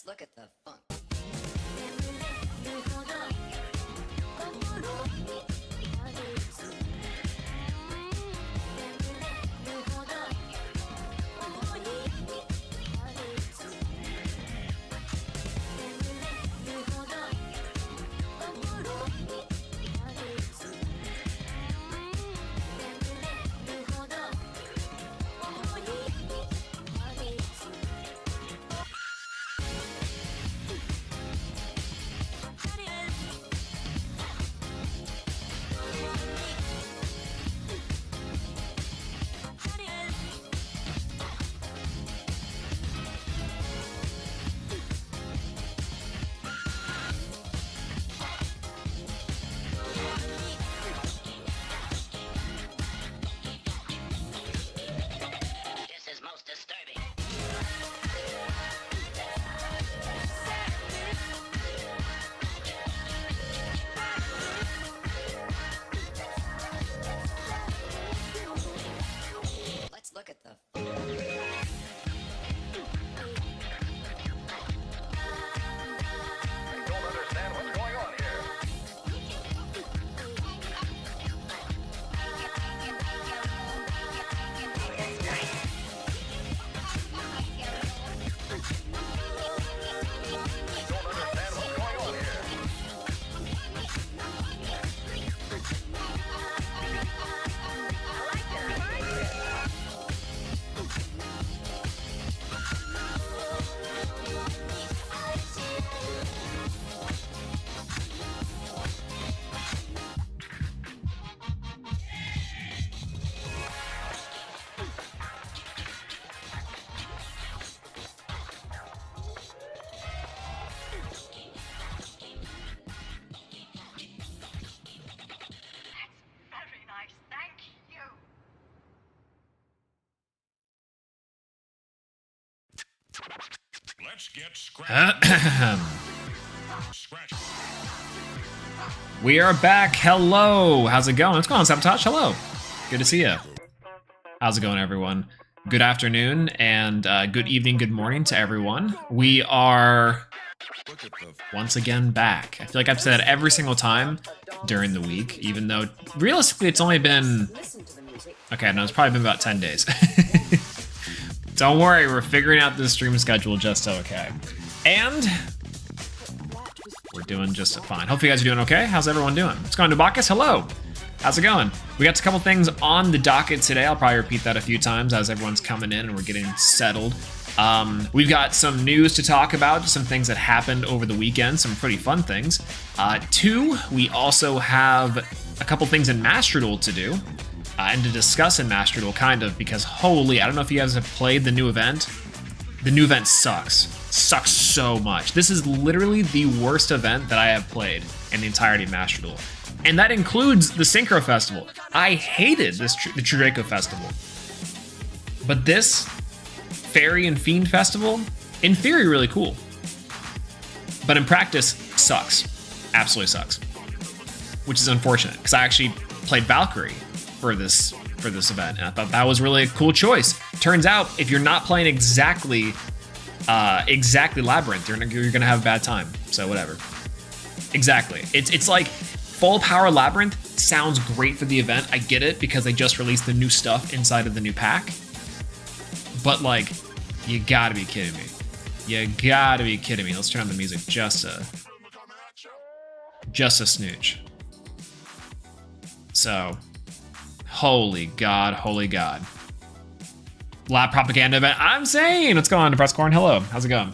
Look at the funk. Look at the Let's get scratched. We are back. Hello. How's it going? What's going on, Sabotage? Hello. Good to see you. How's it going, everyone? Good afternoon and good evening, good morning to everyone. We are once again back. I feel like I've said that every single time during the week, even though realistically it's only been... Okay, no, it's probably been about 10 days. Don't worry, we're figuring out this stream schedule just okay. And we're doing just fine. Hope you guys are doing okay. How's everyone doing? What's going on, Dubakis? Hello. How's it going? We got a couple things on the docket today. I'll probably repeat that a few times as everyone's coming in and we're getting settled. We've got some news to talk about, some things that happened over the weekend, some pretty fun things. Two, we also have a couple things in Master Duel to do. And to discuss in Master Duel, kind of, because holy, I don't know if you guys have played the new event. The new event sucks. Sucks so much. This is literally the worst event that I have played in the entirety of Master Duel. And that includes the Synchro Festival. I hated the Draco Festival. But this Fairy and Fiend Festival, in theory, really cool. But in practice, sucks. Absolutely sucks. Which is unfortunate, because I actually played Valkyrie for this event, and I thought that was really a cool choice. Turns out, if you're not playing exactly Labyrinth, you're gonna have a bad time. So whatever. Exactly. It's like full power Labyrinth sounds great for the event. I get it because they just released the new stuff inside of the new pack. But like, you gotta be kidding me. You gotta be kidding me. Let's turn on the music just a snooch. So. Holy God, holy God. Lab propaganda event. I'm saying, what's going on, Depresscorn? Hello, how's it going?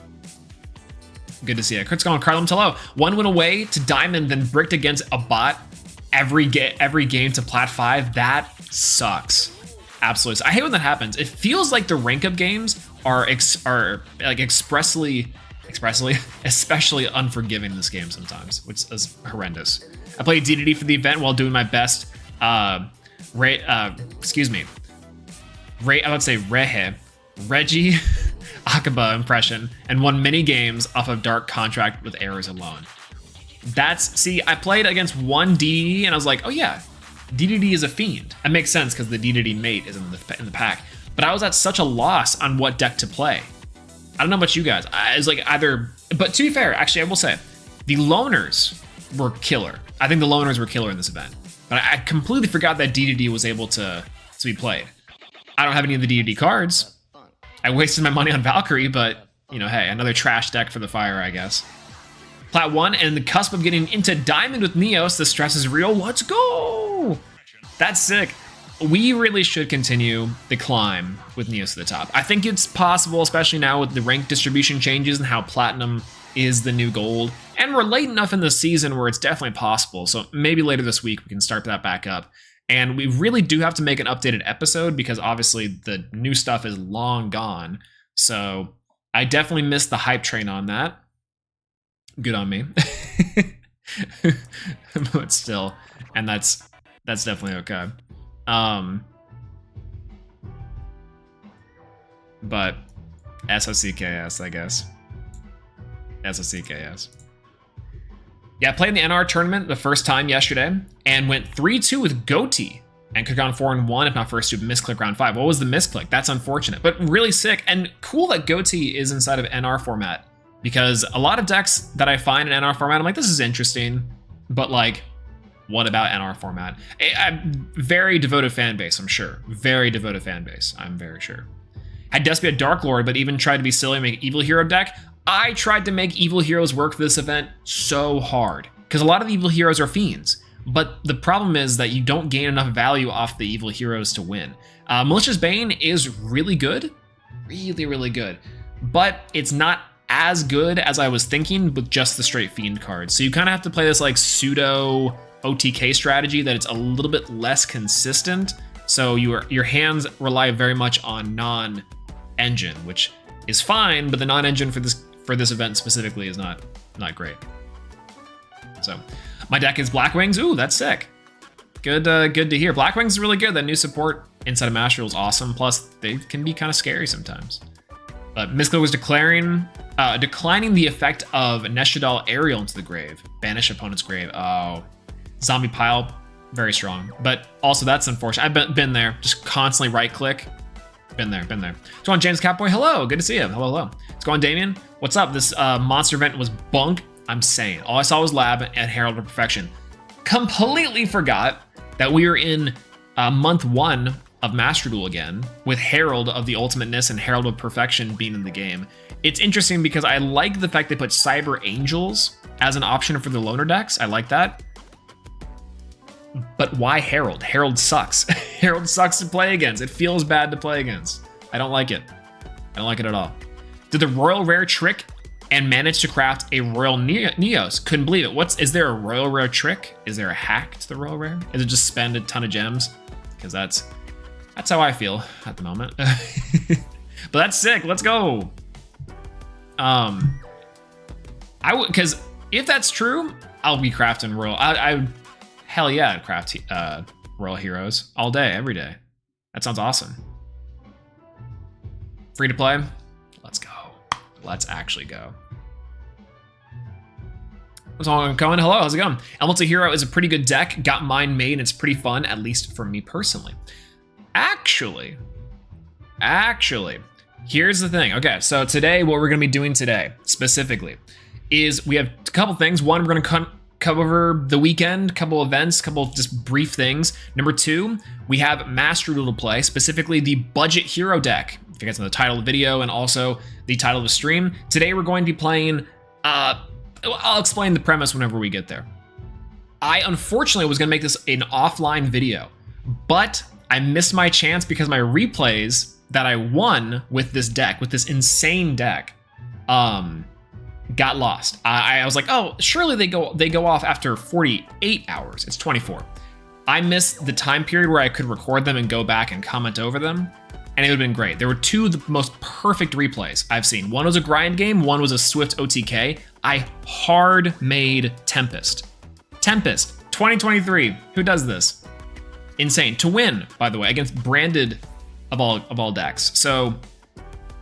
Good to see you. What's going on, Carlum? Hello. One went away to Diamond, then bricked against a bot every game to Plat 5. That sucks. Absolutely. I hate when that happens. It feels like the rank up games are like especially unforgiving in this game sometimes, which is horrendous. I played DDD for the event while doing my best. I would say Reggie Akaba impression and won many games off of Dark Contract with errors alone. See, I played against one DDD and I was like, oh yeah, DDD is a fiend. That makes sense because the DDD mate is in the pack. But I was at such a loss on what deck to play. I don't know about you guys. I was like but to be fair, actually, I will say, the loners were killer. I think the loners were killer in this event. But I completely forgot that DDD was able to be played. I don't have any of the DDD cards. I wasted my money on Valkyrie, but, you know, hey, another trash deck for the fire, I guess. Plat 1 and the cusp of getting into Diamond with Neos. The stress is real. Let's go! That's sick. We really should continue the climb with Neos to the top. I think it's possible, especially now with the rank distribution changes and how Platinum is the new gold. And we're late enough in the season where it's definitely possible. So maybe later this week we can start that back up. And we really do have to make an updated episode because obviously the new stuff is long gone. So I definitely missed the hype train on that. Good on me. But still, and that's definitely okay. But SOCKS, I guess. SOCKS. Yeah, I played in the NR tournament the first time yesterday and went 3-2 with Goatee and could have gone 4-1 if not for a stupid misclick round 5. What was the misclick? That's unfortunate, but really sick and cool that Goatee is inside of NR format because a lot of decks that I find in NR format, I'm like, this is interesting, but like, what about NR format? A very devoted fan base, I'm sure. Very devoted fan base, I'm very sure. Had Despia Dark Lord, but even tried to be silly and make Evil Hero deck. I tried to make Evil Heroes work for this event so hard, because a lot of the Evil Heroes are fiends, but the problem is that you don't gain enough value off the Evil Heroes to win. Malicious Bane is really good, really good, but it's not as good as I was thinking with just the straight fiend cards. So you kind of have to play this like pseudo OTK strategy that it's a little bit less consistent. So your hands rely very much on non-engine, which is fine, but the non-engine for this event specifically is not great. So my deck is Black Wings. Ooh, that's sick. Good to hear. Black Wings is really good. That new support inside of Master Duel is awesome. Plus they can be kind of scary sometimes. But Misklo was declining the effect of Neshadal Aerial into the grave. Banish opponent's grave. Oh, Zombie Pile, very strong. But also that's unfortunate. I've been there. Just constantly right click. Been there. What's going on, James Catboy? Hello, good to see you. Hello. What's going on, Damien? What's up? This monster event was bunk. I'm saying. All I saw was Lab and Herald of Perfection. Completely forgot that we were in month 1 of Master Duel again, with Herald of the Ultimateness and Herald of Perfection being in the game. It's interesting because I like the fact they put Cyber Angels as an option for the loner decks. I like that. But why Herald? Herald sucks. Herald sucks to play against. It feels bad to play against. I don't like it. I don't like it at all. Did the Royal Rare trick and manage to craft a Royal Neos? Couldn't believe it. Is there a Royal Rare trick? Is there a hack to the Royal Rare? Is it just spend a ton of gems? Because that's how I feel at the moment. But that's sick. Let's go. Because if that's true, I'll be crafting Royal. Hell yeah, I'd craft Royal Heroes all day, every day. That sounds awesome. Free to play? Let's go. Let's actually go. What's going? Hello, how's it going? Elemental Hero is a pretty good deck. Got mine made, and it's pretty fun, at least for me personally. Actually, here's the thing. Okay, so today, what we're gonna be doing today, specifically, is we have a couple things. One, we're gonna cover the weekend, couple events, couple just brief things. Number 2, we have Master Duel to play, specifically the budget hero deck. If you guys know the title of the video and also the title of the stream. Today we're going to be playing, I'll explain the premise whenever we get there. I unfortunately was gonna make this an offline video, but I missed my chance because my replays that I won with this deck, with this insane deck, got lost. I was like, oh, surely they go off after 48 hours. It's 24. I missed the time period where I could record them and go back and comment over them, and it would have been great. There were 2 of the most perfect replays I've seen. One was a grind game, one was a Swift OTK. I hard made Tempest. 2023. Who does this? Insane. To win, by the way, against branded of all decks. So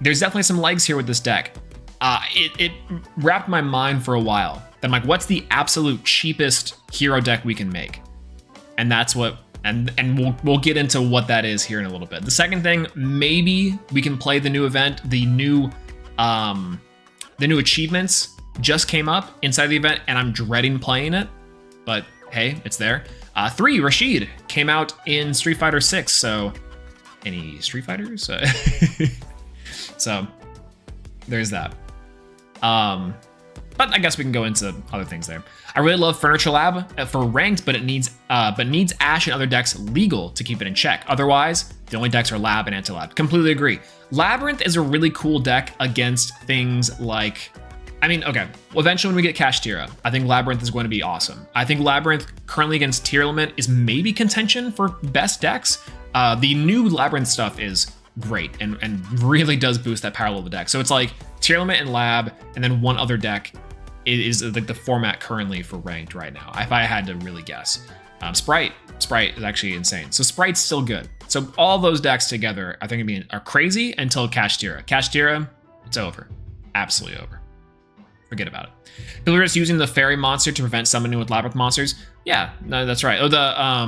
there's definitely some legs here with this deck. It wrapped my mind for a while. Then I'm like, what's the absolute cheapest hero deck we can make? And that's what, and we'll get into what that is here in a little bit. The second thing, maybe we can play the new event, the new achievements just came up inside the event, and I'm dreading playing it, but hey, it's there. 3, Rashid came out in Street Fighter 6, so any Street Fighters? So there's that. But I guess we can go into other things there. I really love Furniture Lab for ranked, but it needs Ash and other decks legal to keep it in check. Otherwise, the only decks are Lab and Anti-Lab. Completely agree. Labyrinth is a really cool deck against things like, I mean, okay, well, eventually when we get Kashtira, I think Labyrinth is going to be awesome. I think Labyrinth currently against Tier Element is maybe contention for best decks. The new Labyrinth stuff is great and really does boost that power level of the deck. So it's like Tier Element and Lab, and then one other deck is like the format currently for ranked right now, if I had to really guess. Sprite is actually insane. So Sprite's still good. So all those decks together, I think are crazy until Kashtira. Kashtira, it's over. Absolutely over. Forget about it. People are just using the fairy monster to prevent summoning with Labyrinth monsters. Yeah, no, that's right. Oh, I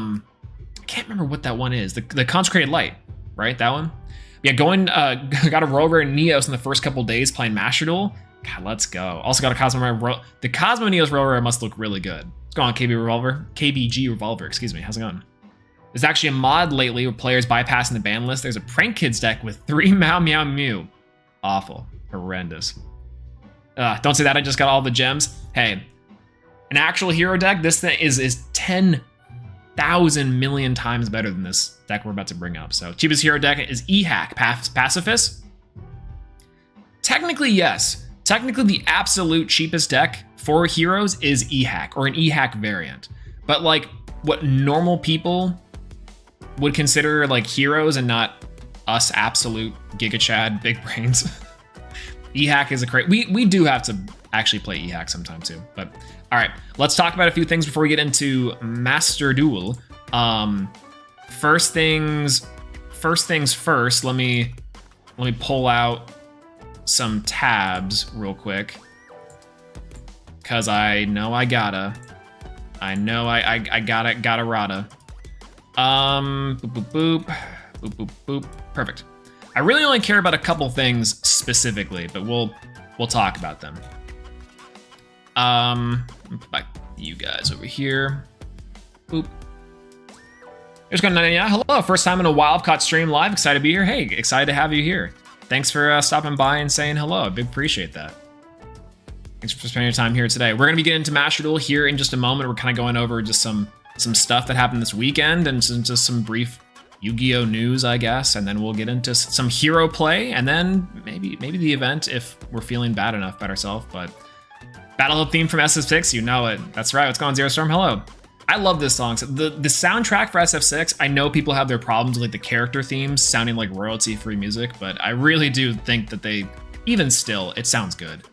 can't remember what that one is. The Consecrated Light, right? That one? Yeah, got a Rover and Neos in the first couple days playing Master Duel. God, let's go. Also got a Cosmo. The Cosmo Neos Rover must look really good. What's going on, KBG Revolver, excuse me. How's it going? There's actually a mod lately with players bypassing the ban list. There's a Prank Kids deck with 3 Meow Meow Mew. Awful. Horrendous. Don't say that, I just got all the gems. Hey, an actual hero deck, this thing is 10,000 million times better than this deck we're about to bring up. So cheapest hero deck is E-Hack, Pacifist. Technically, yes. Technically, the absolute cheapest deck for heroes is E-Hack, or an E-Hack variant. But like what normal people would consider like heroes and not us absolute Giga Chad big brains. E-Hack is a great, we do have to actually play E-Hack sometime too. But all right, let's talk about a few things before we get into Master Duel. First things first, let me pull out some tabs real quick, because I know I gotta rata. Boop, boop, boop, boop, boop, boop. Perfect. I really only care about a couple things specifically, but we'll talk about them. Back you guys over here. Boop. There's going to yeah, hello, first time in a while I've caught stream live. Excited to be here. Hey, excited to have you here. Thanks for stopping by and saying hello. I big appreciate that. Thanks for spending your time here today. We're gonna be getting into Master Duel here in just a moment. We're kind of going over just some stuff that happened this weekend and just some brief Yu-Gi-Oh news, I guess, and then we'll get into some hero play, and then maybe the event if we're feeling bad enough about ourselves. But Battle Hub theme from SF6, you know it. That's right. What's going on, Zero Storm? Hello. I love this song. So the soundtrack for SF6, I know people have their problems with like the character themes sounding like royalty-free music, but I really do think that even still, it sounds good.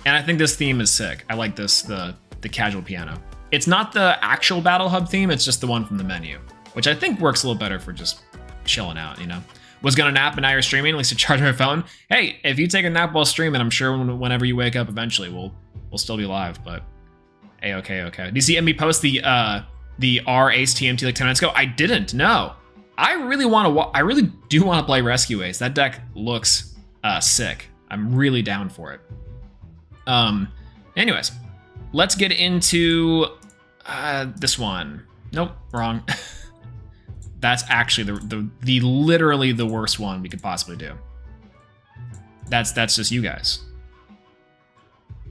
And I think this theme is sick. I like this, the casual piano. It's not the actual Battle Hub theme, it's just the one from the menu, which I think works a little better for just chilling out, you know? Was gonna nap and now you're streaming, at least to charge my phone. Hey, if you take a nap while streaming, I'm sure whenever you wake up eventually, we'll still be live, but hey, okay. Do you see MB post the R Ace TMT like 10 minutes ago? I didn't, no. I really do want to play Rescue Ace. That deck looks sick. I'm really down for it. Anyways, let's get into this one. Nope, wrong. That's actually the literally the worst one we could possibly do. That's just you guys.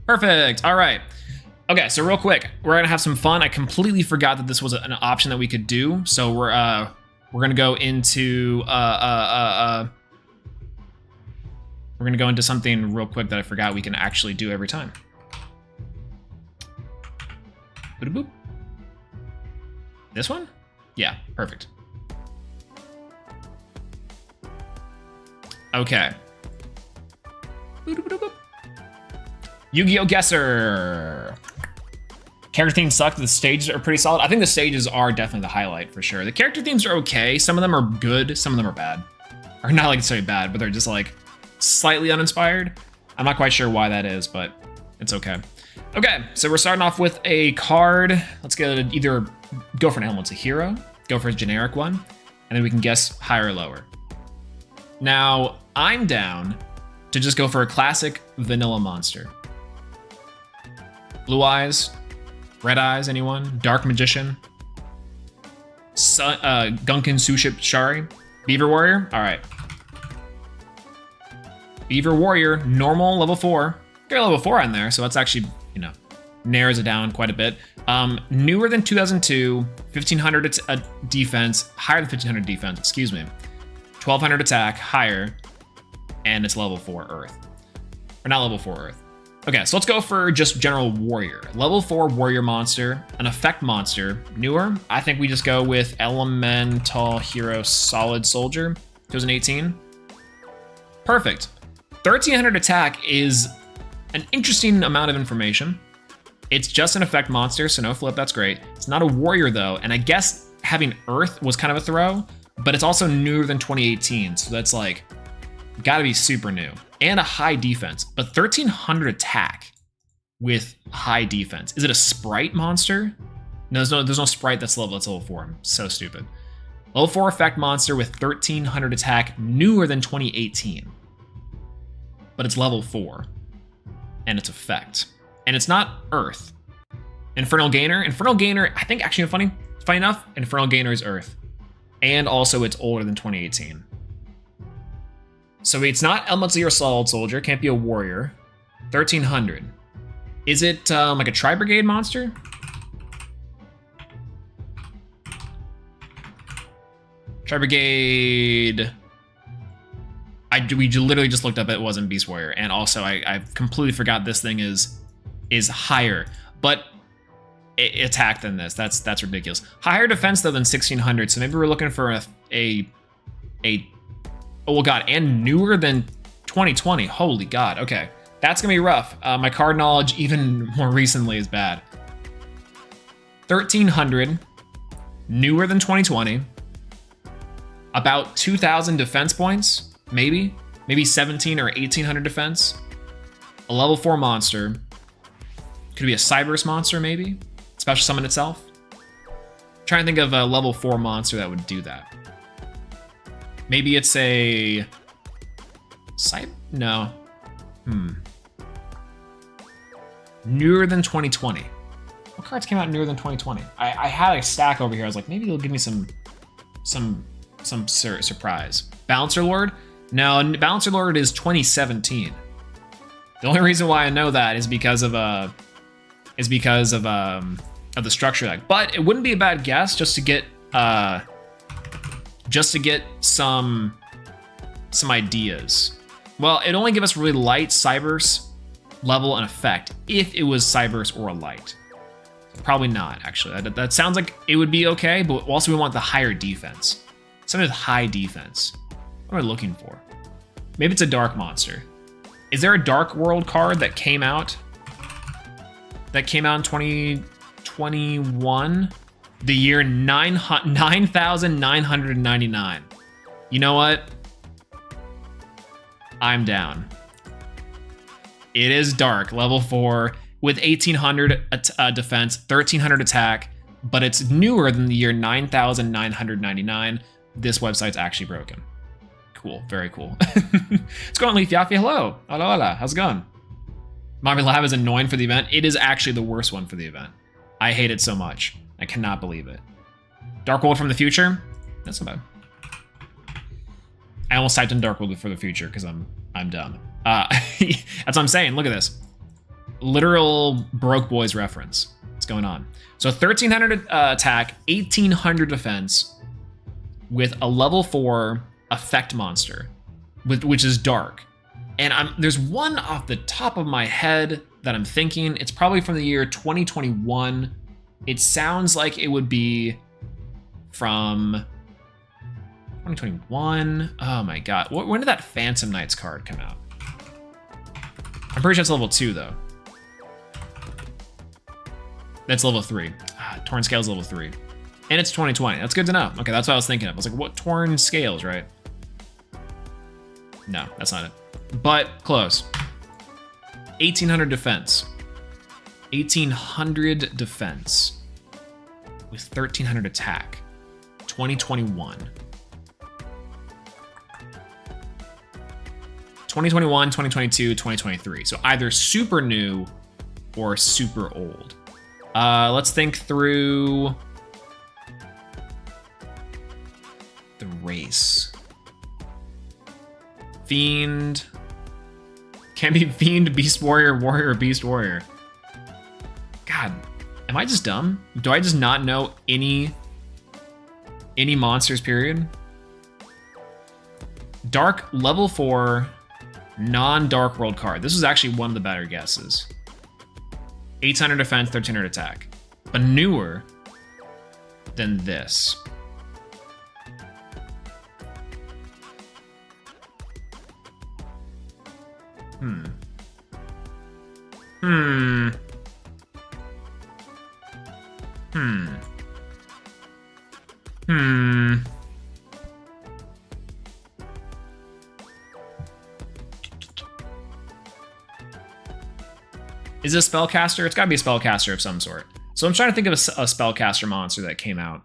Perfect. All right. Okay, so real quick, we're gonna have some fun. I completely forgot that this was an option that we could do. So we're gonna go into we're gonna go into something real quick that I forgot we can actually do every time. Boop. This one? Yeah, perfect. Okay. Yu-Gi-Oh! Guesser. Character themes suck. The stages are pretty solid. I think the stages are definitely the highlight for sure. The character themes are okay. Some of them are good. Some of them are bad. Or not like necessarily bad, but they're just like slightly uninspired. I'm not quite sure why that is, but it's okay. Okay, so we're starting off with a card. Let's get either go for an element's a hero, go for a generic one, and then we can guess higher or lower. Now, I'm down to just go for a classic vanilla monster. Blue eyes, red eyes, anyone? Dark magician, Gunkin Suship Shari, Beaver Warrior. All right. Beaver Warrior, normal, level 4. Got a level 4 on there, so that's actually, you know, narrows it down quite a bit. Newer than 2002, 1500 defense, higher than 1500 defense, excuse me. 1200 attack, higher, and it's level 4 Earth. Or not level 4 Earth. Okay, so let's go for just general warrior. Level 4 warrior monster, an effect monster. Newer, I think we just go with elemental hero solid soldier, 2018. Perfect. 1300 attack is an interesting amount of information. It's just an effect monster, so no flip, that's great. It's not a warrior though, and I guess having Earth was kind of a throw, but it's also newer than 2018, so that's like, gotta be super new. And a high defense, but 1300 attack with high defense. Is it a sprite monster? No, there's no sprite that's level 4. I'm so stupid. Level 4 effect monster with 1300 attack, newer than 2018. But it's level 4, and it's effect. And it's not Earth. Infernal Gainer, I think actually funny enough, Infernal Gainer is Earth. And also it's older than 2018. So it's not elemental or solid soldier, can't be a warrior. 1300. Is it like a Tri-Brigade monster? Tri-Brigade. We literally just looked up, it wasn't Beast Warrior, and also I completely forgot this thing is higher, but it attacked than this. That's ridiculous. Higher defense though than 1600, so maybe we're looking for a oh god, and newer than 2020. Holy god. Okay, that's gonna be rough. My card knowledge even more recently is bad. 1300, newer than 2020. About 2000 defense points. Maybe 17 or 1800 defense. A level 4 monster. Could be a Cyberse monster, maybe. Special summon itself. Trying to think of a level 4 monster that would do that. Maybe it's a no. Newer than 2020. What cards came out newer than 2020? I had a stack over here. I was like, maybe it'll give me some surprise. Balancer Lord. No, Balancer Lord is 2017. The only reason why I know that is because of the structure deck. But it wouldn't be a bad guess just to get some ideas. Well, it'd only give us really light, Cyberse, level, and effect if it was Cyberse or a light. Probably not, actually. That sounds like it would be okay, but also we want the higher defense. Something with high defense. What am I looking for? Maybe it's a dark monster. Is there a Dark World card that came out? That came out in 2021? The year 9,999. You know what? I'm down. It is dark, level 4, with 1800 defense, 1300 attack, but it's newer than the year 9,999. This website's actually broken. Cool, very cool. What's going on, Leaf Yaffe? Hello. Hola, hola. How's it going? Mommy Lab is annoying for the event. It is actually the worst one for the event. I hate it so much. I cannot believe it. Dark World from the future? That's not bad. I almost typed in Dark World for the future because I'm dumb. That's what I'm saying. Look at this. Literal Broke Boys reference. What's going on? So 1300 attack, 1800 defense with a level 4 effect monster, which is dark. And there's one off the top of my head that I'm thinking. It's probably from the year 2021. It sounds like it would be from 2021. Oh my god. When did that Phantom Knights card come out? I'm pretty sure it's level 2 though. That's level 3. Torn Scales level 3. And it's 2020. That's good to know. Okay, that's what I was thinking of. I was like, what Torn Scales, right? No, that's not it. But close. 1800 defense. 1800 defense with 1300 attack. 2021. 2021, 2022, 2023. So either super new or super old. Let's think through the race. Fiend. Can be Fiend, Beast Warrior, Warrior, Beast Warrior. God, am I just dumb? Do I just not know any monsters, period? Dark, level 4, non-Dark World card. This was actually one of the better guesses. 800 defense, 1300 attack. But newer than this. Is it a spellcaster? It's gotta be a spellcaster of some sort. So I'm trying to think of a spellcaster monster that came out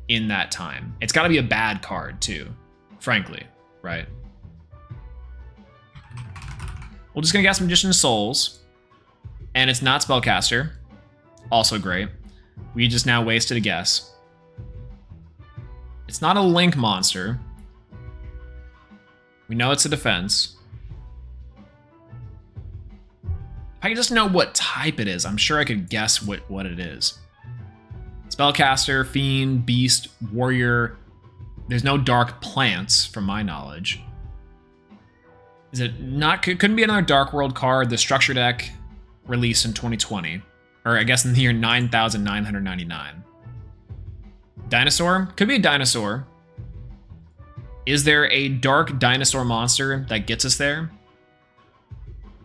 in that time. It's gotta be a bad card too, frankly, right? We're just gonna guess Magician's Souls, and it's not spellcaster. Also great. We just now wasted a guess. It's not a link monster. We know it's a defense. If I could just know what type it is, I'm sure I could guess what it is. Spellcaster, Fiend, Beast, Warrior. There's no dark plants, from my knowledge. Is it not? Couldn't be another Dark World card. The structure deck released in 2020. Or I guess in the year 9,999. Dinosaur? Could be a dinosaur. Is there a dark dinosaur monster that gets us there?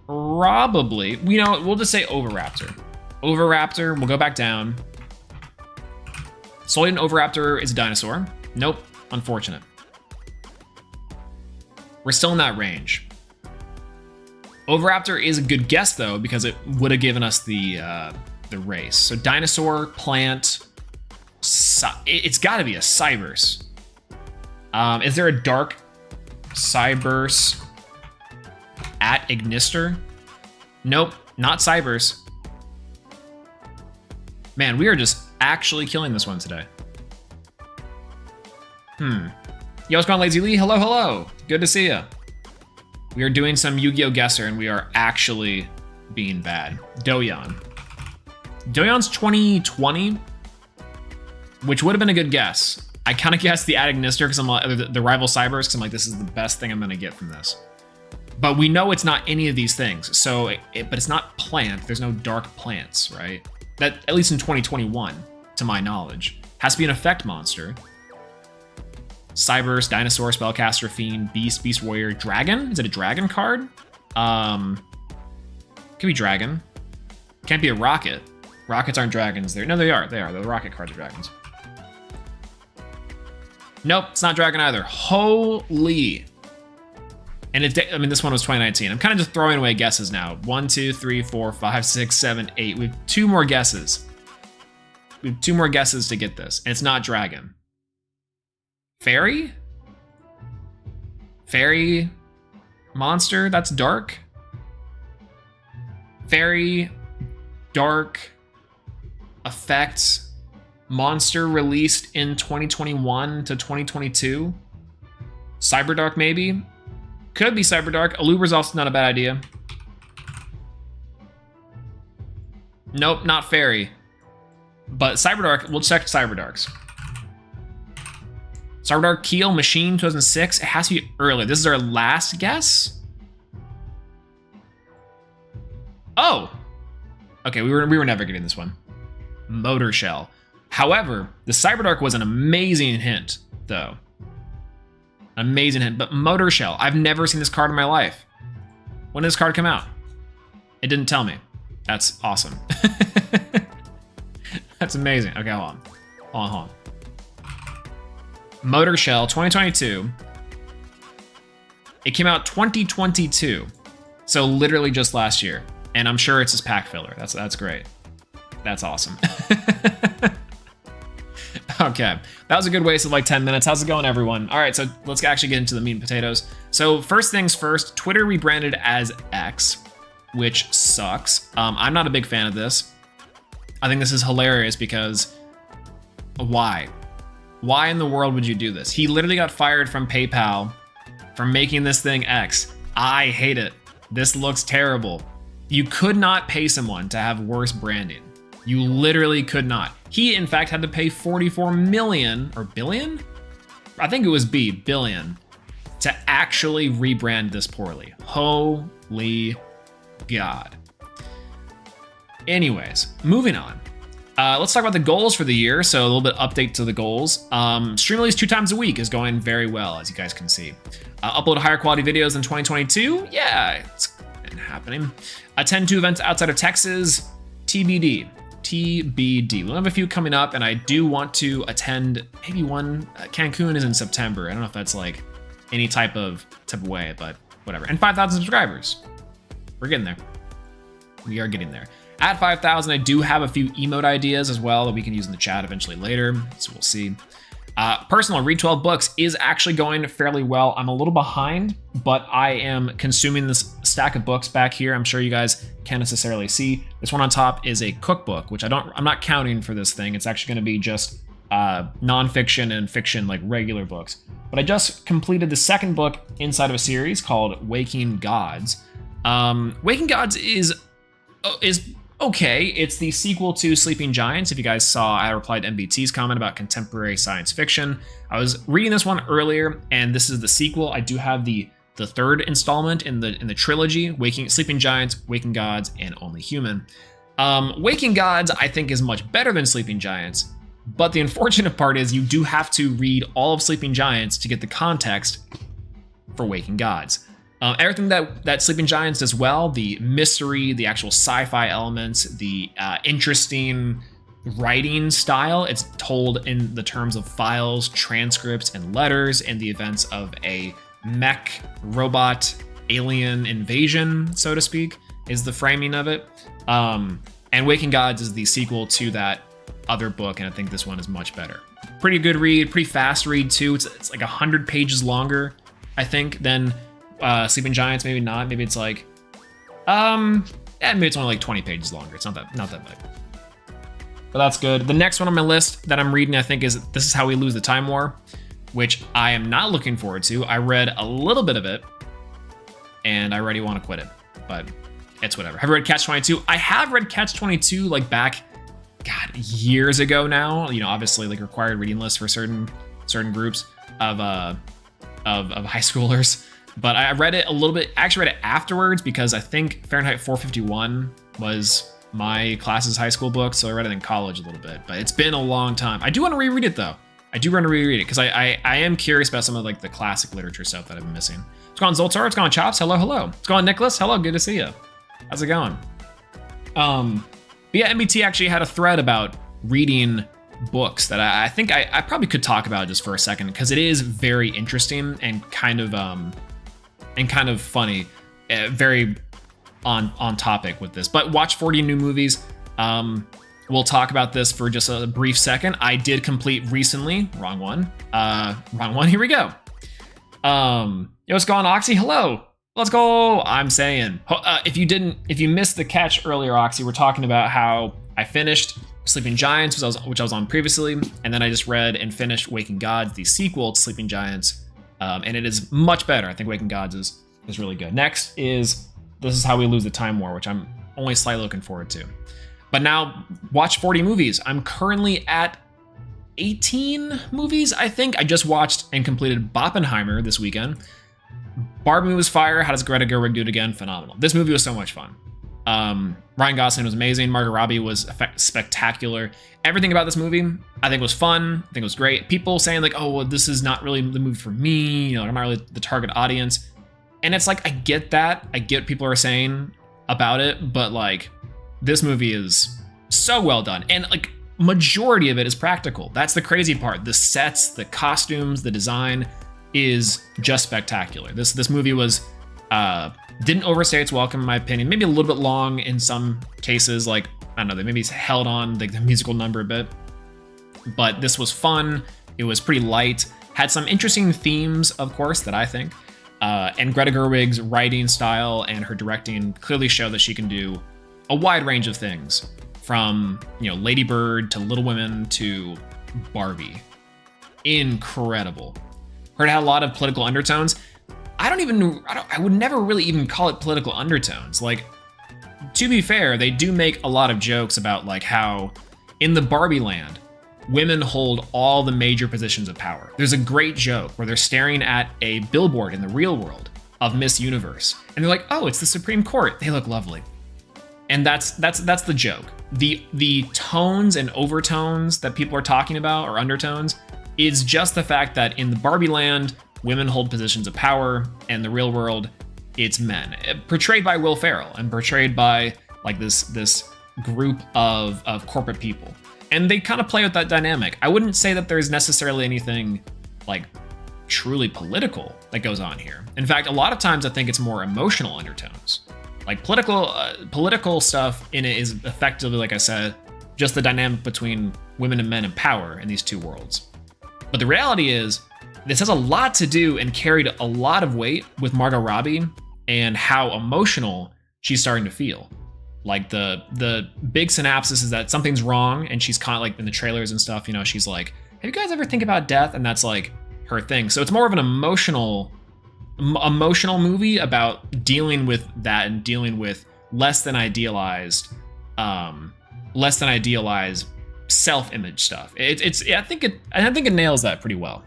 Probably. You know, we'll just say Oviraptor. Oviraptor, we'll go back down. Solean Oviraptor is a dinosaur. Nope, unfortunate. We're still in that range. Oviraptor is a good guess though, because it would have given us the race. So dinosaur, plant, it's gotta be a Cyberse. Is there a dark Cyberse at Ignister? Nope, not Cyberse. Man, we are just actually killing this one today. Yo, what's going on, Lazy Lee? Hello, hello. Good to see ya. We are doing some Yu-Gi-Oh! Guesser, and we are actually being bad. Doyon. Doyon's 2020, which would have been a good guess. I kind of guessed the at Ignister because I'm like, the rival Cyberse, because I'm like, this is the best thing I'm gonna get from this. But we know it's not any of these things. So, but it's not plant. There's no dark plants, right? That, at least in 2021, to my knowledge, has to be an effect monster. Cyberse, Dinosaur, Spellcaster, Fiend, Beast, Beast Warrior, Dragon? Is it a dragon card? Could be dragon. Can't be a rocket. Rockets aren't dragons. No, they are. They are. The rocket cards are dragons. Nope, it's not dragon either. Holy. And I mean, this one was 2019. I'm kind of just throwing away guesses now. 1, 2, 3, 4, 5, 6, 7, 8. We have 2 more guesses. We have 2 more guesses to get this. And it's not dragon. Fairy? Fairy monster? That's dark? Fairy, dark, effect, monster released in 2021 to 2022? Cyberdark maybe? Could be Cyberdark. Alubra's also not a bad idea. Nope, not Fairy. But Cyberdark, we'll check Cyberdarks. Cyberdark Keel Machine 2006. It has to be early. This is our last guess. Oh. Okay, we were never getting this one. Motor Shell. However, the Cyberdark was an amazing hint, though. Amazing hint. But Motor Shell, I've never seen this card in my life. When did this card come out? It didn't tell me. That's awesome. That's amazing. Okay, hold on. Motor Shell 2022. It came out 2022. So literally just last year. And I'm sure it's his pack filler. That's great. That's awesome. Okay, that was a good waste of like 10 minutes. How's it going, everyone? All right, so let's actually get into the meat and potatoes. So first things first, Twitter rebranded as X, which sucks. I'm not a big fan of this. I think this is hilarious because why? Why in the world would you do this? He literally got fired from PayPal for making this thing X. I hate it. This looks terrible. You could not pay someone to have worse branding. You literally could not. He, in fact, had to pay 44 million, or billion? I think it was billion, to actually rebrand this poorly. Holy God. Anyways, moving on. Let's talk about the goals for the year. So a little bit update to the goals. Stream release 2 times a week is going very well, as you guys can see. Upload higher quality videos in 2022. Yeah, it's been happening. Attend 2 events outside of Texas. TBD. We'll have a few coming up, and I do want to attend maybe one. Cancun is in September. I don't know if that's like any type of way, but whatever. And 5,000 subscribers. We're getting there. We are getting there. At 5,000, I do have a few emote ideas as well that we can use in the chat eventually later, so we'll see. Personal, read 12 books is actually going fairly well. I'm a little behind, but I am consuming this stack of books back here. I'm sure you guys can't necessarily see. This one on top is a cookbook, which I'm not counting for this thing. It's actually going to be just nonfiction and fiction, like regular books. But I just completed the second book inside of a series called Waking Gods. Waking Gods is okay. It's the sequel to Sleeping Giants. If you guys saw, I replied to MBT's comment about contemporary science fiction. I was reading this one earlier, and this is the sequel. I do have the third installment in the trilogy: Sleeping Giants, Waking Gods, and Only Human. Waking Gods, I think, is much better than Sleeping Giants, but the unfortunate part is you do have to read all of Sleeping Giants to get the context for Waking Gods. Everything that Sleeping Giants does well, the mystery, the actual sci-fi elements, the interesting writing style, it's told in the terms of files, transcripts, and letters, and the events of a mech robot alien invasion, so to speak, is the framing of it. And Waking Gods is the sequel to that other book, and I think this one is much better. Pretty good read, pretty fast read too. It's like 100 pages longer, I think, than Sleeping Giants. Maybe not. Maybe it's like, maybe it's only like 20 pages longer. It's not that big. But that's good. The next one on my list that I'm reading, I think, is This Is How We Lose the Time War, which I am not looking forward to. I read a little bit of it, and I already want to quit it, but it's whatever. Have you read Catch-22? I have read Catch-22 like back, years ago now. You know, obviously like required reading lists for certain groups of high schoolers. But I read it a little bit, actually read it afterwards because I think Fahrenheit 451 was my class's high school book, so I read it in college a little bit. But it's been a long time. I do want to reread it though. I do want to reread it because I am curious about some of like the classic literature stuff that I've been missing. What's going on, Zoltar? What's going on, Chops? Hello. What's going on, Nicholas? Hello, good to see you. How's it going? But yeah, MBT actually had a thread about reading books that I think I probably could talk about just for a second because it is very interesting and kind of funny, very on topic with this. But watch 40 new movies. We'll talk about this for just a brief second. I did complete recently, wrong one, here we go. Yo, what's going on, Oxy? Hello, let's go. I'm saying, if you missed the catch earlier, Oxy, we're talking about how I finished Sleeping Giants, which I was on previously, and then I just read and finished Waking Gods, the sequel to Sleeping Giants. And it is much better. I think Waking Gods is really good. Next is This Is How We Lose the Time War, which I'm only slightly looking forward to. But now, watch 40 movies. I'm currently at 18 movies, I think. I just watched and completed Oppenheimer this weekend. Barbie was fire. How Does Greta Gerwig Do It Again? Phenomenal. This movie was so much fun. Ryan Gosling was amazing. Margot Robbie was spectacular. Everything about this movie, I think, was fun. I think it was great. People saying like, oh, well, this is not really the movie for me. You know, I'm not really the target audience. And it's like, I get that. I get what people are saying about it. But like, this movie is so well done. And like, majority of it is practical. That's the crazy part. The sets, the costumes, the design. is just spectacular. This movie was didn't overstay its welcome in my opinion. Maybe a little bit long in some cases, like I don't know, they maybe held on the musical number a bit. But this was fun. It was pretty light. Had some interesting themes, of course, that I think. And Greta Gerwig's writing style and her directing clearly show that she can do a wide range of things, from Lady Bird to Little Women to Barbie. Incredible. Heard it had a lot of political undertones. I would never really even call it political undertones. Like, to be fair, they do make a lot of jokes about like how in the Barbie land, women hold all the major positions of power. There's a great joke where they're staring at a billboard in the real world of Miss Universe, and they're like, "Oh, it's the Supreme Court. They look lovely." And that's the joke. The tones and overtones that people are talking about, or undertones, is just the fact that in the Barbie land, women hold positions of power, and the real world, it's men. Portrayed by Will Ferrell and portrayed by like this group of corporate people. And they kind of play with that dynamic. I wouldn't say that there's necessarily anything like truly political that goes on here. In fact, a lot of times I think it's more emotional undertones. Like political stuff in it is effectively, like I said, just the dynamic between women and men in power in these two worlds. But the reality is, this has a lot to do and carried a lot of weight with Margot Robbie and how emotional she's starting to feel. Like the big synopsis is that something's wrong, and she's kind of like in the trailers and stuff, she's like, "Have you guys ever think about death?" And that's like her thing. So it's more of an emotional movie about dealing with that and dealing with less than idealized self-image stuff. I think it nails that pretty well.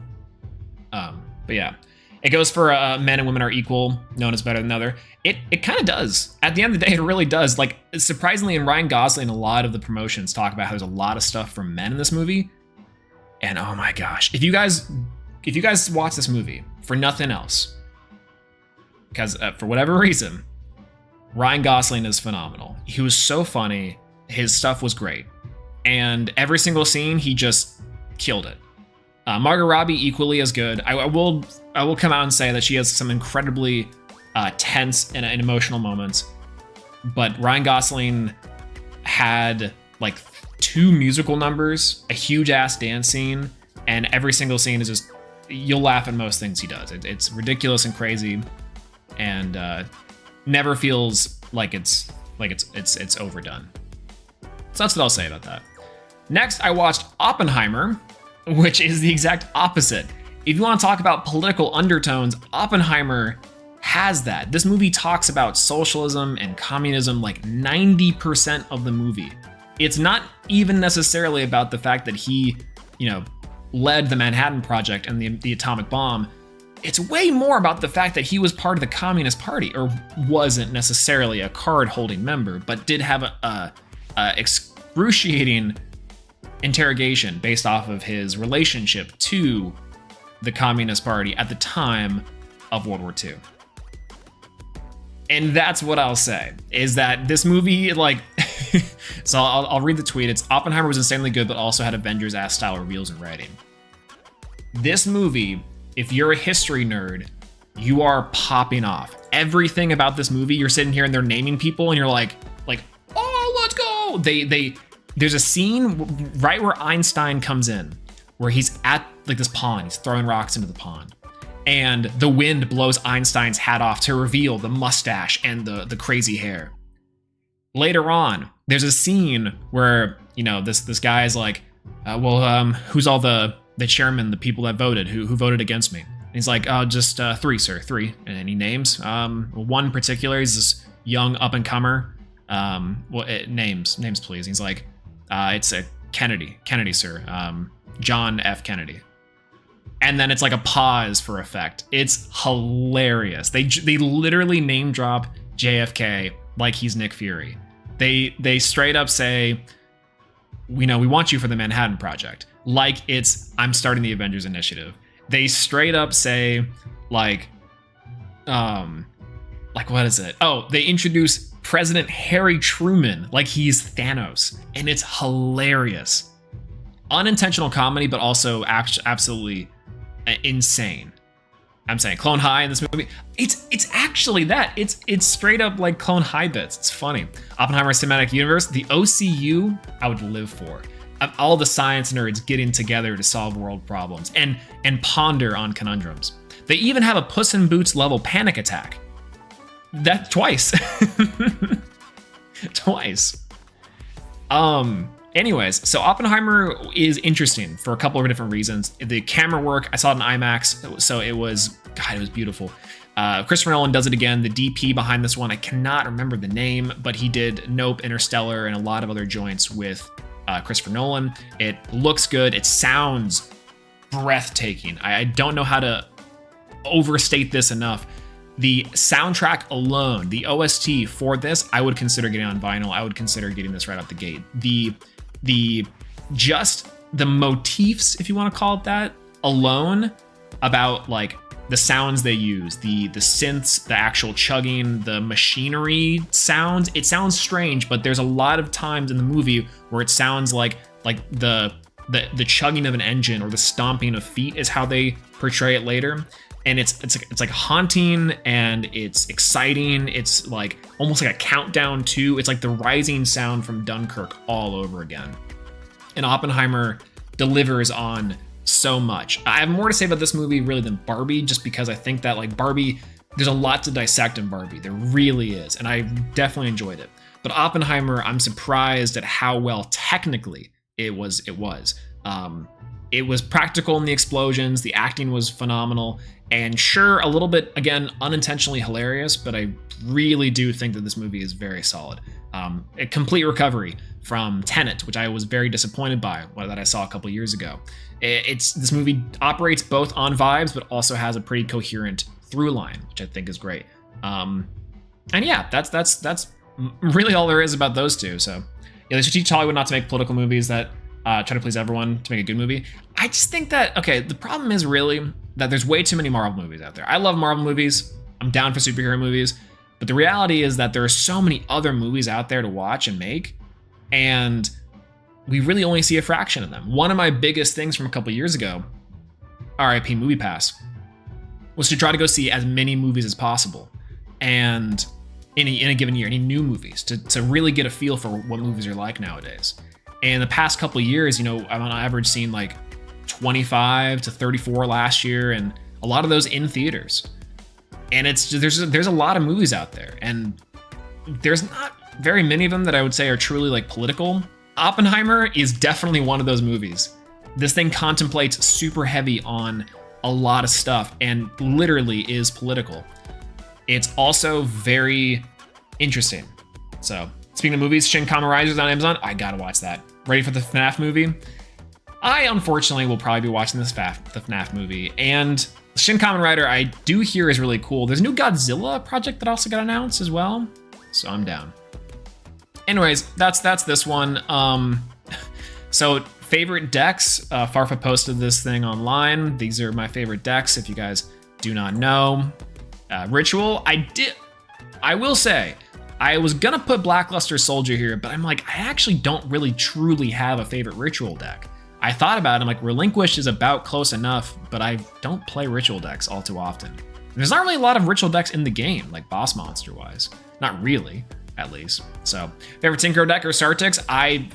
But yeah, it goes for men and women are equal, no one is better than the other. It kind of does. At the end of the day, it really does. Like, surprisingly, and Ryan Gosling, a lot of the promotions talk about how there's a lot of stuff for men in this movie. And oh my gosh, if you guys watch this movie for nothing else, because for whatever reason, Ryan Gosling is phenomenal. He was so funny. His stuff was great. And every single scene, he just killed it. Margot Robbie equally as good. I will come out and say that she has some incredibly tense and emotional moments, but Ryan Gosling had like 2 musical numbers, a huge ass dance scene, and every single scene is just, you'll laugh at most things he does. It's ridiculous and crazy, and never feels like it's overdone. So that's what I'll say about that. Next, I watched Oppenheimer, which is the exact opposite. If you want to talk about political undertones, Oppenheimer has that. This movie talks about socialism and communism like 90% of the movie. It's not even necessarily about the fact that he, led the Manhattan Project and the atomic bomb. It's way more about the fact that he was part of the Communist Party, or wasn't necessarily a card-holding member, but did have a excruciating interrogation based off of his relationship to the Communist Party at the time of World War II. And that's what I'll say, is that this movie, like, so I'll read the tweet. It's Oppenheimer was insanely good, but also had Avengers-ass style reveals and writing. This movie, if you're a history nerd, you are popping off. Everything about this movie, you're sitting here and they're naming people, and you're like, oh, let's go. There's a scene right where Einstein comes in, where he's at like this pond. He's throwing rocks into the pond, and the wind blows Einstein's hat off to reveal the mustache and the crazy hair. Later on, there's a scene where this guy is like, who's all the chairman, the people that voted, who voted against me? And he's like, oh, just 3, sir, 3. And he names one in particular. He's this young up and comer. Names please. He's like, it's a Kennedy, sir. John F. Kennedy. And then it's like a pause for effect. It's hilarious. They literally name drop JFK like he's Nick Fury. They straight up say, we want you for the Manhattan Project, like it's I'm starting the Avengers Initiative. They straight up say like what is it? Oh, they introduce President Harry Truman like he's Thanos, and it's hilarious. Unintentional comedy, but also absolutely insane. I'm saying Clone High in this movie. It's actually that. It's straight up like Clone High bits. It's funny. Oppenheimer Cinematic Universe, the OCU, I would live for. All the science nerds getting together to solve world problems and ponder on conundrums. They even have a Puss in Boots level panic attack. That twice. Twice. Anyways, so Oppenheimer is interesting for a couple of different reasons. The camera work, I saw it in IMAX, so it was beautiful. Christopher Nolan does it again. The DP behind this one, I cannot remember the name, but he did Nope, Interstellar, and a lot of other joints with Christopher Nolan. It looks good. It sounds breathtaking. I don't know how to overstate this enough. The soundtrack alone, the OST for this, I would consider getting on vinyl. I would consider getting this right out the gate. Just the motifs, if you want to call it that, alone, about like the sounds they use, the synths, the actual chugging, the machinery sounds. It sounds strange, but there's a lot of times in the movie where it sounds like the chugging of an engine or the stomping of feet is how they portray it later. And it's like haunting and it's exciting. It's like almost like a countdown to. It's like the rising sound from Dunkirk all over again. And Oppenheimer delivers on so much. I have more to say about this movie really than Barbie, just because I think that like Barbie, there's a lot to dissect in Barbie. There really is, and I definitely enjoyed it. But Oppenheimer, I'm surprised at how well technically it was. It was practical in the explosions. The acting was phenomenal. And sure, a little bit, again, unintentionally hilarious, but I really do think that this movie is very solid. A complete recovery from Tenet, which I was very disappointed by, that I saw a couple years ago. This movie operates both on vibes, but also has a pretty coherent through line, which I think is great. And yeah, that's really all there is about those two. So yeah, they should teach Hollywood not to make political movies that try to please everyone to make a good movie. I just think that, okay, the problem is really that there's way too many Marvel movies out there. I love Marvel movies. I'm down for superhero movies. But the reality is that there are so many other movies out there to watch and make, and we really only see a fraction of them. One of my biggest things from a couple years ago, RIP MoviePass, was to try to go see as many movies as possible. And in a given year, any new movies, to really get a feel for what movies are like nowadays. And the past couple of years, I've on average seen like 25 to 34 last year, and a lot of those in theaters. And it's there's a lot of movies out there, and there's not very many of them that I would say are truly like political. Oppenheimer is definitely one of those movies. This thing contemplates super heavy on a lot of stuff and literally is political. It's also very interesting. So speaking of movies, Shin Kamen Rider's on Amazon. I gotta watch that. Ready for the FNAF movie? I unfortunately will probably be watching the FNAF movie. And Shin Kamen Rider, I do hear, is really cool. There's a new Godzilla project that also got announced as well, so I'm down. Anyways, that's this one. So favorite decks. Farfa posted this thing online. These are my favorite decks, if you guys do not know. Ritual, I will say, I was gonna put Blackluster Soldier here, but I'm like, I actually don't really truly have a favorite Ritual deck. I thought about it, I'm like, Relinquish is about close enough, but I don't play Ritual decks all too often. There's not really a lot of Ritual decks in the game, like boss monster wise. Not really, at least. So, favorite Synchro deck or Sartix? I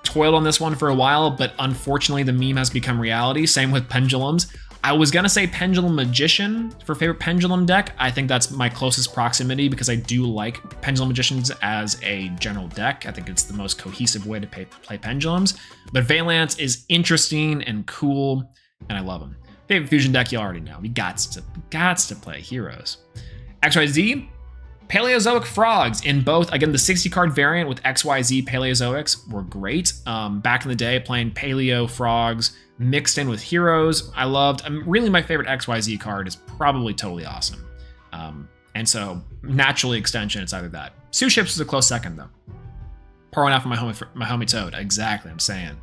toiled on this one for a while, but unfortunately the meme has become reality. Same with Pendulums. I was gonna say Pendulum Magician for favorite Pendulum deck. I think that's my closest proximity because I do like Pendulum Magicians as a general deck. I think it's the most cohesive way to play Pendulums. But Valance is interesting and cool, and I love them. Favorite Fusion deck, you already know. We gots to play Heroes. XYZ, Paleozoic Frogs in both. Again, the 60 card variant with XYZ Paleozoics were great. Back in the day, playing Paleo Frogs mixed in with Heroes, I loved. Really, my favorite XYZ card is probably Totally Awesome. And so, naturally, extension, it's either that. Sue Ships is a close second, though. Pour one out for my homie Toad. Exactly, I'm saying.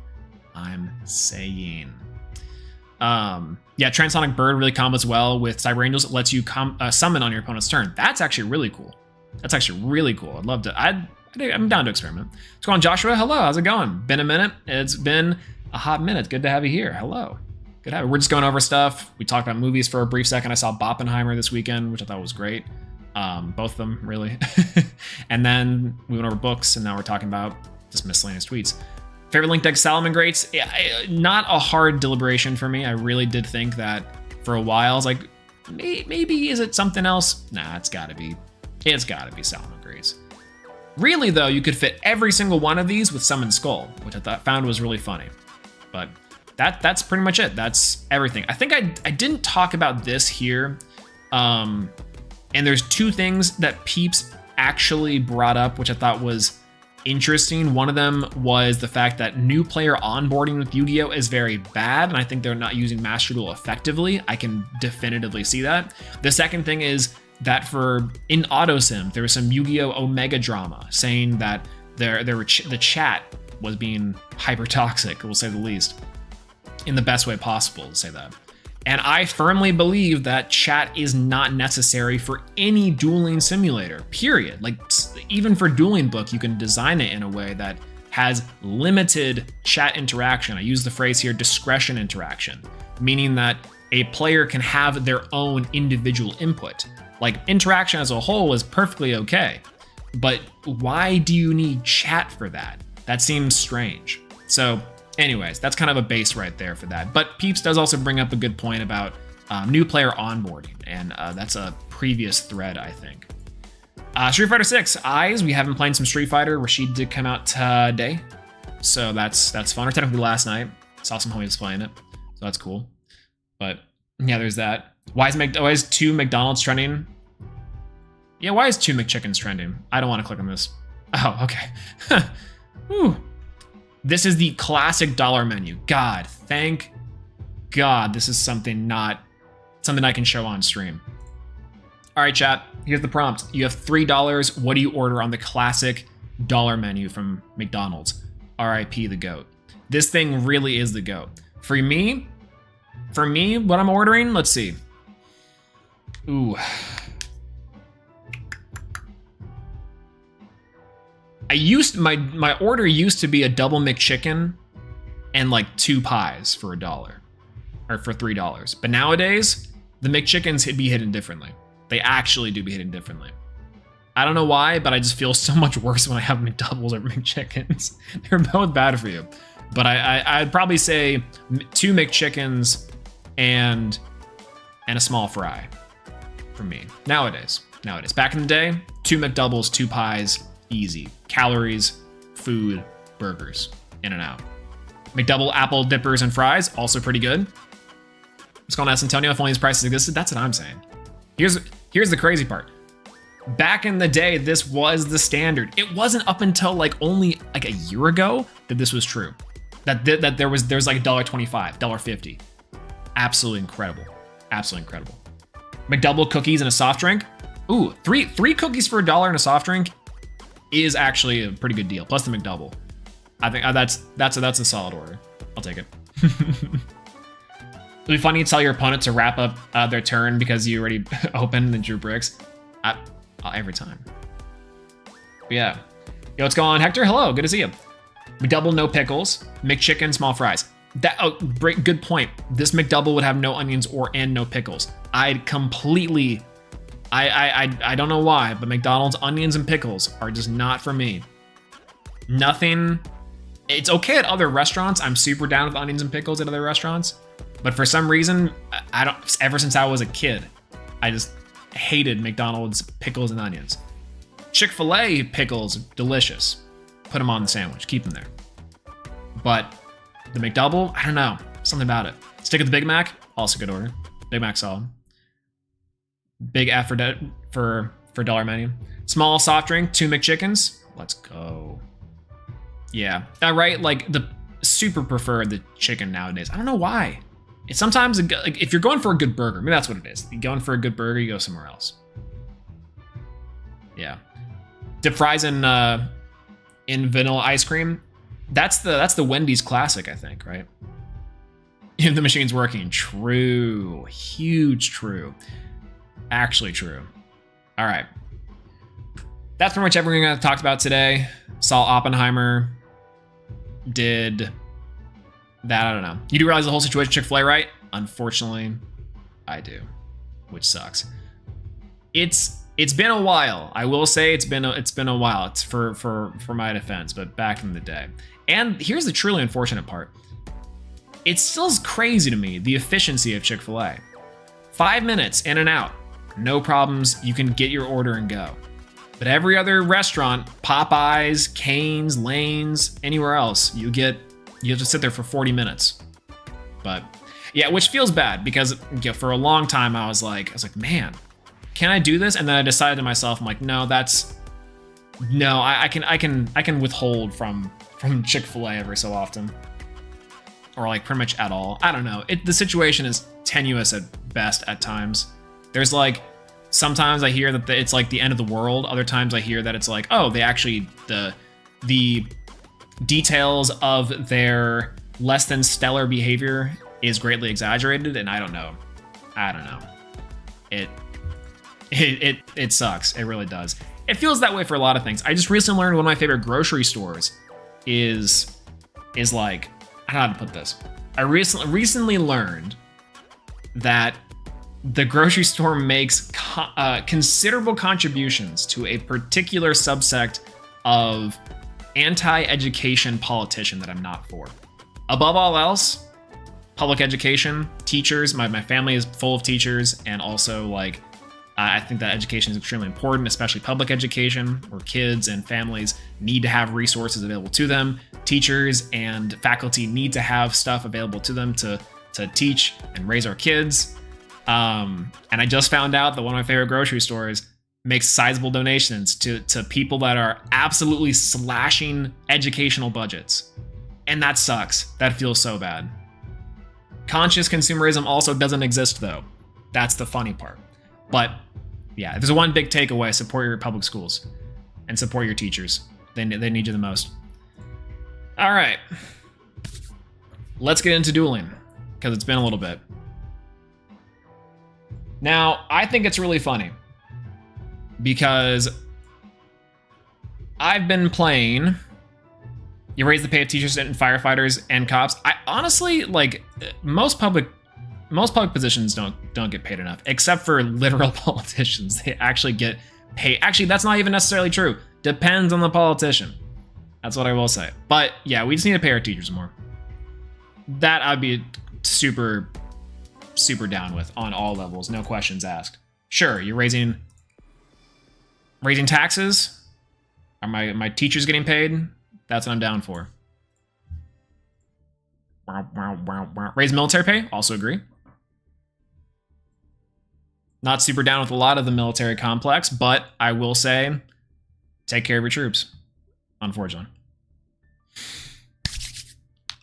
Yeah, Transonic Bird really combos well with Cyber Angels. It lets you summon on your opponent's turn. That's actually really cool. I'd love to. I'm down to experiment. What's going on, Joshua? Hello, how's it going? Been a minute. It's been a hot minute. Good to have you here. Hello. Good habit. We're just going over stuff. We talked about movies for a brief second. I saw Oppenheimer this weekend, which I thought was great. Both of them, really. And then we went over books, and now we're talking about just miscellaneous tweets. Favorite link deck Salomon Greats? Not a hard deliberation for me. I really did think that for a while. I was like, maybe is it something else? Nah, it's gotta be Salomon Greats. Really though, you could fit every single one of these with Summon Skull, which I found was really funny. But that's pretty much it. That's everything. I think I didn't talk about this here. And there's two things that Peeps actually brought up, which I thought was interesting. One of them was the fact that new player onboarding with Yu-Gi-Oh! Is very bad, and I think they're not using Master Duel effectively. I can definitively see that. The second thing is that in AutoSim, there was some Yu-Gi-Oh! Omega drama saying that the chat was being hyper toxic, we'll say the least, in the best way possible to say that. And I firmly believe that chat is not necessary for any dueling simulator, period. Like, even for Dueling Book, you can design it in a way that has limited chat interaction. I use the phrase here, discretion interaction, meaning that a player can have their own individual input. Like, interaction as a whole is perfectly okay, but why do you need chat for that? That seems strange. So anyways, that's kind of a base right there for that. But Peeps does also bring up a good point about new player onboarding, and that's a previous thread, I think. Street Fighter 6, Eyes. We have been playing some Street Fighter. Rashid did come out today, so that's fun. Or technically last night. Saw some homies playing it, so that's cool. But yeah, there's that. Why is 2 McDonald's trending? Yeah, why is 2 McChickens trending? I don't want to click on this. Oh, okay. Whew. This is the classic dollar menu. God, thank God this is something I can show on stream. All right, chat, here's the prompt. You have $3. What do you order on the classic dollar menu from McDonald's? RIP the GOAT. This thing really is the GOAT. For me, what I'm ordering, let's see. Ooh. My order used to be a double McChicken and like 2 pies for $1 or for $3. But nowadays, the McChickens be hidden differently. They actually do be hidden differently. I don't know why, but I just feel so much worse when I have McDoubles or McChickens. They're both bad for you. But I'd probably say 2 McChickens and a small fry for me. Nowadays. Back in the day, 2 McDoubles, 2 pies, easy. Calories, food, burgers, in and out. McDouble, apple dippers, and fries, also pretty good. Let's call S. Antonio, if only these prices existed. That's what I'm saying. Here's the crazy part. Back in the day, this was the standard. It wasn't up until only a year ago that this was true. That there's like $1.25, $1.50. Absolutely incredible. Absolutely incredible. McDouble cookies and a soft drink. Ooh, three cookies for $1 and a soft drink is actually a pretty good deal. Plus the McDouble. I think that's a solid order. I'll take it. It'll be funny to tell your opponent to wrap up their turn because you already opened and drew bricks. Every time. But yeah. Yo, what's going on, Hector? Hello, good to see you. McDouble, no pickles. McChicken, small fries. Good point. This McDouble would have no onions and no pickles. I don't know why, but McDonald's onions and pickles are just not for me. Nothing. It's okay at other restaurants. I'm super down with onions and pickles at other restaurants. But for some reason, ever since I was a kid, I just hated McDonald's pickles and onions. Chick-fil-A pickles, delicious. Put them on the sandwich, keep them there. But the McDouble, I don't know, something about it. Stick with the Big Mac, also good order. Big Mac solid. Big F for dollar menu. Small soft drink, 2 McChickens. Let's go. Yeah, right. The super prefer the chicken nowadays. I don't know why. It's sometimes if you're going for a good burger, maybe that's what it is. You're going for a good burger, you go somewhere else. Yeah, dip fries in vanilla ice cream. That's the Wendy's classic, I think, right? The machine's working. True, huge true. Actually true. All right. That's pretty much everything I talked about today. Saw Oppenheimer. Did That I don't know. You do realize the whole situation Chick-fil-A, right? Unfortunately, I do, which sucks. It's been a while. I will say it's been a while. It's for my defense, but back in the day. And here's the truly unfortunate part. It still is crazy to me, the efficiency of Chick-fil-A. 5 minutes in and out, no problems. You can get your order and go. But every other restaurant, Popeyes, Cane's, Lane's, anywhere else, you have to sit there for 40 minutes. But yeah, which feels bad because for a long time I was like, man, can I do this? And then I decided to myself, I'm like, no, I can withhold from Chick-fil-A every so often, or like pretty much at all. I don't know. The situation is tenuous at best at times. There's like, sometimes I hear that it's like the end of the world. Other times I hear that it's like, oh, they actually, the details of their less than stellar behavior is greatly exaggerated, and I don't know. It sucks. It really does. It feels that way for a lot of things. I just recently learned one of my favorite grocery stores is like, I don't know how to put this. I recently learned that the grocery store makes considerable contributions to a particular subsect of anti-education politician that I'm not for. Above all else, public education, teachers. My family is full of teachers, and also like I think that education is extremely important, especially public education, where kids and families need to have resources available to them. Teachers and faculty need to have stuff available to them to teach and raise our kids. And I just found out that one of my favorite grocery stores makes sizable donations to people that are absolutely slashing educational budgets. And that sucks. That feels so bad. Conscious consumerism also doesn't exist, though. That's the funny part. But yeah, if there's one big takeaway, support your public schools and support your teachers. They need you the most. All right. Let's get into dueling, because it's been a little bit. Now, I think it's really funny because I've been playing. You raise the pay of teachers and firefighters and cops. I honestly, like, most public positions don't get paid enough, except for literal politicians. They actually get paid. Actually, that's not even necessarily true. Depends on the politician. That's what I will say. But yeah, we just need to pay our teachers more. That I'd be super down with on all levels, no questions asked. Sure, you're raising taxes. Are my teachers getting paid? That's what I'm down for. Raise military pay? Also agree. Not super down with a lot of the military complex, but I will say, take care of your troops. Unfortunately.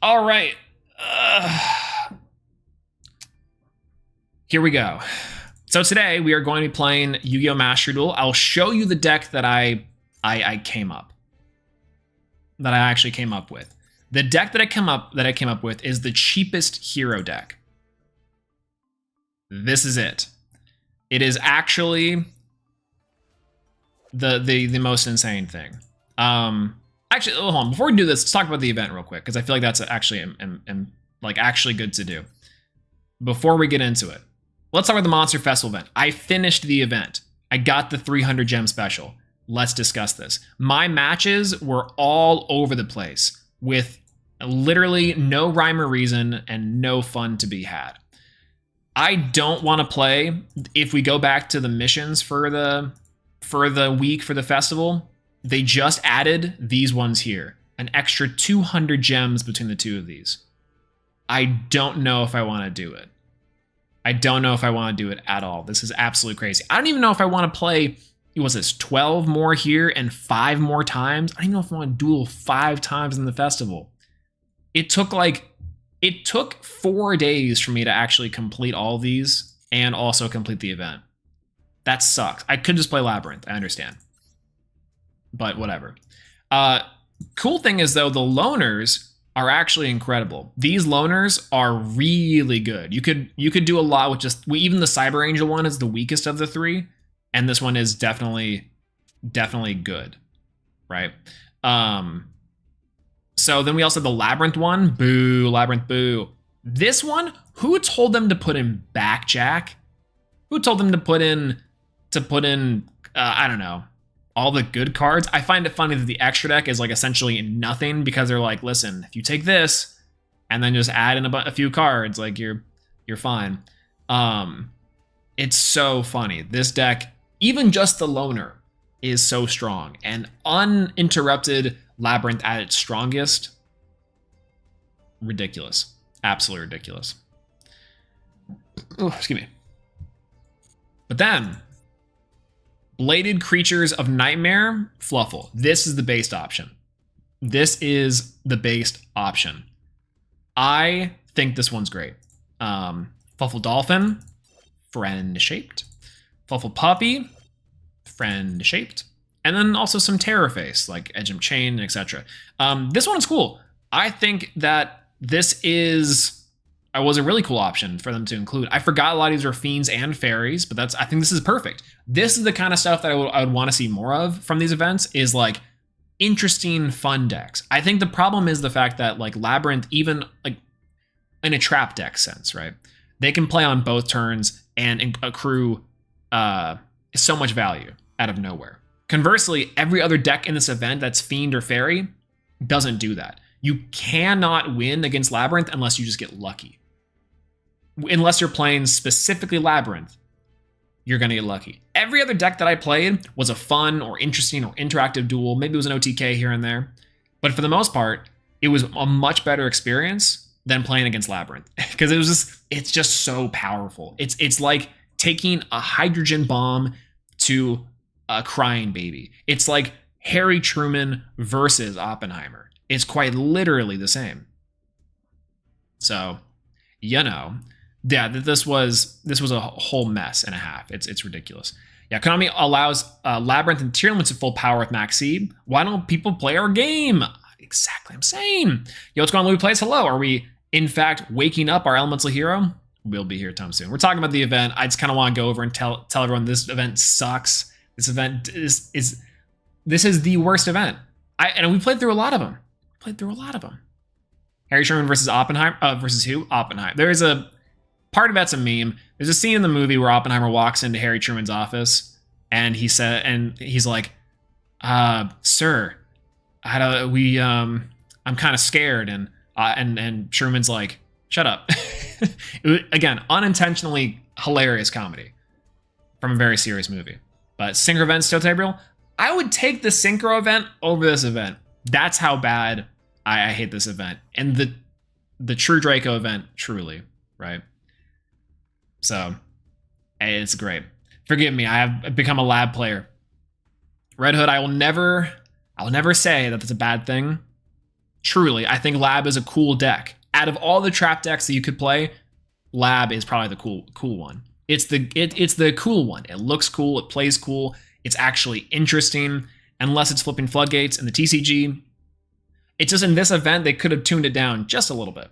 All right. Here we go. So today we are going to be playing Yu-Gi-Oh! Master Duel. I'll show you the deck that I came up. That I actually came up with. The deck that I came up with is the cheapest hero deck. This is it. It is actually the most insane thing. Actually, hold on. Before we do this, let's talk about the event real quick, because I feel like that's actually actually good to do. Before we get into it, let's talk about the Monster Festival event. I finished the event. I got the 300 gem special. Let's discuss this. My matches were all over the place with literally no rhyme or reason and no fun to be had. I don't want to play. If we go back to the missions for the week for the festival, they just added these ones here. An extra 200 gems between the two of these. I don't know if I want to do it. I don't know if I want to do it at all. This is absolutely crazy. I don't even know if I want to play, was this 12 more here and 5 more times? I don't even know if I want to duel 5 times in the festival. It took 4 days for me to actually complete all these and also complete the event. That sucks. I could just play Labyrinth, I understand. But whatever. Cool thing is, though, the loners are actually incredible. These loners are really good. You could do a lot with just, even the Cyber Angel one is the weakest of the 3, and this one is definitely good, right? So then we also had the Labyrinth one. Boo, Labyrinth, boo. This one, who told them to put in Backjack? Who told them to put in, I don't know, all the good cards? I find it funny that the extra deck is like essentially nothing because they're like, listen, if you take this and then just add in a few cards, like you're fine. It's so funny. This deck, even just the loner, is so strong, and uninterrupted Labyrinth at its strongest. Ridiculous. Absolutely ridiculous. Oh, excuse me. But then, Bladed Creatures of Nightmare, Fluffle. This is the based option. This is the based option. I think this one's great. Fluffle Dolphin, friend-shaped. Fluffle Puppy, friend-shaped. And then also some Terror Face, like Edgem Chain, etc. This one is cool. I think that this was a really cool option for them to include. I forgot a lot of these were Fiends and Fairies, but I think this is perfect. This is the kind of stuff that I would want to see more of from these events, is like interesting, fun decks. I think the problem is the fact that like Labyrinth, even like in a trap deck sense, right? They can play on both turns and accrue so much value out of nowhere. Conversely, every other deck in this event that's Fiend or Fairy doesn't do that. You cannot win against Labyrinth unless you just get lucky. Unless you're playing specifically Labyrinth, you're going to get lucky. Every other deck that I played was a fun or interesting or interactive duel. Maybe it was an OTK here and there. But for the most part, it was a much better experience than playing against Labyrinth. Because it's just so powerful. It's like taking a hydrogen bomb to a crying baby. It's like Harry Truman versus Oppenheimer. It's quite literally the same. So, yeah, this was a whole mess and a half. It's ridiculous. Yeah, Konami allows Labyrinth and Tier Limits at full power with Max Seed. Why don't people play our game? Exactly, I'm saying. Yo, what's going on, Louis Plays? Hello. Are we, in fact, waking up our elemental hero? We'll be here time soon. We're talking about the event. I just kind of want to go over and tell everyone this event sucks. This event is the worst event. And we played through a lot of them. Harry Truman versus Oppenheimer. Versus who? Oppenheimer. There's a part of that's a meme. There's a scene in the movie where Oppenheimer walks into Harry Truman's office, and he's like, "Sir, I'm kind of scared," and Truman's like, "Shut up." Again, unintentionally hilarious comedy from a very serious movie. But Synchro event, Steel Tabriel, I would take the Synchro event over this event. That's how bad I hate this event. And the True Draco event, truly, right? So, hey, it's great. Forgive me, I have become a lab player. Red Hood, I will never say that that's a bad thing. Truly, I think Lab is a cool deck. Out of all the trap decks that you could play, Lab is probably the cool one. It's the cool one. It looks cool. It plays cool. It's actually interesting. Unless it's flipping floodgates in the TCG. It's just in this event, they could have tuned it down just a little bit.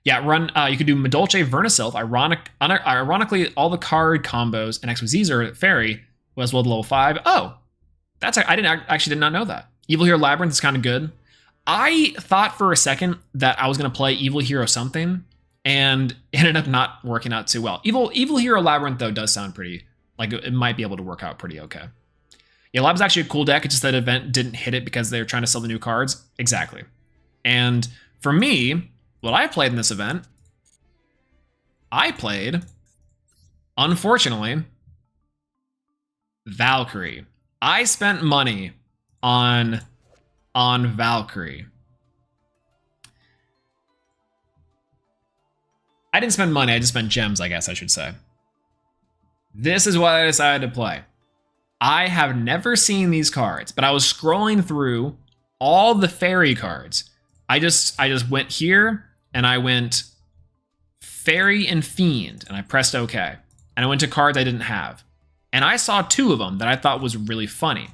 Yeah, you could do Madolche Vernisilf. Ironically, all the card combos and XYZs are Fairy, as well as level 5. Oh, I did not know that. Evil Hero Labyrinth is kind of good. I thought for a second that I was going to play Evil Hero something, and it ended up not working out too well. Evil Hero Labyrinth, though, does sound pretty, like it might be able to work out pretty okay. Yeah, Lab's actually a cool deck. It's just that event didn't hit it because they were trying to sell the new cards. Exactly. And for me, what I played in this event, unfortunately, Valkyrie. I spent money on Valkyrie. I didn't spend money, I just spent gems, I guess I should say. This is what I decided to play. I have never seen these cards, but I was scrolling through all the fairy cards. I just went here and I went Fairy and Fiend and I pressed OK. And I went to cards I didn't have. And I saw two of them that I thought was really funny.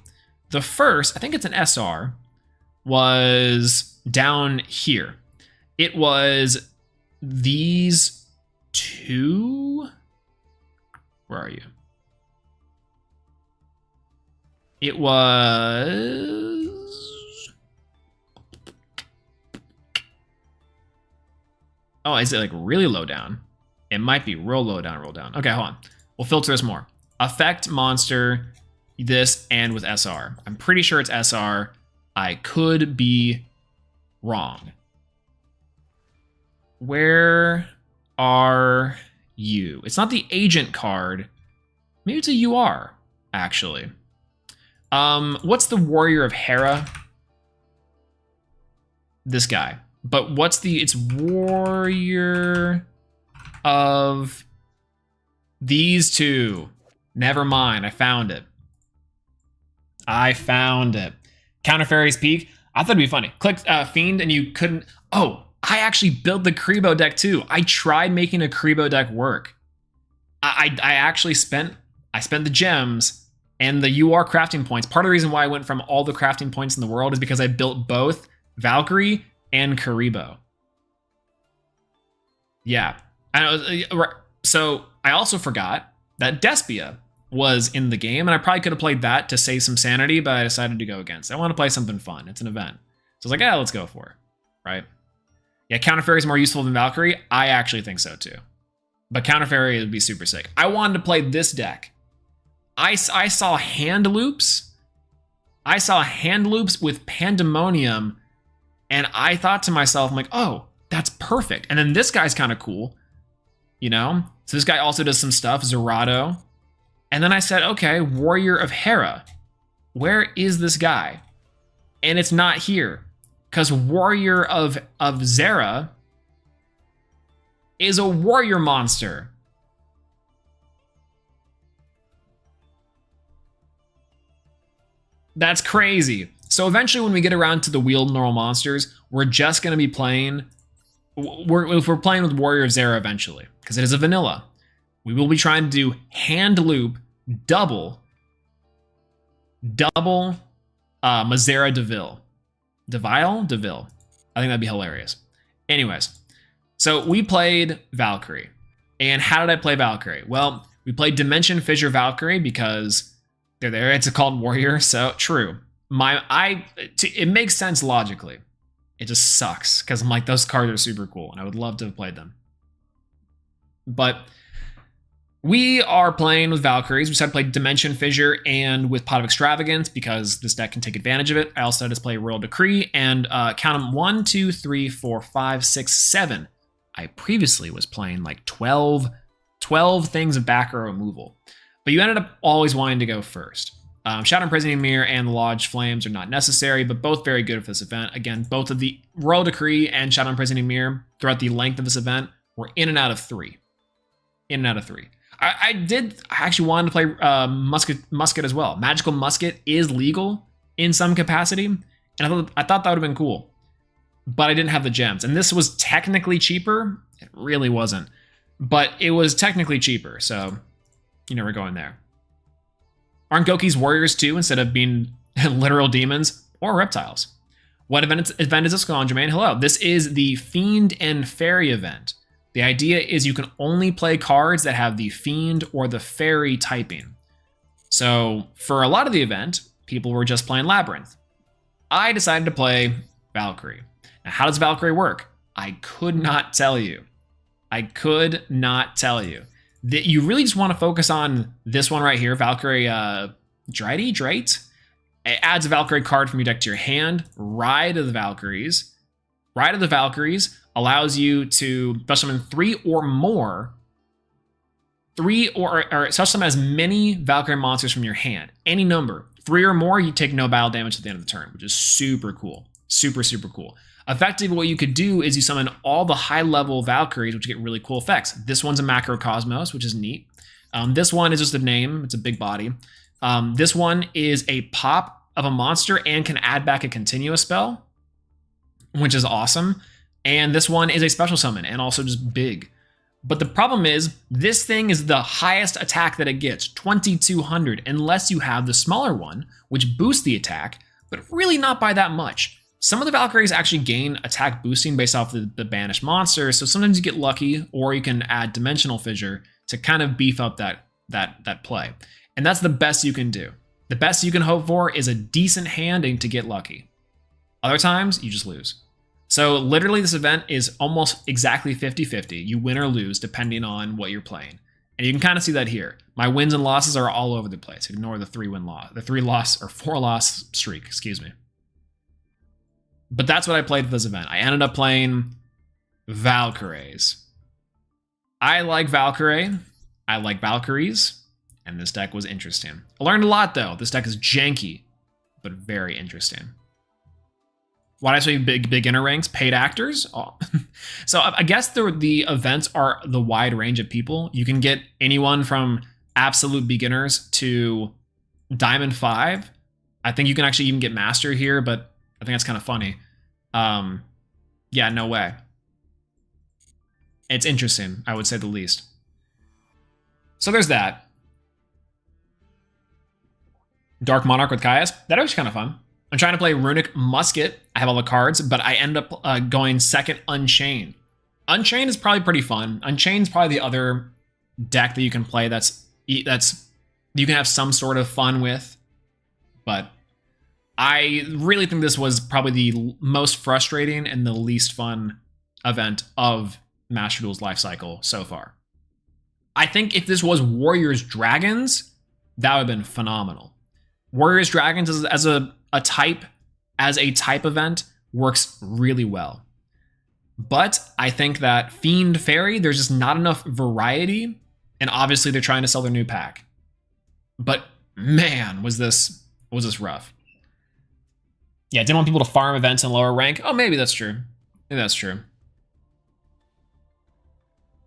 The first, I think it's an SR, was down here. It was these two. Where are you? It was Oh, is it like really low down? It might be real low down, roll down. Okay, hold on. We'll filter this more. Effect monster, this, and with SR. I'm pretty sure it's SR. I could be wrong. Where are you? It's not the agent card. Maybe it's a UR, actually. What's the Warrior of Hera? This guy. But what's the, it's Warrior of these two. Never mind, I found it. I found it. Counter Fairy's Peak. I thought it'd be funny. Click Fiend and you couldn't. Oh, I actually built the Karibo deck too. I tried making a Karibo deck work. I actually spent the gems and the UR crafting points. Part of the reason why I went from all the crafting points in the world is because I built both Valkyrie and Karibo. Yeah. So I also forgot that Despia was in the game, and I probably could have played that to save some sanity, but I decided to go against it. I want to play something fun. It's an event. So I was like, yeah, let's go for it. Right? Yeah, Counter Fairy is more useful than Valkyrie. I actually think so too. But Counter Fairy would be super sick. I wanted to play this deck. I saw hand loops. I saw hand loops with Pandemonium, and I thought to myself, I'm like, oh, that's perfect. And then this guy's kind of cool, you know? So this guy also does some stuff, Zerato. And then I said, okay, Warrior of Hera. Where is this guy? And it's not here. Because Warrior of Zera is a warrior monster. That's crazy. So eventually when we get around to the wheeled normal monsters, we're just going to be playing... If we're playing with Warrior of Zera eventually, because it is a vanilla, we will be trying to do hand loop double Mazera Deville. Deville. I think that'd be hilarious. Anyways, so we played Valkyrie. And how did I play Valkyrie? Well, we played Dimension Fissure Valkyrie because they're there. It's called Warrior, so true. It makes sense logically. It just sucks because I'm like, those cards are super cool and I would love to have played them. But we are playing with Valkyries. We decided to play Dimension Fissure and with Pot of Extravagance because this deck can take advantage of it. I also had to play Royal Decree and count them 1, 2, 3, 4, 5, 6, 7. I previously was playing like 12 things of back row removal. But you ended up always wanting to go first. Shadow Imprisoning Mirror and the Lodge Flames are not necessary, but both very good for this event. Again, both of the Royal Decree and Shadow Imprisoning Mirror throughout the length of this event were in and out of 3. In and out of 3. I actually wanted to play Musket as well. Magical Musket is legal in some capacity, and I thought that would have been cool. But I didn't have the gems, and this was technically cheaper. It really wasn't, but it was technically cheaper, so you know we're going there. Aren't Goki's warriors too, instead of being literal demons or reptiles? What event is this going on, Jermaine? Hello, this is the Fiend and Fairy event. The idea is you can only play cards that have the Fiend or the Fairy typing. So for a lot of the event, people were just playing Labyrinth. I decided to play Valkyrie. Now, how does Valkyrie work? I could not tell you. You really just want to focus on this one right here, Valkyrie Drate. It adds a Valkyrie card from your deck to your hand. Ride of the Valkyries allows you to special summon 3 or more, or special summon as many Valkyrie monsters from your hand. Any number, 3 or more, you take no battle damage at the end of the turn, which is super cool. Super, super cool. Effectively, what you could do is you summon all the high-level Valkyries, which get really cool effects. This one's a Macrocosmos, which is neat. This one is just a name. It's a big body. This one is a pop of a monster and can add back a continuous spell, which is awesome. And this one is a special summon and also just big. But the problem is, this thing is the highest attack that it gets, 2200, unless you have the smaller one, which boosts the attack, but really not by that much. Some of the Valkyries actually gain attack boosting based off the banished monster, so sometimes you get lucky, or you can add Dimensional Fissure to kind of beef up that play. And that's the best you can do. The best you can hope for is a decent hand and to get lucky. Other times, you just lose. So literally this event is almost exactly 50-50. You win or lose depending on what you're playing. And you can kind of see that here. My wins and losses are all over the place. Ignore the 4-loss streak, excuse me. But that's what I played for this event. I ended up playing Valkyries. I like Valkyrie. I like Valkyries. And this deck was interesting. I learned a lot though. This deck is janky, but very interesting. Why did I show you beginner ranks? Paid actors? Oh. So I guess the events are the wide range of people. You can get anyone from absolute beginners to Diamond 5. I think you can actually even get Master here, but I think that's kind of funny. Yeah, no way. It's interesting, I would say the least. So there's that. Dark Monarch with Caius. That was kind of fun. I'm trying to play Runic Musket. I have all the cards, but I end up going second Unchained. Unchained is probably pretty fun. Unchained's probably the other deck that you can play that's you can have some sort of fun with. But I really think this was probably the most frustrating and the least fun event of Master Duel's life cycle so far. I think if this was Warriors Dragons, that would have been phenomenal. Warriors Dragons as a type event works really well. But I think that Fiend Fairy, there's just not enough variety, and obviously they're trying to sell their new pack. But man, was this rough. Yeah, didn't want people to farm events in lower rank. Oh, maybe that's true. Maybe that's true.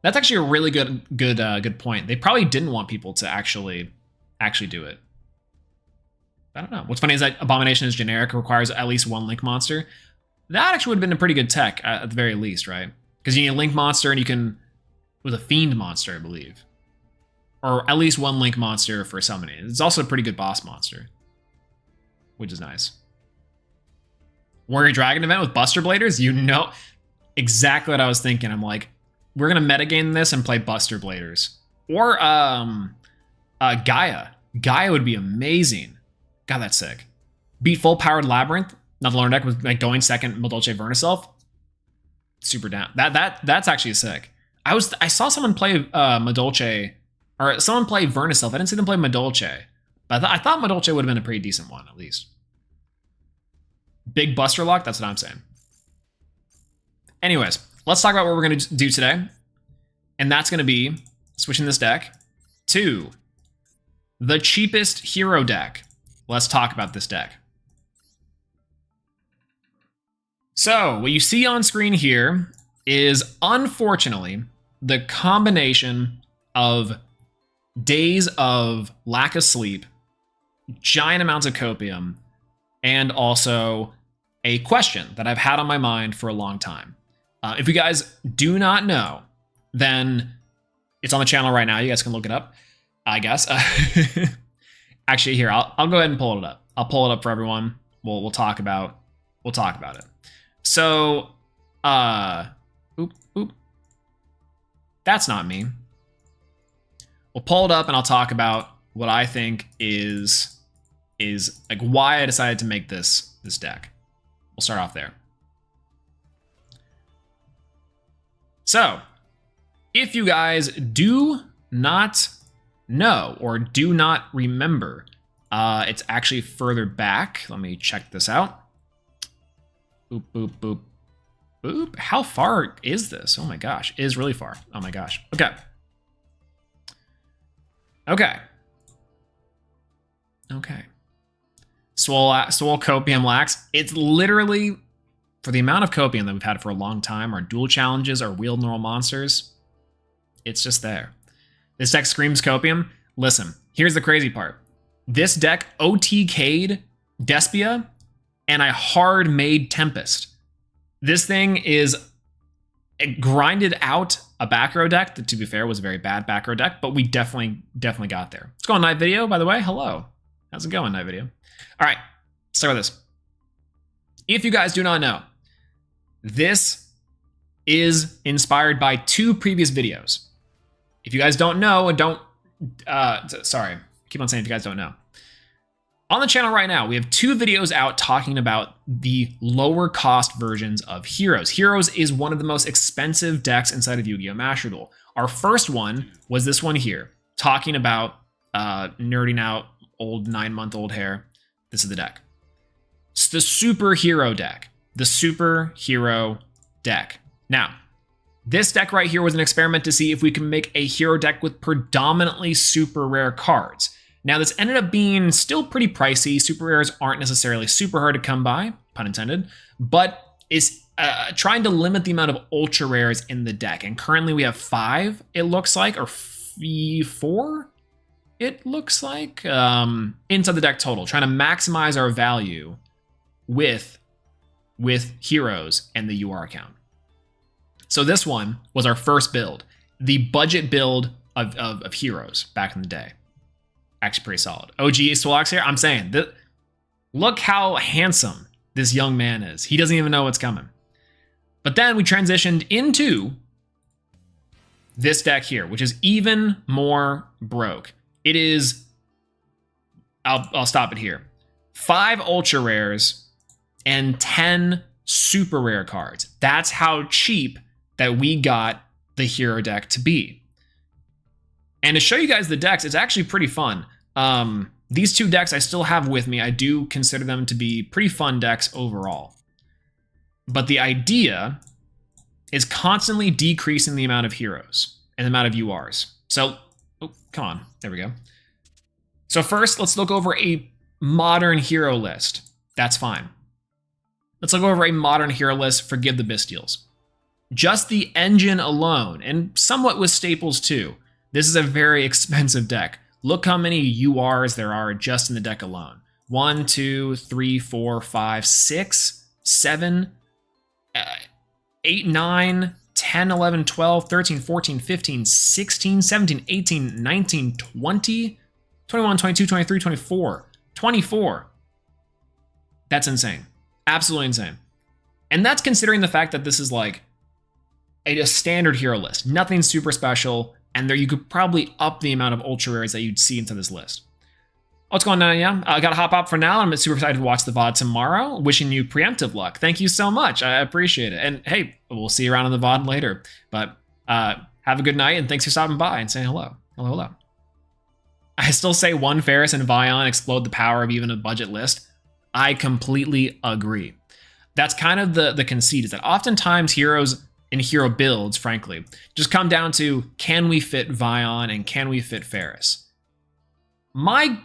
That's actually a really good point. They probably didn't want people to actually do it. I don't know. What's funny is that Abomination is generic, requires at least one Link monster. That actually would have been a pretty good tech at the very least, right? Because you need a Link monster and you can with a Fiend monster, I believe, or at least one Link monster for summoning. It's also a pretty good boss monster, which is nice. Warrior Dragon event with Buster Bladers. You know exactly what I was thinking. I'm like, we're gonna metagame this and play Buster Bladers or Gaia. Gaia would be amazing. God, that's sick. Beat full powered Labyrinth. Not the learn deck with like going second Madolche Verniself. Super down. That's actually sick. I saw someone play Madolche, or someone play Verniself. I didn't see them play Madolche, but I thought Madolche would have been a pretty decent one at least. Big Buster Lock. That's what I'm saying. Anyways, let's talk about what we're going to do today, and that's going to be switching this deck to the cheapest hero deck. Let's talk about this deck. So what you see on screen here is, unfortunately, the combination of days of lack of sleep, giant amounts of copium, and also a question that I've had on my mind for a long time. If you guys do not know, then it's on the channel right now. You guys can look it up, I guess. Actually, here, I'll go ahead and pull it up. I'll pull it up for everyone. We'll talk about it. So, oop. That's not me. We'll pull it up and I'll talk about what I think is like why I decided to make this deck. We'll start off there. So, if you guys do not know or do not remember, it's actually further back. Let me check this out. Boop, boop, boop, boop. How far is this? Oh my gosh, it is really far. Oh my gosh. Okay. Swole Copium Lax. It's literally, for the amount of copium that we've had for a long time, our duel challenges, our wheeled normal monsters, it's just there. This deck screams copium. Listen, here's the crazy part. This deck OTK'd Despia, and I hard made Tempest. This thing is grinded out a back row deck that, to be fair, was a very bad back row deck, but we definitely got there. Let's go on Night Video, by the way. Hello. How's it going, Night Video? All right, let's start with this. If you guys do not know, this is inspired by 2 previous videos. If you guys don't know and don't, sorry, keep on saying if you guys don't know. on the channel right now, we have 2 videos out talking about the lower cost versions of Heroes. Heroes is one of the most expensive decks inside of Yu-Gi-Oh! Master Duel. Our first one was this one here, talking about nerding out old 9-month-old hair. This is the deck. It's the superhero deck. The superhero deck. Now, this deck right here was an experiment to see if we can make a hero deck with predominantly super rare cards. Now, this ended up being still pretty pricey. Super rares aren't necessarily super hard to come by, pun intended, but it's trying to limit the amount of ultra rares in the deck. And currently we have 5, it looks like, or 4, it looks like, inside the deck total, trying to maximize our value with heroes and the UR account. So this one was our first build, the budget build of heroes back in the day. Actually pretty solid. OG Swolelax here. I'm saying that. Look how handsome this young man is. He doesn't even know what's coming. But then we transitioned into this deck here, which is even more broke. It is. I'll stop it here. 5 ultra rares and 10 super rare cards. That's how cheap that we got the hero deck to be. And to show you guys the decks, it's actually pretty fun. These 2 decks I still have with me. I do consider them to be pretty fun decks overall. But the idea is constantly decreasing the amount of heroes and the amount of URs. So, oh, come on. There we go. So first, let's look over a modern hero list. That's fine. Let's look over a modern hero list. Forgive the Bistials. Just the engine alone, and somewhat with staples too. This is a very expensive deck. Look how many URs there are just in the deck alone. 1, 2, 3, 4, 5, 6, 7, 8, 9, 10, 11, 12, 13, 14, 15, 16, 17, 18, 19, 20, 21, 22, 23, 24, 24. That's insane. Absolutely insane. And that's considering the fact that this is like a standard hero list. Nothing super special. And there you could probably up the amount of ultra rares that you'd see into this list. What's going on? Yeah, I gotta hop up for now. I'm super excited to watch the VOD tomorrow. Wishing you preemptive luck. Thank you so much. I appreciate it. And hey, we'll see you around on the VOD later. But have a good night and thanks for stopping by and saying hello. Hello. I still say one Ferris and Vion explode the power of even a budget list. I completely agree. That's kind of the conceit, is that oftentimes heroes in hero builds, frankly, just come down to, can we fit Vion and can we fit Ferris? My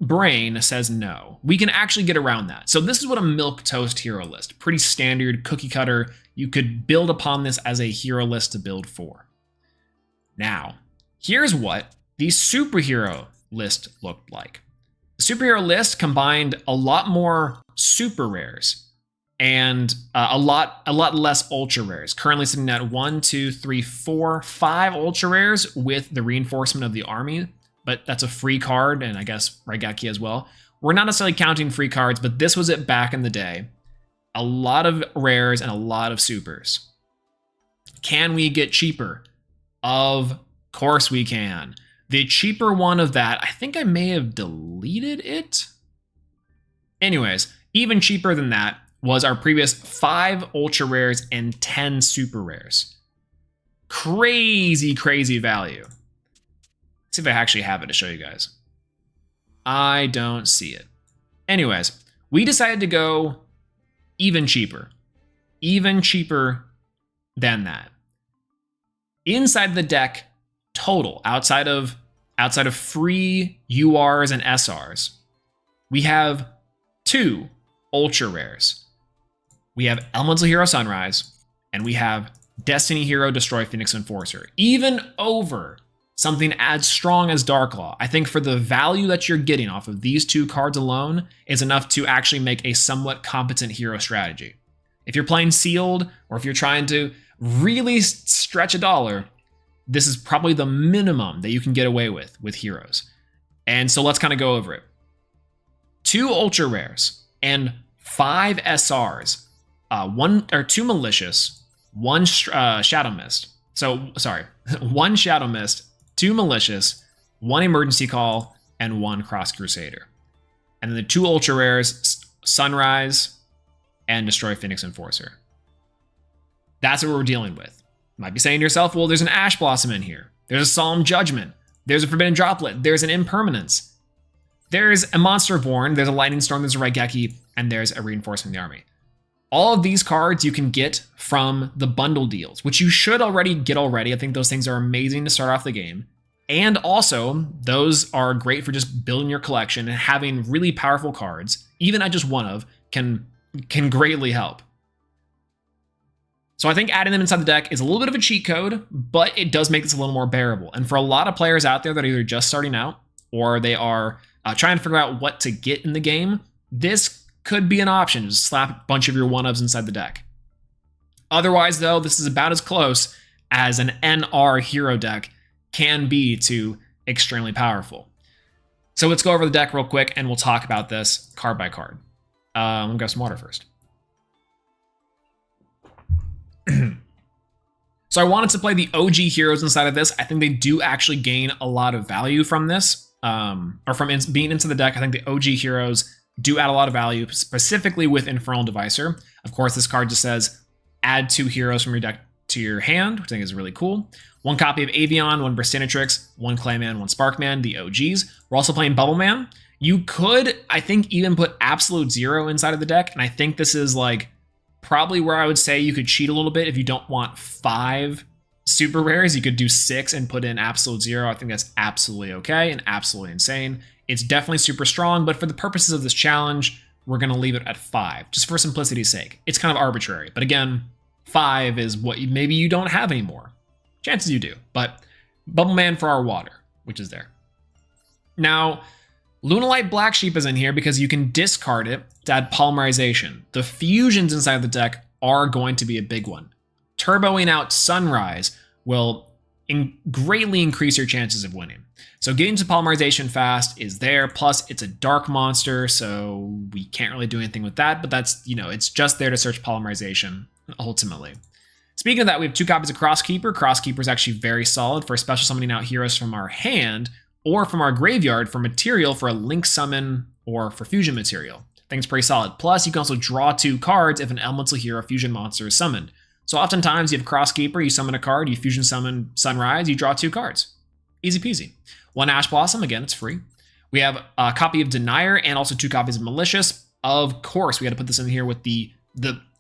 brain says no. We can actually get around that. So this is what a milquetoast hero list, pretty standard cookie cutter. You could build upon this as a hero list to build for. Now, here's what the superhero list looked like. The superhero list combined a lot more super rares and a lot less ultra rares. Currently sitting at 1, 2, 3, 4, 5 ultra rares with the reinforcement of the army, but that's a free card, and I guess Raigeki as well. We're not necessarily counting free cards, but this was it back in the day. A lot of rares and a lot of supers. Can we get cheaper? Of course we can. The cheaper one of that, I think I may have deleted it. Anyways, even cheaper than that was our previous 5 ultra rares and 10 super rares. Crazy, crazy value. Let's see if I actually have it to show you guys. I don't see it. Anyways, we decided to go even cheaper than that. Inside the deck total, outside of free URs and SRs, we have 2 ultra rares. We have Elemental Hero Sunrise, and we have Destiny Hero Destroy Phoenix Enforcer. Even over something as strong as Darklaw, I think for the value that you're getting off of these 2 cards alone is enough to actually make a somewhat competent hero strategy. If you're playing sealed, or if you're trying to really stretch a dollar, this is probably the minimum that you can get away with heroes. And so let's kind of go over it. 2 ultra rares and 5 SRs, 2 malicious, 1 shadow mist. So sorry, 1 shadow mist, 2 malicious, 1 emergency call, and 1 cross crusader. And then the 2 ultra rares, Sunrise and Destroy Phoenix Enforcer. That's what we're dealing with. You might be saying to yourself, well, there's an Ash Blossom in here. There's a Solemn Judgment. There's a Forbidden Droplet. There's an Impermanence. There's a Monster Born. There's a Lightning Storm. There's a Raigeki. And there's a Reinforcement of the Army. All of these cards you can get from the bundle deals, which you should already get already. I think those things are amazing to start off the game. And also, those are great for just building your collection and having really powerful cards, even at just one of, can greatly help. So I think adding them inside the deck is a little bit of a cheat code, but it does make this a little more bearable. And for a lot of players out there that are either just starting out or they are trying to figure out what to get in the game, this could be an option. Just slap a bunch of your 1-ofs inside the deck. Otherwise, though, this is about as close as an NR hero deck can be to extremely powerful. So let's go over the deck real quick and we'll talk about this card by card. I'm gonna grab some water first. So I wanted to play the OG heroes inside of this. I think they do actually gain a lot of value from this, or from being into the deck. I think the OG heroes do add a lot of value, specifically with Infernal Devicer. Of course, this card just says add 2 heroes from your deck to your hand, which I think is really cool. 1 copy of Avion, 1 Burstinatrix, 1 Clayman, 1 Sparkman, the OGs. We're also playing Bubbleman. You could, I think, even put Absolute Zero inside of the deck, and I think this is like probably where I would say you could cheat a little bit. If you don't want 5 super rares, you could do 6 and put in Absolute Zero. I think that's absolutely okay and absolutely insane. It's definitely super strong, but for the purposes of this challenge, we're going to leave it at 5, just for simplicity's sake. It's kind of arbitrary, but again, 5 is what maybe you don't have anymore. Chances you do, but Bubbleman for our water, which is there. Now, Lunalight Black Sheep is in here because you can discard it to add Polymerization. The fusions inside the deck are going to be a big one. Turboing out Sunrise will greatly increase your chances of winning. So getting to Polymerization fast is there, plus it's a dark monster, so we can't really do anything with that, but that's, it's just there to search Polymerization, ultimately. Speaking of that, we have 2 copies of Crosskeeper. Crosskeeper is actually very solid for special summoning out heroes from our hand or from our graveyard for material for a link summon or for fusion material. I think it's pretty solid. Plus, you can also draw 2 cards if an elemental hero fusion monster is summoned. So oftentimes you have Crosskeeper, you summon a card, you fusion summon Sunrise, you draw 2 cards. Easy peasy. 1 Ash Blossom, again, it's free. We have a copy of Denier and also 2 copies of Malicious. Of course, we got to put this in here with the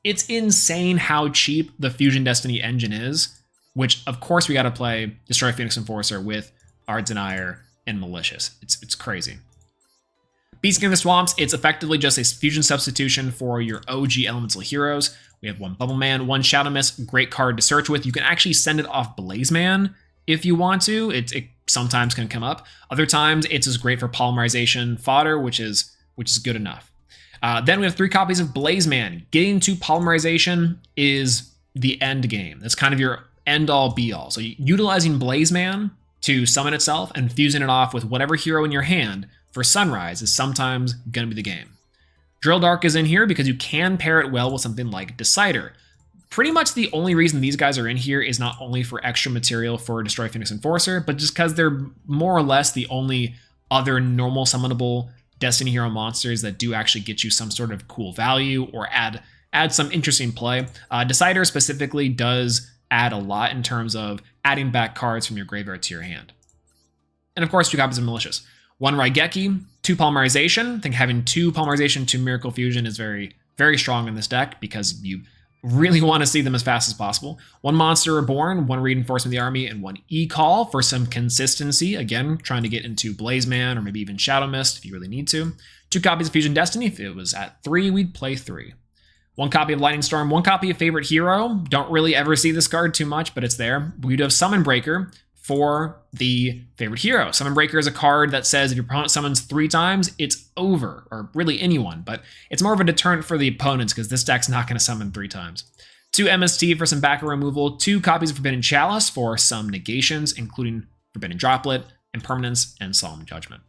it's insane how cheap the Fusion Destiny engine is, which of course we got to play Destroy Phoenix Enforcer with our Denier and Malicious. It's crazy. Beast King of the Swamps, it's effectively just a fusion substitution for your OG elemental heroes. We have 1 Bubbleman, 1 Shadow Mist, great card to search with. You can actually send it off Blazeman if you want to. It sometimes can come up. Other times it's just great for polymerization fodder, which is good enough. Then we have 3 copies of Blazeman. Getting to polymerization is the end game. That's kind of your end all be all. So utilizing Blazeman to summon itself and fusing it off with whatever hero in your hand for Sunrise is sometimes going to be the game. Drill Dark is in here because you can pair it well with something like Decider. Pretty much the only reason these guys are in here is not only for extra material for Destroy Phoenix Enforcer, but just because they're more or less the only other normal summonable Destiny Hero monsters that do actually get you some sort of cool value or add some interesting play. Decider specifically does add a lot in terms of adding back cards from your graveyard to your hand. And of course, 2 copies of Malicious. 1 Raigeki, 2 Polymerization. I think having 2 Polymerization, 2 Miracle Fusion is very, very strong in this deck because you really want to see them as fast as possible. 1 Monster Reborn, 1 Reinforcement of the Army, and 1 E-Call for some consistency. Again, trying to get into Blazeman or maybe even Shadow Mist if you really need to. 2 copies of Fusion Destiny. If it was at 3, we'd play 3. 1 copy of Lightning Storm, 1 copy of Favorite Hero. Don't really ever see this card too much, but it's there. We do have Summon Breaker for the Favorite Hero. Summon Breaker is a card that says if your opponent summons 3 times, it's over, or really anyone, but it's more of a deterrent for the opponents because this deck's not going to summon 3 times. 2 MST for some backer removal, 2 copies of Forbidden Chalice for some negations, including Forbidden Droplet, Impermanence, and Solemn Judgment.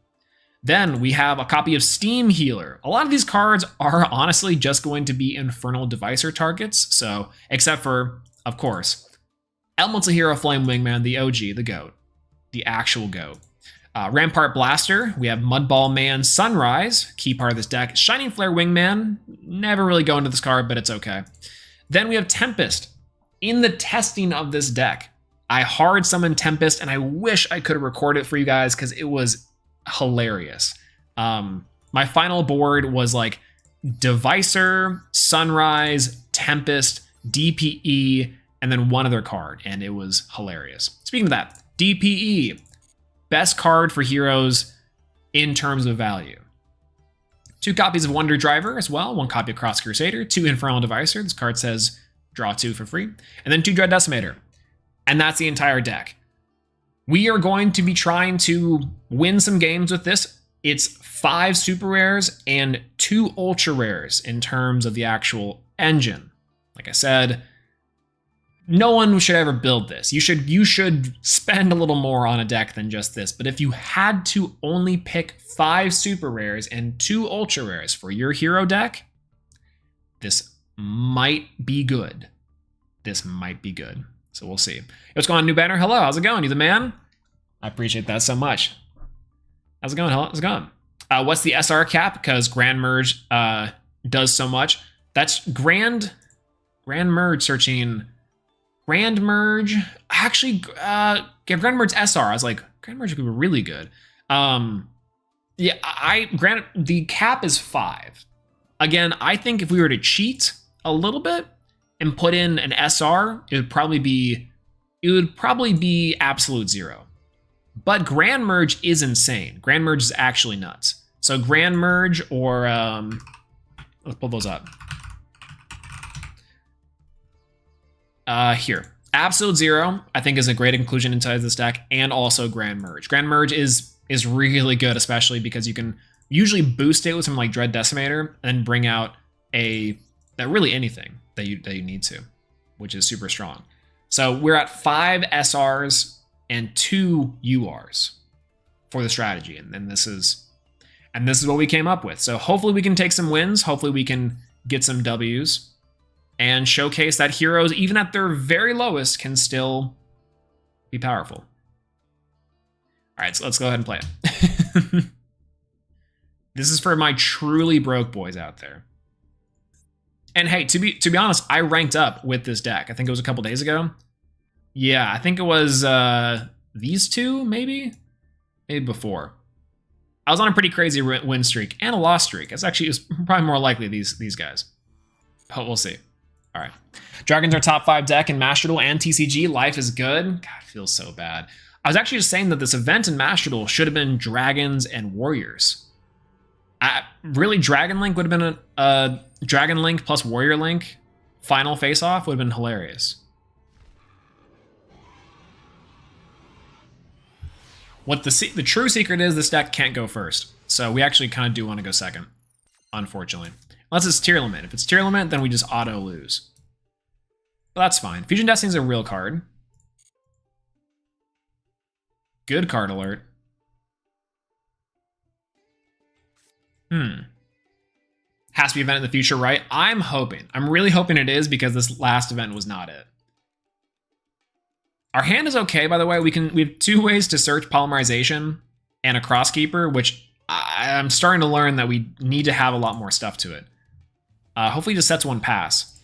Then we have a copy of Steam Healer. A lot of these cards are honestly just going to be Infernal Devicer targets, so except for, of course, Elemental Hero Flame Wingman, the OG, the GOAT, the actual GOAT. Rampart Blaster, we have Mudball Man Sunrise, key part of this deck. Shining Flare Wingman, never really go into this card, but it's okay. Then we have Tempest. In the testing of this deck, I hard summoned Tempest, and I wish I could have recorded it for you guys because it was hilarious. My final board was like Devicer, Sunrise, Tempest, DPE, and then one other card, and it was hilarious. Speaking of that, DPE, best card for heroes in terms of value. 2 copies of Wonder Driver as well, 1 copy of Cross Crusader, 2 Infernal Devicer, this card says draw 2 for free, and then 2 Dread Decimator. And that's the entire deck. We are going to be trying to win some games with this. It's 5 super rares and 2 ultra rares in terms of the actual engine. Like I said, no one should ever build this. You should spend a little more on a deck than just this. But if you had to only pick 5 super rares and 2 ultra rares for your hero deck, this might be good. This might be good. So we'll see. Hey, what's going on, New Banner? Hello, how's it going? You the man? I appreciate that so much. How's it going? How's it going? What's the SR cap? Because Grand Merge does so much. That's Grand Merge searching. Grand Merge. Actually, yeah, Grand Merge SR. I was like, Grand Merge could be really good. Yeah, the cap is 5. Again, I think if we were to cheat a little bit and put in an SR, it would probably be absolute 0. But Grand Merge is insane. Grand Merge is actually nuts. So Grand Merge or let's pull those up. Here, Absolute 0, I think is a great inclusion inside this deck, and also Grand Merge. Grand Merge is really good, especially because you can usually boost it with something like Dread Decimator and bring out really anything that you need to, which is super strong. So we're at 5 SRs and 2 URs for the strategy, and this is what we came up with. So hopefully we can take some wins. Hopefully we can get some Ws and showcase that heroes, even at their very lowest, can still be powerful. All right, so let's go ahead and play it. This is for my truly broke boys out there. And hey, to be honest, I ranked up with this deck. I think it was a couple days ago. Yeah, I think it was these 2, maybe before. I was on a pretty crazy win streak and a loss streak. It's probably more likely these guys. But we'll see. All right. Dragons are top 5 deck in Master Duel and TCG. Life is good. God, it feels so bad. I was actually just saying that this event in Master Duel should have been Dragons and Warriors. Really, Dragon Link would have been a Dragon Link plus Warrior Link final face-off would have been hilarious. What the true secret is, this deck can't go first. So we actually kind of do want to go second, unfortunately. Unless it's tier limit. If it's tier limit, then we just auto lose. But that's fine. Fusion Destiny is a real card. Good card alert. Has to be event in the future, right? I'm hoping. I'm really hoping it is, because this last event was not it. Our hand is okay, by the way. We have 2 ways to search Polymerization and a Crosskeeper, which I'm starting to learn that we need to have a lot more stuff to it. Hopefully it just sets 1 pass.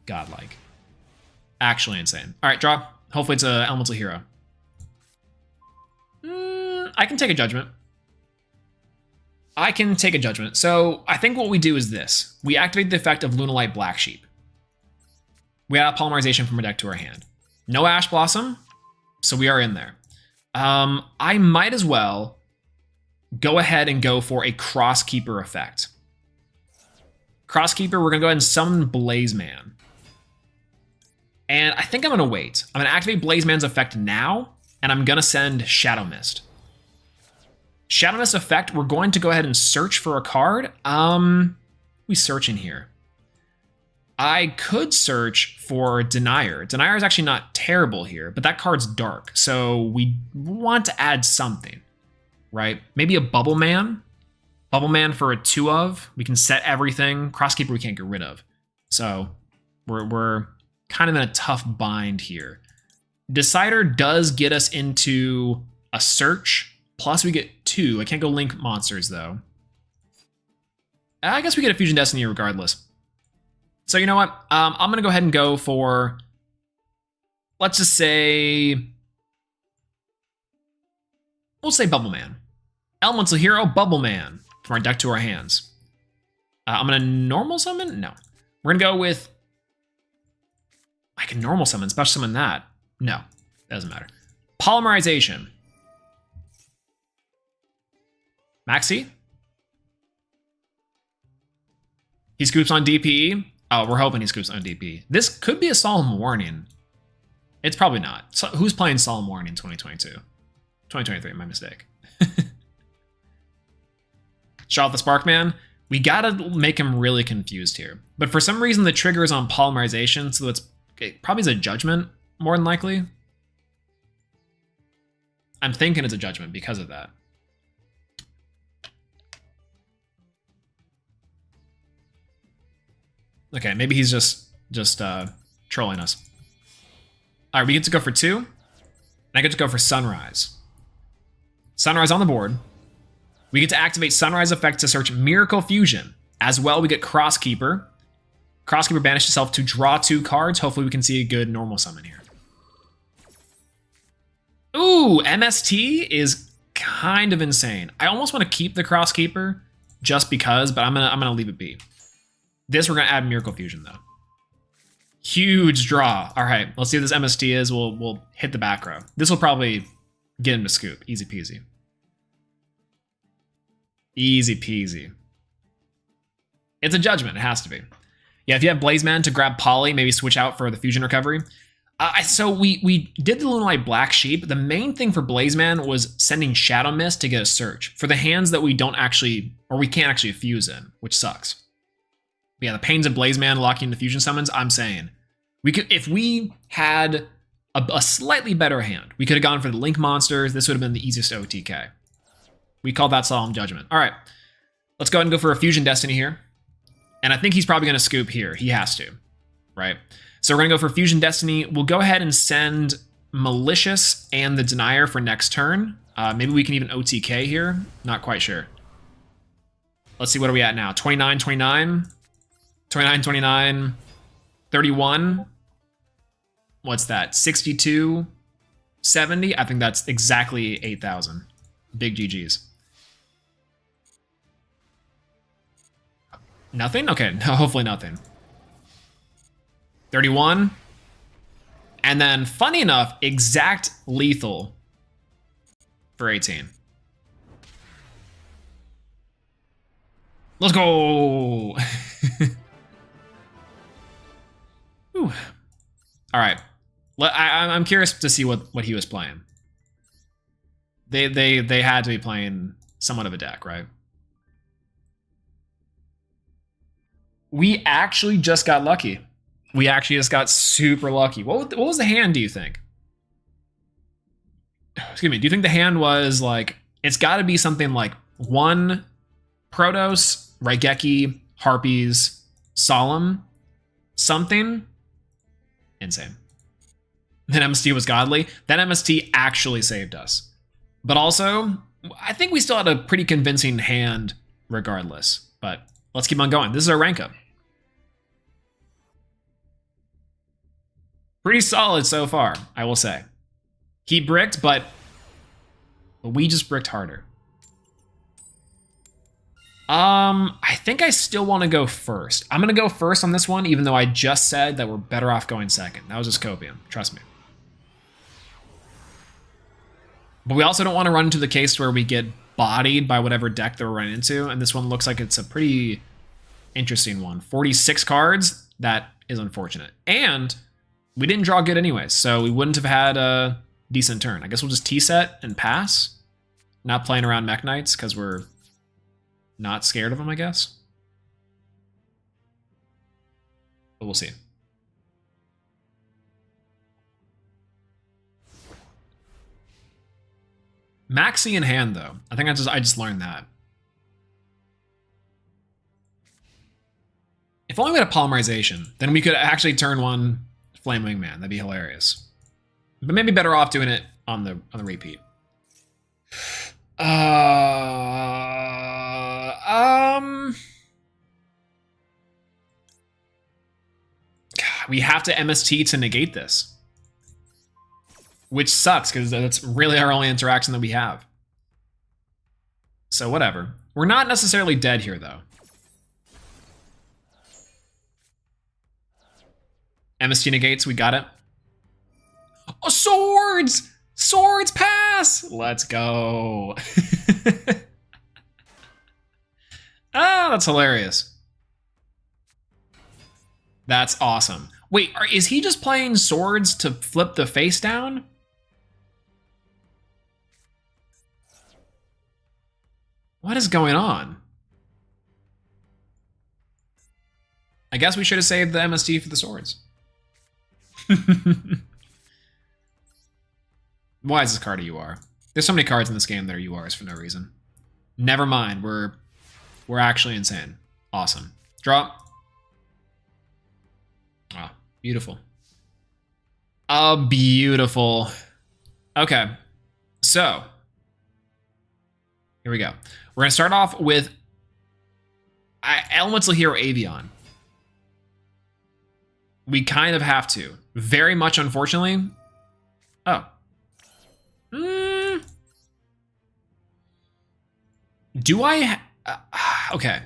Godlike. Actually insane. All right, draw. Hopefully it's a elemental hero. I can take a judgment. So I think what we do is this. We activate the effect of Lunalight Black Sheep. We add Polymerization from our deck to our hand. No Ash Blossom, so we are in there. I might as well go ahead and go for a Crosskeeper effect. Crosskeeper, we're going to go ahead and summon Blaze Man. And I think I'm going to wait. I'm going to activate Blaze Man's effect now, and I'm going to send Shadow Mist. Shadow Mist effect, we're going to go ahead and search for a card. We search in here. I could search for Denier. Denier is actually not terrible here, but that card's dark, so we want to add something, right? Maybe a Bubble Man. Bubble Man for a 2 of. We can set everything. Crosskeeper we can't get rid of. So we're kind of in a tough bind here. Decider does get us into a search, plus we get 2. I can't go link monsters, though. I guess we get a Fusion Destiny regardless. So you know what? I'm going to go ahead and go for, let's just say, we'll say Bubble Man. Elemental Hero, Bubble Man, from our deck to our hands. I'm going to normal summon? No. We're going to go with, I can normal summon, special summon that. No, doesn't matter. Polymerization. Maxi? He scoops on DPE? Oh, we're hoping he scoops on DPE. This could be a Solemn Warning. It's probably not. So, who's playing Solemn Warning in 2022? 2023, my mistake. Shot the Sparkman. We gotta make him really confused here. But for some reason, the trigger is on Polymerization, so it probably is a Judgment, more than likely. I'm thinking it's a Judgment because of that. Okay, maybe he's just trolling us. All right, we get to go for 2. And I get to go for Sunrise. Sunrise on the board. We get to activate Sunrise effect to search Miracle Fusion. As well, we get Crosskeeper. Crosskeeper banished itself to draw 2 cards. Hopefully we can see a good normal summon here. Ooh, MST is kind of insane. I almost want to keep the Crosskeeper just because, but I'm gonna leave it be. This, we're going to add Miracle Fusion, though. Huge draw. All right, let's see what this MST is. We'll hit the back row. This will probably get him to scoop. Easy peasy. Easy peasy. It's a Judgment. It has to be. Yeah, if you have Blazeman to grab Poly, maybe switch out for the Fusion Recovery. So we did the Lunalight Black Sheep. The main thing for Blazeman was sending Shadow Mist to get a search. For the hands that we don't actually, or we can't actually fuse in, which sucks. But yeah, the pains of Blazeman locking the fusion summons, I'm saying. We could, if we had a slightly better hand, we could have gone for the Link monsters. This would have been the easiest OTK. We call that Solemn Judgment. All right, let's go ahead and go for a Fusion Destiny here. And I think he's probably going to scoop here. He has to, right? So we're going to go for Fusion Destiny. We'll go ahead and send Malicious and the Denier for next turn. Maybe we can even OTK here. Not quite sure. Let's see, what are we at now? 29, 29. 29, 29, 31. What's that? 62, 70. I think that's exactly 8,000. Big GG's. Nothing? Okay, no, hopefully nothing. 31. And then, funny enough, exact lethal for 18. Let's go! Whew. All right, I'm curious to see what he was playing. They had to be playing somewhat of a deck, right? We actually just got lucky. We actually just got super lucky. What was the hand, do you think? Excuse me. Do you think the hand was like, it's got to be something like 1 Protoss, Raigeki, Harpies, Solemn, something? Insane. Then MST was godly. That MST actually saved us. But also, I think we still had a pretty convincing hand regardless. But let's keep on going. This is our rank up. Pretty solid so far, I will say. He bricked, but we just bricked harder. I think I still want to go first. I'm going to go first on this one, even though I just said that we're better off going second. That was just copium. Trust me. But we also don't want to run into the case where we get bodied by whatever deck that we're running into. And this one looks like it's a pretty interesting one. 46 cards. That is unfortunate. And we didn't draw good anyways, so we wouldn't have had a decent turn. I guess we'll just T-set and pass. Not playing around Mech Knights because we're not scared of them, I guess. But we'll see. Maxi in hand, though. I think I just learned that. If only we had a polymerization, then we could actually turn one Flame Wingman. That'd be hilarious. But maybe better off doing it on the repeat. We have to MST to negate this. Which sucks, because that's really our only interaction that we have. So whatever. We're not necessarily dead here, though. MST negates, we got it. Oh, swords! Swords pass! Let's go. Ah, that's hilarious. That's awesome. Wait, is he just playing swords to flip the face down? What is going on? I guess we should have saved the MST for the swords. Why is this card a UR? There's so many cards in this game that are URs for no reason. Never mind, we're actually insane. Awesome. Drop. Ah, beautiful. Beautiful. Okay, so here we go. We're gonna start off with Elemental Hero Avion. We kind of have to. Very much, unfortunately. Oh. Do I... okay.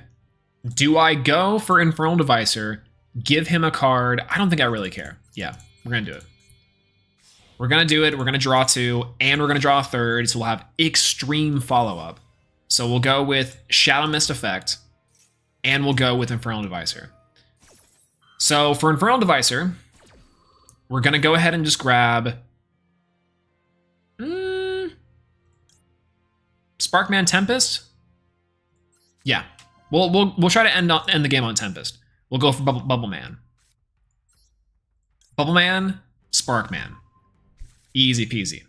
Do I go for Infernal Devicer, give him a card? I don't think I really care. Yeah, we're going to do it. We're going to do it. We're going to draw 2, and we're going to draw a 3rd, so we'll have extreme follow-up. So we'll go with Shadow Mist Effect, and we'll go with Infernal Devicer. So for Infernal Devicer, we're going to go ahead and just grab... Sparkman Tempest? Yeah. We'll try to end the game on Tempest. We'll go for Bubble Man. Bubble Man, Sparkman. Easy peasy.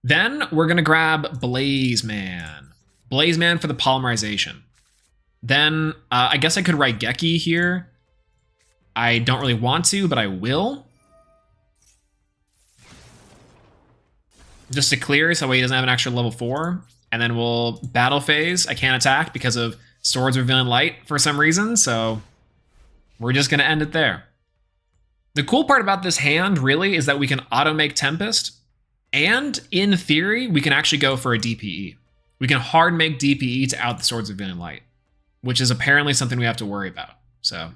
Then we're going to grab Blaze Man. Blaze Man for the polymerization. Then I guess I could write Geki here. I don't really want to, but I will. Just to clear, so he doesn't have an extra level 4. And then we'll battle phase. I can't attack because of Swords Revealing Light for some reason, so we're just going to end it there. The cool part about this hand, really, is that we can auto-make Tempest, and in theory, we can actually go for a DPE. We can hard make DPE to out the Swords Revealing Light, which is apparently something we have to worry about. So,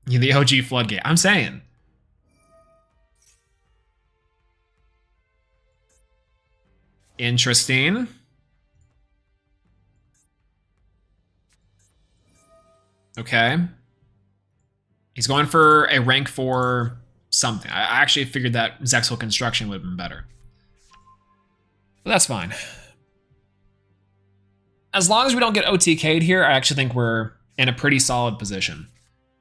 the OG Floodgate. I'm saying. Interesting. Okay. He's going for a rank 4 something. I actually figured that Zexal Construction would have been better. But that's fine. As long as we don't get OTK'd here, I actually think we're in a pretty solid position.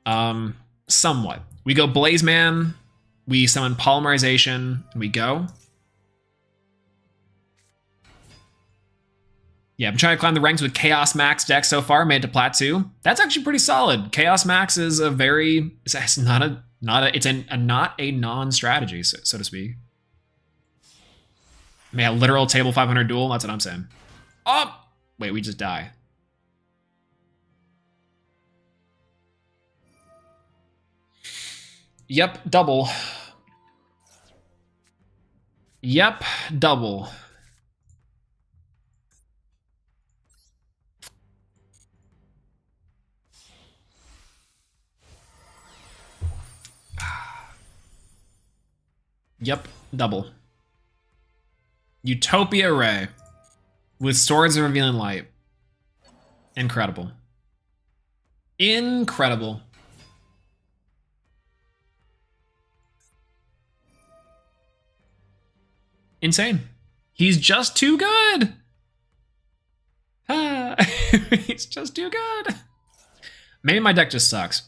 Somewhat. We go Blaze Man, we summon Polymerization, and we go. Yeah, I'm trying to climb the ranks with Chaos Max deck so far, made it to Plat 2. That's actually pretty solid. Chaos Max is a very, it's not a non-strategy, so to speak. I mean, a literal table 500 duel, that's what I'm saying. Oh, wait, we just die. Yep, double. Yep, double. Yep, double. Utopia Ray with Swords of Revealing Light. Incredible. Incredible. Insane. He's just too good. Ah, he's just too good. Maybe my deck just sucks.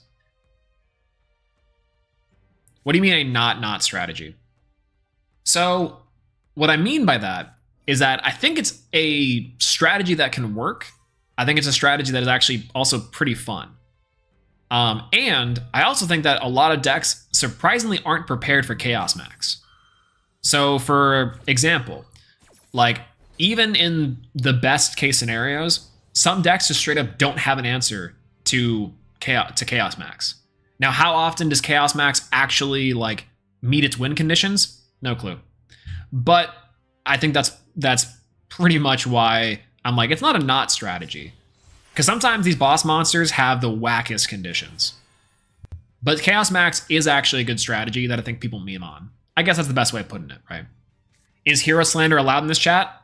What do you mean a not strategy? So what I mean by that is that I think it's a strategy that can work. I think it's a strategy that is actually also pretty fun. And I also think that a lot of decks surprisingly aren't prepared for Chaos Max. So for example, like even in the best case scenarios, some decks just straight up don't have an answer to Chaos Max. Now, how often does Chaos Max actually like meet its win conditions? No clue. But I think that's pretty much why I'm like, it's not a not strategy. Because sometimes these boss monsters have the wackest conditions. But Chaos Max is actually a good strategy that I think people meme on. I guess that's the best way of putting it, right? Is hero slander allowed in this chat?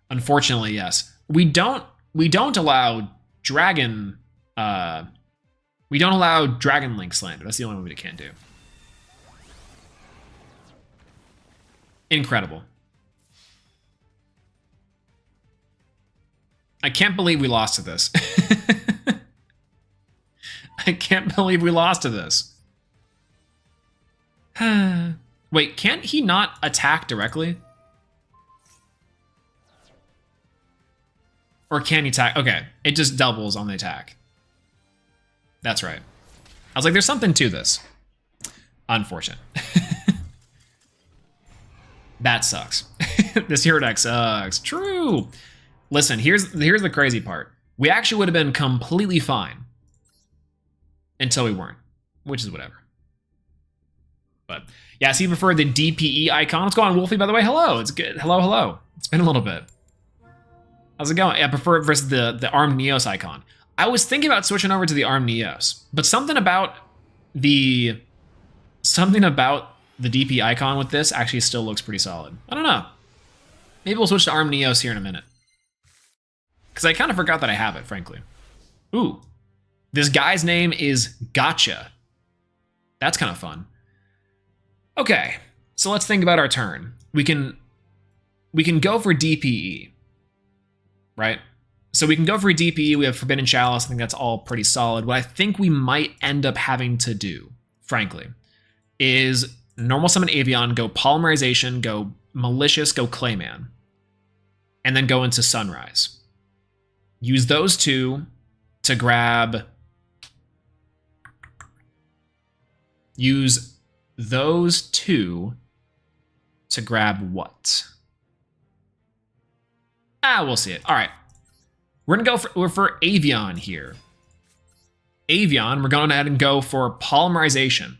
Unfortunately, yes. We don't allow dragon link slander. That's the only one we can't do. Incredible. I can't believe we lost to this. I can't believe we lost to this. Wait, can't he not attack directly? Or can he attack? Okay, it just doubles on the attack. That's right. I was like, there's something to this. Unfortunate. That sucks. This hero deck sucks. True. Listen, here's the crazy part. We actually would have been completely fine until we weren't, which is whatever. But yeah, so you prefer the DPE icon. What's going on, Wolfie, by the way? Hello, it's good. Hello, hello. It's been a little bit. How's it going? I prefer it versus the Armed Neos icon. I was thinking about switching over to the Armed Neos, but something about the DP icon with this actually still looks pretty solid. I don't know. Maybe we'll switch to Armed Neos here in a minute. Because I kind of forgot that I have it, frankly. Ooh. This guy's name is Gotcha. That's kind of fun. Okay, so let's think about our turn. We can go for DPE, right? So we can go for a DPE. We have Forbidden Chalice. I think that's all pretty solid. What I think we might end up having to do, frankly, is normal summon Avian, go Polymerization, go Malicious, go Clayman, and then go into Sunrise. Use those two to grab... Use those two to grab what? We'll see it. All right. We're going to go for Avian here. Avian, we're going ahead and go for Polymerization.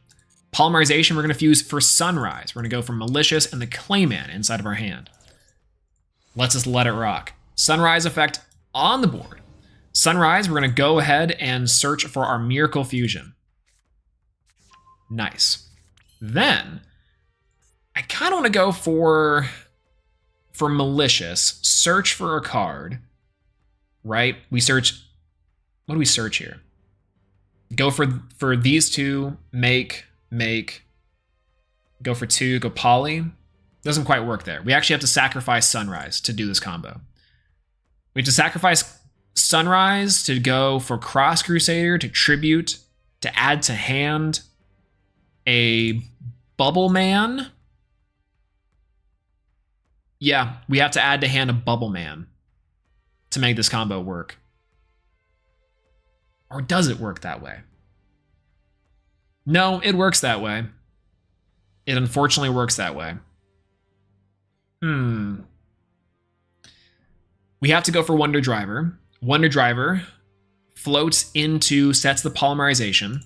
Polymerization, we're going to fuse for Sunrise. We're going to go for Malicious and the Clayman inside of our hand. Let's just let it rock. Sunrise effect on the board. Sunrise, we're going to go ahead and search for our Miracle Fusion. Nice. Then, I kind of want to go for Malicious, search for a card, right? We search, what do we search here? Go for these two, make, go for two, go Poly. Doesn't quite work there. We actually have to sacrifice Sunrise to do this combo. We have to sacrifice Sunrise to go for Cross Crusader, to tribute, to add to hand a Bubble Man. Yeah, we have to add to hand a Bubble Man to make this combo work. Or does it work that way? No, it works that way. It unfortunately works that way. We have to go for Wonder Driver. Wonder Driver floats into, sets the Polymerization.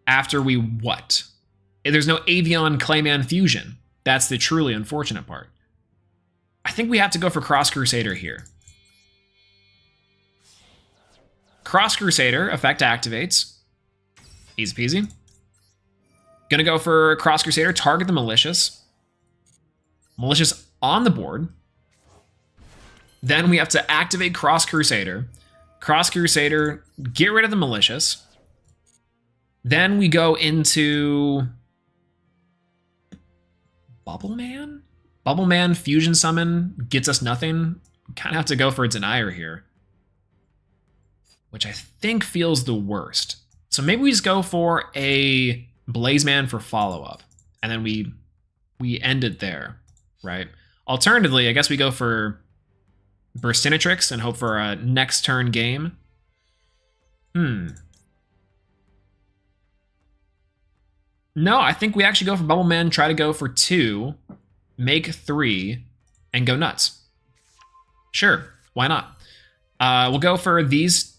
After we what? There's no Avian Clayman fusion. That's the truly unfortunate part. I think we have to go for Cross Crusader here. Cross Crusader, effect activates. Easy peasy. Gonna go for Cross Crusader, target the Malicious. Malicious on the board. Then we have to activate Cross Crusader. Cross Crusader, get rid of the Malicious. Then we go into Bubble Man? Bubble Man fusion summon gets us nothing. Kind of have to go for a Denier here, which I think feels the worst. So maybe we just go for a Blaze Man for follow-up, and then we end it there, right? Alternatively, I guess we go for Burstinatrix and hope for a next turn game. No, I think we actually go for Bubble Man, try to go for 2, make 3, and go nuts. Sure, why not? We'll go for these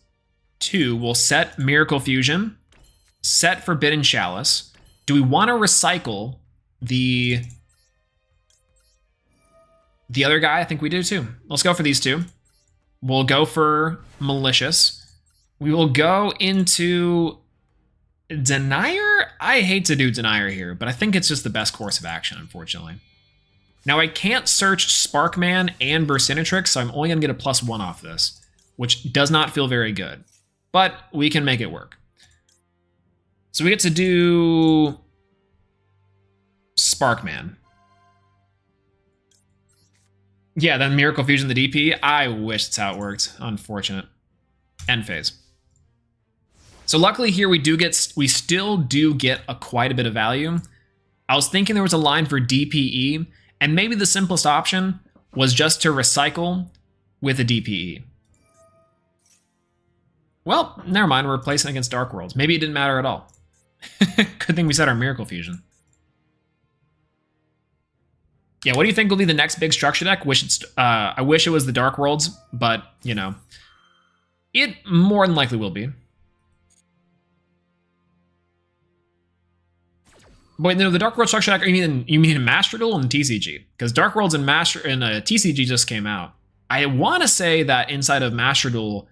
two. We'll set Miracle Fusion, set Forbidden Chalice. Do we want to recycle the other guy? I think we do too. Let's go for these two. We'll go for Malicious. We will go into Denier. I hate to do Denier here, but I think it's just the best course of action, unfortunately. Now, I can't search Sparkman and Burstinatrix, so I'm only going to get a +1 off this, which does not feel very good. But we can make it work. So we get to do Sparkman. Yeah, then Miracle Fusion the DP. I wish that's how it worked. Unfortunate. End phase. So luckily here we still do get quite a bit of value. I was thinking there was a line for DPE, and maybe the simplest option was just to recycle with a DPE. Well, never mind, we're replacing against Dark Worlds. Maybe it didn't matter at all. Good thing we set our Miracle Fusion. Yeah, what do you think will be the next big structure deck? I wish it was the Dark Worlds, but, you know, it more than likely will be. Wait, no, the Dark World structure deck, you mean in Master Duel and TCG? Because Dark Worlds and TCG just came out. I want to say that inside of Master Duel,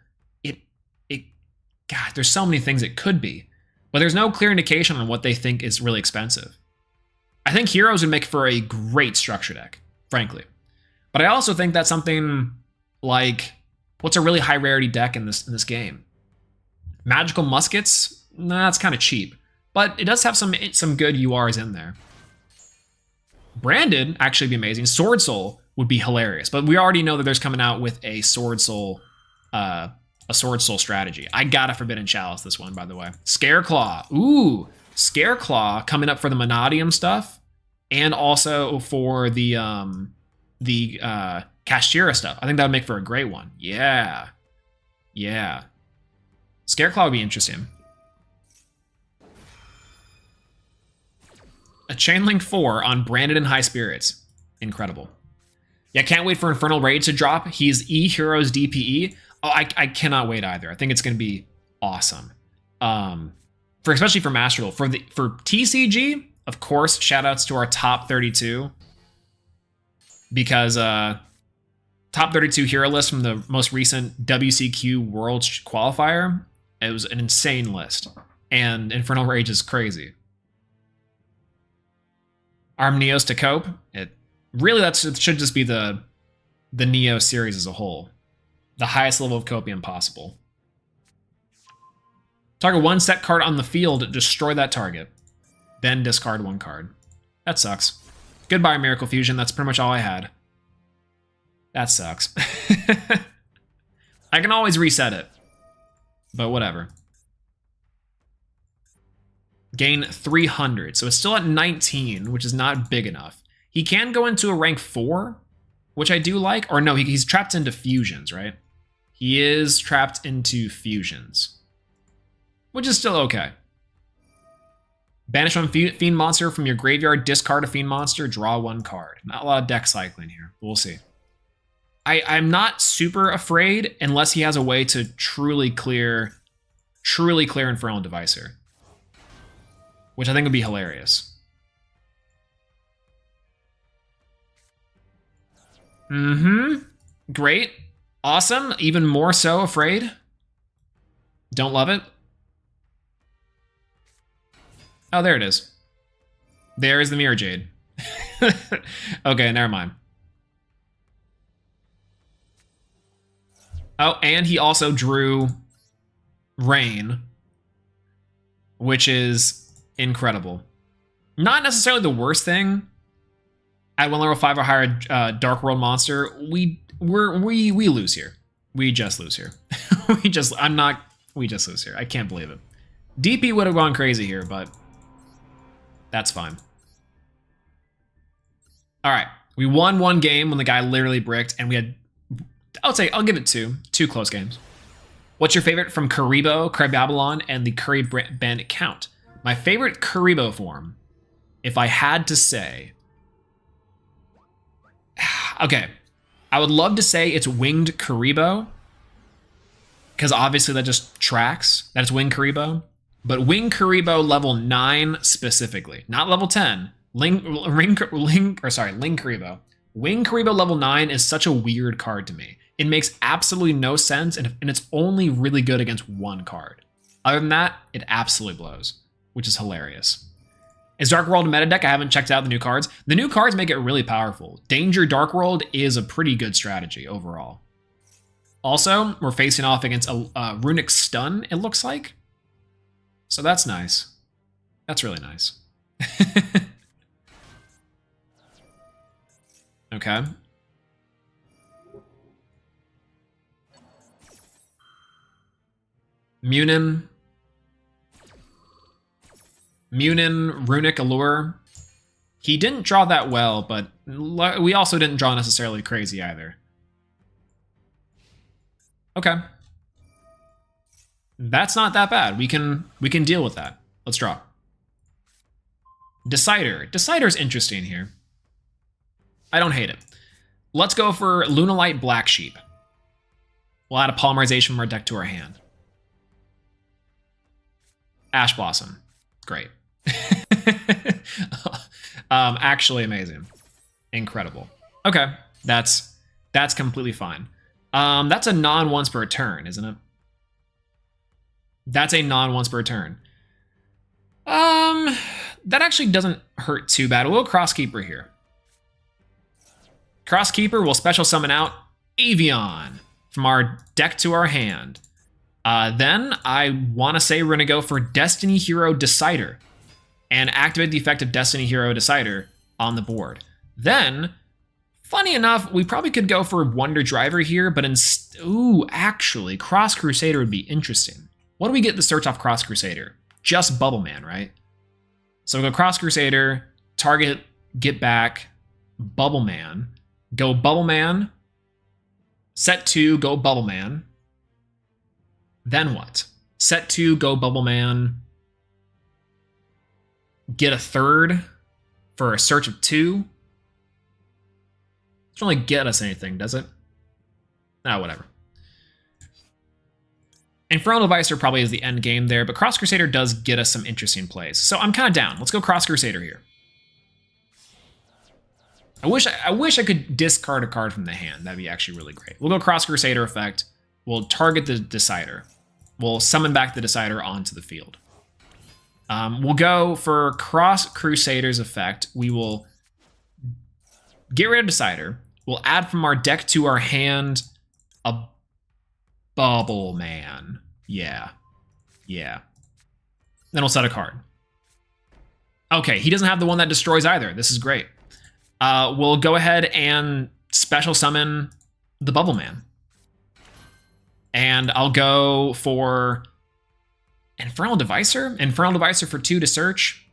God, there's so many things it could be. But there's no clear indication on what they think is really expensive. I think Heroes would make for a great structure deck, frankly. But I also think that's something like, what's a really high rarity deck in this game? Magical Muskets? Nah, that's kind of cheap. But it does have some good URs in there. Branded actually be amazing. Sword Soul would be hilarious. But we already know that there's coming out with a Sword Soul strategy. I got a Forbidden Chalice this one, by the way. Scareclaw. Ooh, Scareclaw coming up for the Monadium stuff, and also for the Kashtira stuff. I think that would make for a great one. Yeah. Yeah. Scareclaw would be interesting. A Chainlink 4 on Branded and High Spirits. Incredible. Yeah, can't wait for Infernal Rage to drop. He's E-Heroes DPE. Oh, I cannot wait either. I think it's going to be awesome. Especially for Master Duel. For TCG, of course, shoutouts to our top 32. Because top 32 hero list from the most recent WCQ Worlds qualifier, it was an insane list. And Infernal Rage is crazy. Arm Neos to cope. It should just be the Neo series as a whole. The highest level of copium possible. Target one set card on the field, destroy that target. Then discard one card. That sucks. Goodbye, Miracle Fusion. That's pretty much all I had. That sucks. I can always reset it. But whatever. Gain 300. So it's still at 19, which is not big enough. He can go into a rank 4, which I do like. Or no, he's trapped into fusions, right? He is trapped into fusions. Which is still okay. Banish one Fiend Monster from your graveyard, discard a Fiend Monster, draw one card. Not a lot of deck cycling here. We'll see. I'm not super afraid unless he has a way to truly clear Infernal Devicer. Which I think would be hilarious. Great. Awesome. Even more so afraid. Don't love it. Oh, there it is. There is the Mirror Jade. Okay, never mind. Oh, and he also drew Rain, which is incredible. Not necessarily the worst thing. At 1 level 5 or higher Dark World monster, we lose here. We just lose here. We just lose here. I can't believe it. DP would have gone crazy here, but that's fine. All right, we won one game when the guy literally bricked, and we had, I'll give it two close games. What's your favorite from Karibo, Curry Babylon, and the Curry Bandit Count? My favorite Karibo form, if I had to say, okay, I would love to say it's Winged Karibo, because obviously that just tracks. That it's Winged Karibo. But Winged Karibo level 9 specifically, not level 10. Ling Karibo. Winged Karibo level 9 is such a weird card to me. It makes absolutely no sense, and it's only really good against one card. Other than that, it absolutely blows, which is hilarious. Is Dark World a meta deck? I haven't checked out the new cards. The new cards make it really powerful. Danger Dark World is a pretty good strategy overall. Also, we're facing off against a Runic Stun, it looks like. So that's nice. That's really nice. Okay. Munin, Runic Allure. He didn't draw that well, but we also didn't draw necessarily crazy either. Okay. That's not that bad. We can deal with that. Let's draw. Decider. Decider's interesting here. I don't hate it. Let's go for Lunalight Black Sheep. We'll add a Polymerization from our deck to our hand. Ash Blossom. Great. Actually amazing. Incredible. Okay, that's completely fine. That's a non-once per turn, isn't it? That's a non-once per turn. That actually doesn't hurt too bad. We'll go Crosskeeper here. Crosskeeper will special summon out Avian from our deck to our hand. Then I want to say we're going to go for Destiny Hero Decider and activate the effect of Destiny Hero Decider on the board. Then, funny enough, we probably could go for Wonder Driver here, but actually, Cross Crusader would be interesting. What do we get to search off Cross Crusader? Just Bubble Man, right? So we'll go Cross Crusader, target, get back, Bubble Man, go Bubble Man, set 2, go Bubble Man. Then what? Set 2, go Bubble Man, get a third for a search of 2. Doesn't really get us anything, does it? Ah, whatever. Infernal Devicer probably is the end game there, but Cross Crusader does get us some interesting plays. So I'm kind of down. Let's go Cross Crusader here. I wish I could discard a card from the hand. That'd be actually really great. We'll go Cross Crusader effect. We'll target the Decider. We'll summon back the Decider onto the field. We'll go for Cross Crusader's effect. We will get rid of Decider. We'll add from our deck to our hand a Bubble Man. Yeah. Then we'll set a card. Okay, he doesn't have the one that destroys either. This is great. We'll go ahead and special summon the Bubble Man. And I'll go for Infernal Devicer? Infernal Devicer for 2 to search?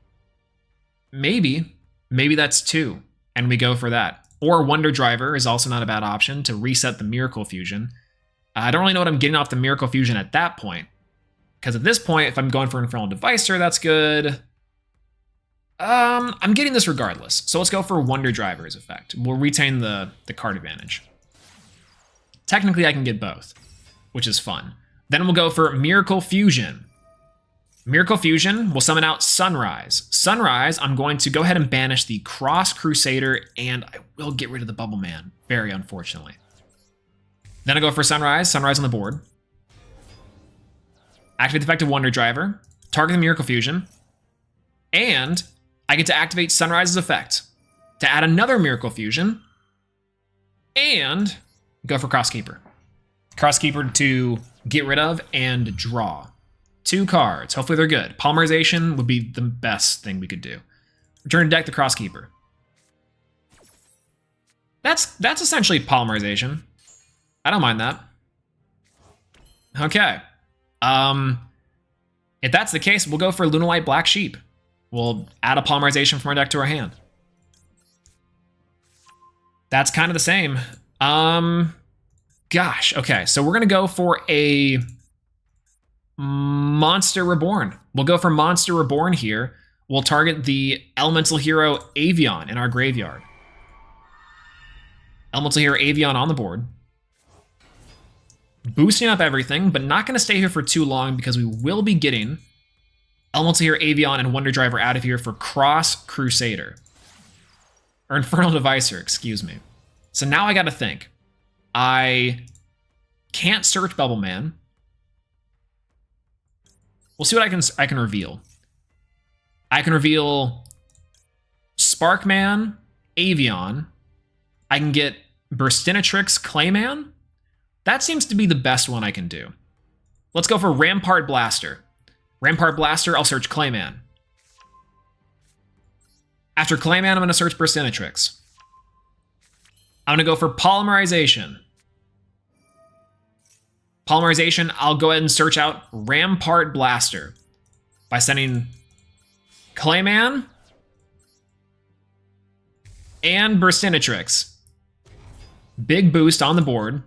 Maybe that's 2. And we go for that. Or Wonder Driver is also not a bad option to reset the Miracle Fusion. I don't really know what I'm getting off the Miracle Fusion at that point. Because at this point, if I'm going for Infernal Devicer, that's good. I'm getting this regardless. So let's go for Wonder Driver's effect. We'll retain the card advantage. Technically, I can get both, which is fun. Then we'll go for Miracle Fusion. Miracle Fusion will summon out Sunrise. Sunrise, I'm going to go ahead and banish the Cross Crusader, and I will get rid of the Bubble Man, very unfortunately. Then I go for Sunrise. Sunrise on the board. Activate the effect of Wonder Driver. Target the Miracle Fusion. And I get to activate Sunrise's effect to add another Miracle Fusion. And go for Crosskeeper. Crosskeeper to get rid of and draw 2 cards. Hopefully they're good. Polymerization would be the best thing we could do. Return to deck the Crosskeeper. That's essentially Polymerization. I don't mind that. Okay. If that's the case, we'll go for Lunalight Black Sheep. We'll add a Polymerization from our deck to our hand. That's kind of the same. Gosh, okay. So we're going to go for a Monster Reborn. We'll go for Monster Reborn here. We'll target the Elemental Hero Avian in our graveyard. Elemental Hero Avion on the board. Boosting up everything, but not going to stay here for too long because we will be getting Elemental Hero Avion and Wonder Driver out of here for Cross Crusader. Or Infernal Devicer, excuse me. So now I got to think. I can't search Bubble Man. We'll see what I can reveal. I can reveal Sparkman, Avion. I can get Burstinatrix, Clayman. That seems to be the best one I can do. Let's go for Rampart Blaster. Rampart Blaster, I'll search Clayman. After Clayman, I'm going to search Burstinatrix. I'm going to go for Polymerization. Polymerization, I'll go ahead and search out Rampart Blaster by sending Clayman and Burstinatrix. Big boost on the board.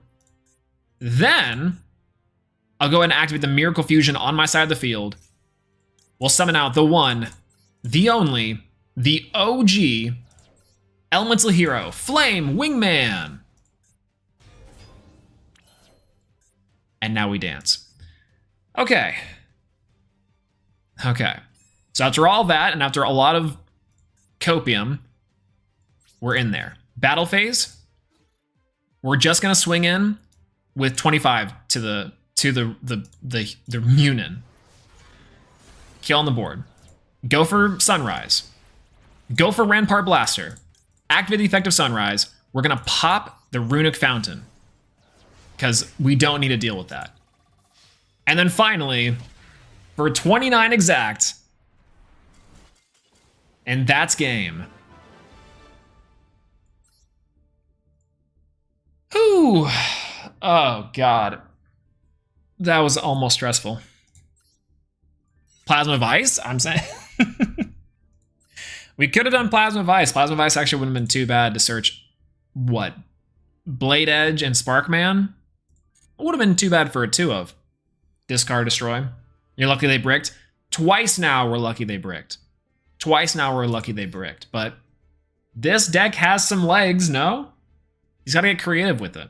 Then, I'll go ahead and activate the Miracle Fusion on my side of the field. We'll summon out the one, the only, the OG Elemental Hero, Flame Wingman. And now we dance. Okay. Okay. So after all that, and after a lot of copium, we're in there. Battle phase. We're just gonna swing in with 25 to the Munin. Kill on the board. Go for Sunrise. Go for Rampart Blaster. Activate the effect of Sunrise. We're gonna pop the Runic Fountain, because we don't need to deal with that. And then finally, for 29 exact, and that's game. Whew. Oh, God. That was almost stressful. Plasma Vice, I'm saying. We could have done Plasma Vice. Plasma Vice actually wouldn't have been too bad to search, what? Blade Edge and Sparkman? It would have been too bad for a 2 of. Discard, destroy. You're lucky they bricked. Twice now we're lucky they bricked. Twice now we're lucky they bricked. But this deck has some legs, no? He's got to get creative with it.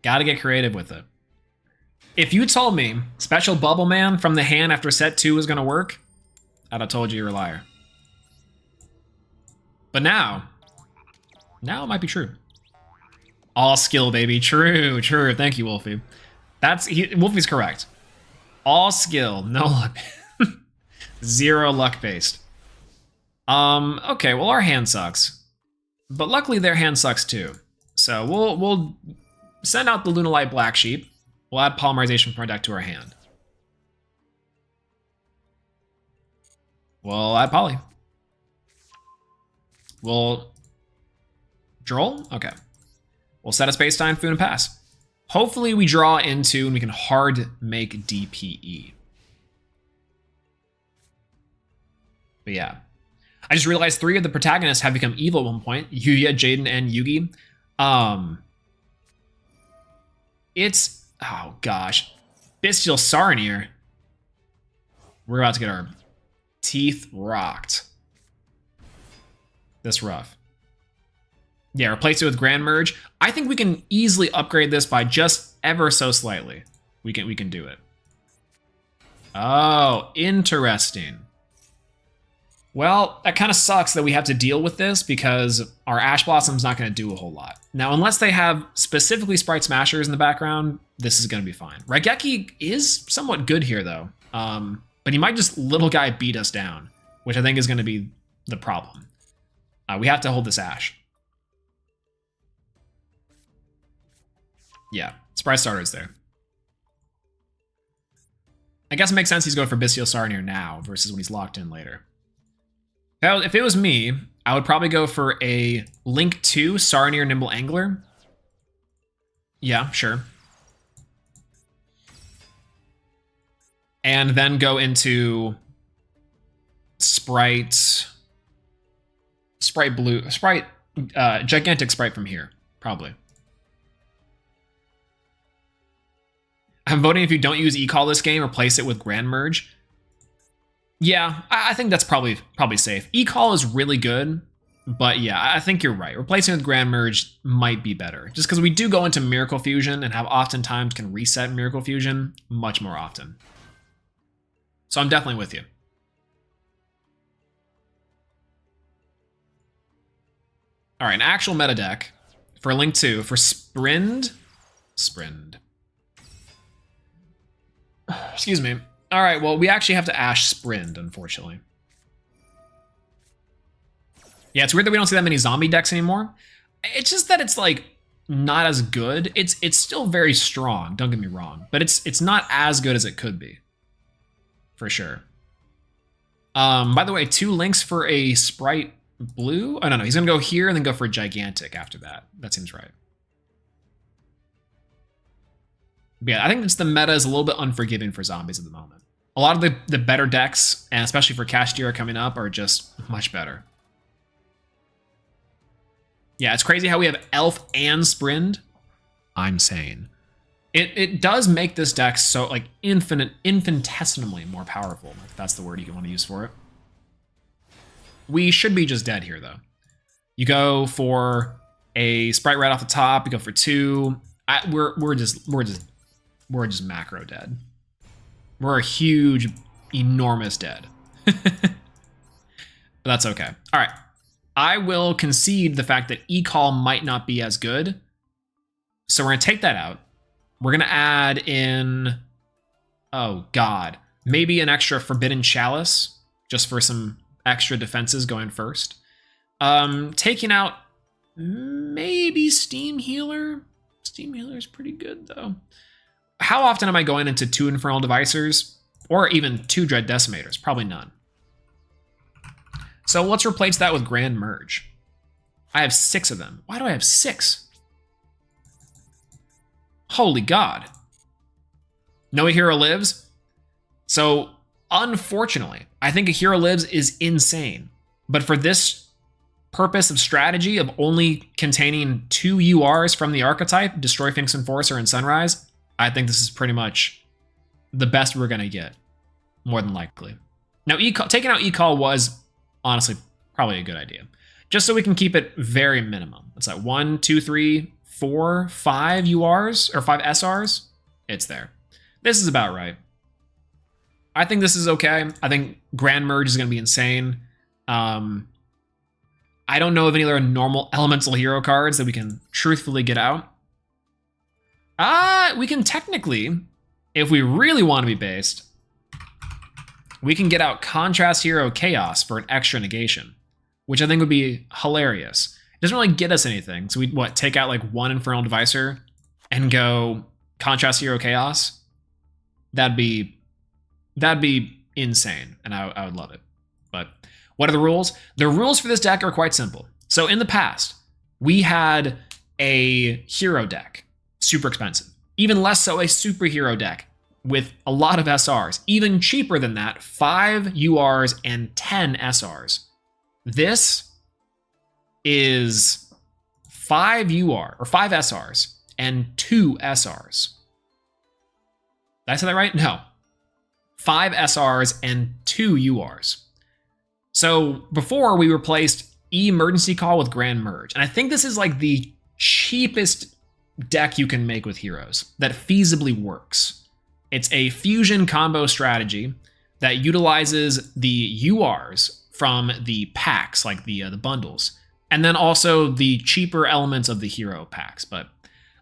Got to get creative with it. If you told me Special Bubble Man from the hand after set 2 was going to work, I'd have told you you're a liar. But now it might be true. All skill, baby. True, true. Thank you, Wolfie. Wolfie's correct. All skill, no luck. 0 luck based. Okay, well, our hand sucks. But luckily their hand sucks too. So we'll send out the Lunalight Black Sheep. We'll add Polymerization from our deck to our hand. We'll add Poly. We'll Droll? Okay. We'll set a Space-Time, Food, and pass. Hopefully we draw into and we can hard make DPE. But yeah. I just realized 3 of the protagonists have become evil at one point. Yuya, Jaden, and Yugi. It's... Oh, gosh. Bestial Sarnier. We're about to get our teeth rocked. This rough. Yeah, replace it with Grand Merge. I think we can easily upgrade this by just ever so slightly. We can do it. Oh, interesting. Well, that kind of sucks that we have to deal with this because our Ash Blossom's not going to do a whole lot. Now, unless they have specifically Sprite Smashers in the background, this is going to be fine. Raigeki is somewhat good here, though. But he might just little guy beat us down, which I think is going to be the problem. We have to hold this Ash. Yeah, Sprite Starter's there. I guess it makes sense he's going for Bestial Sarnier now versus when he's locked in later. Now, if it was me, I would probably go for a Link 2 Sarnier Nimble Angler. Yeah, sure. And then go into Gigantic Sprite from here, probably. I'm voting if you don't use E-Call this game, replace it with Grand Merge. Yeah, I think that's probably safe. E-Call is really good, but yeah, I think you're right. Replacing with Grand Merge might be better, just because we do go into Miracle Fusion and have oftentimes can reset Miracle Fusion much more often. So I'm definitely with you. All right, an actual meta deck for Link 2 for Sprind. Excuse me. All right, well, we actually have to Ash Sprind, unfortunately. Yeah, it's weird that we don't see that many zombie decks anymore. It's just that it's like not as good. It's still very strong, don't get me wrong, but it's not as good as it could be. For sure. By the way, 2 links for a Sprite blue. Oh no, he's gonna go here and then go for a gigantic after that. That seems right. But yeah, I think it's the meta is a little bit unforgiving for zombies at the moment. A lot of the better decks, and especially for Cashdira coming up, are just much better. Yeah, it's crazy how we have Elf and Sprind. I'm saying. It does make this deck so like infinitesimally more powerful, if that's the word you want to use for it. We should be just dead here though. You go for a Sprite right off the top, you go for 2. We're just macro dead. We're a huge, enormous dead. But that's okay. All right. I will concede the fact that E-Call might not be as good. So we're going to take that out. We're going to add in, oh God, maybe an extra Forbidden Chalice, just for some extra defenses going first. Taking out maybe Steam Healer. Steam Healer is pretty good though. How often am I going into 2 Infernal Devisers? Or even 2 Dread Decimators? Probably none. So let's replace that with Grand Merge. I have 6 of them. Why do I have 6? Holy God. No Hero Lives? So, unfortunately, I think a Hero Lives is insane. But for this purpose of strategy of only containing 2 URs from the archetype, Destroy Finks Enforcer and Sunrise, I think this is pretty much the best we're going to get, more than likely. Now, taking out E-Call was, honestly, probably a good idea. Just so we can keep it very minimum. It's like 1, 2, 3, 4, 5 URs, or 5 SRs. It's there. This is about right. I think this is okay. I think Grand Merge is going to be insane. I don't know of any other normal elemental hero cards that we can truthfully get out. We can technically, if we really want to be based, we can get out Contrast Hero Chaos for an extra negation, which I think would be hilarious. It doesn't really get us anything. So we take out like 1 Infernal Deviser and go Contrast Hero Chaos? That'd be insane, and I would love it. But what are the rules? The rules for this deck are quite simple. So in the past, we had a hero deck, super expensive. Even less so, a superhero deck with a lot of SRs. Even cheaper than that, 5 URs and 10 SRs. This is 5 UR, or 5 SRs, and 2 SRs. Did I say that right? No. 5 SRs and 2 URs. So before we replaced Emergency Call with Grand Merge. And I think this is like the cheapest deck you can make with heroes that feasibly works. It's a fusion combo strategy that utilizes the URs from the packs, like the bundles, and then also the cheaper elements of the hero packs. But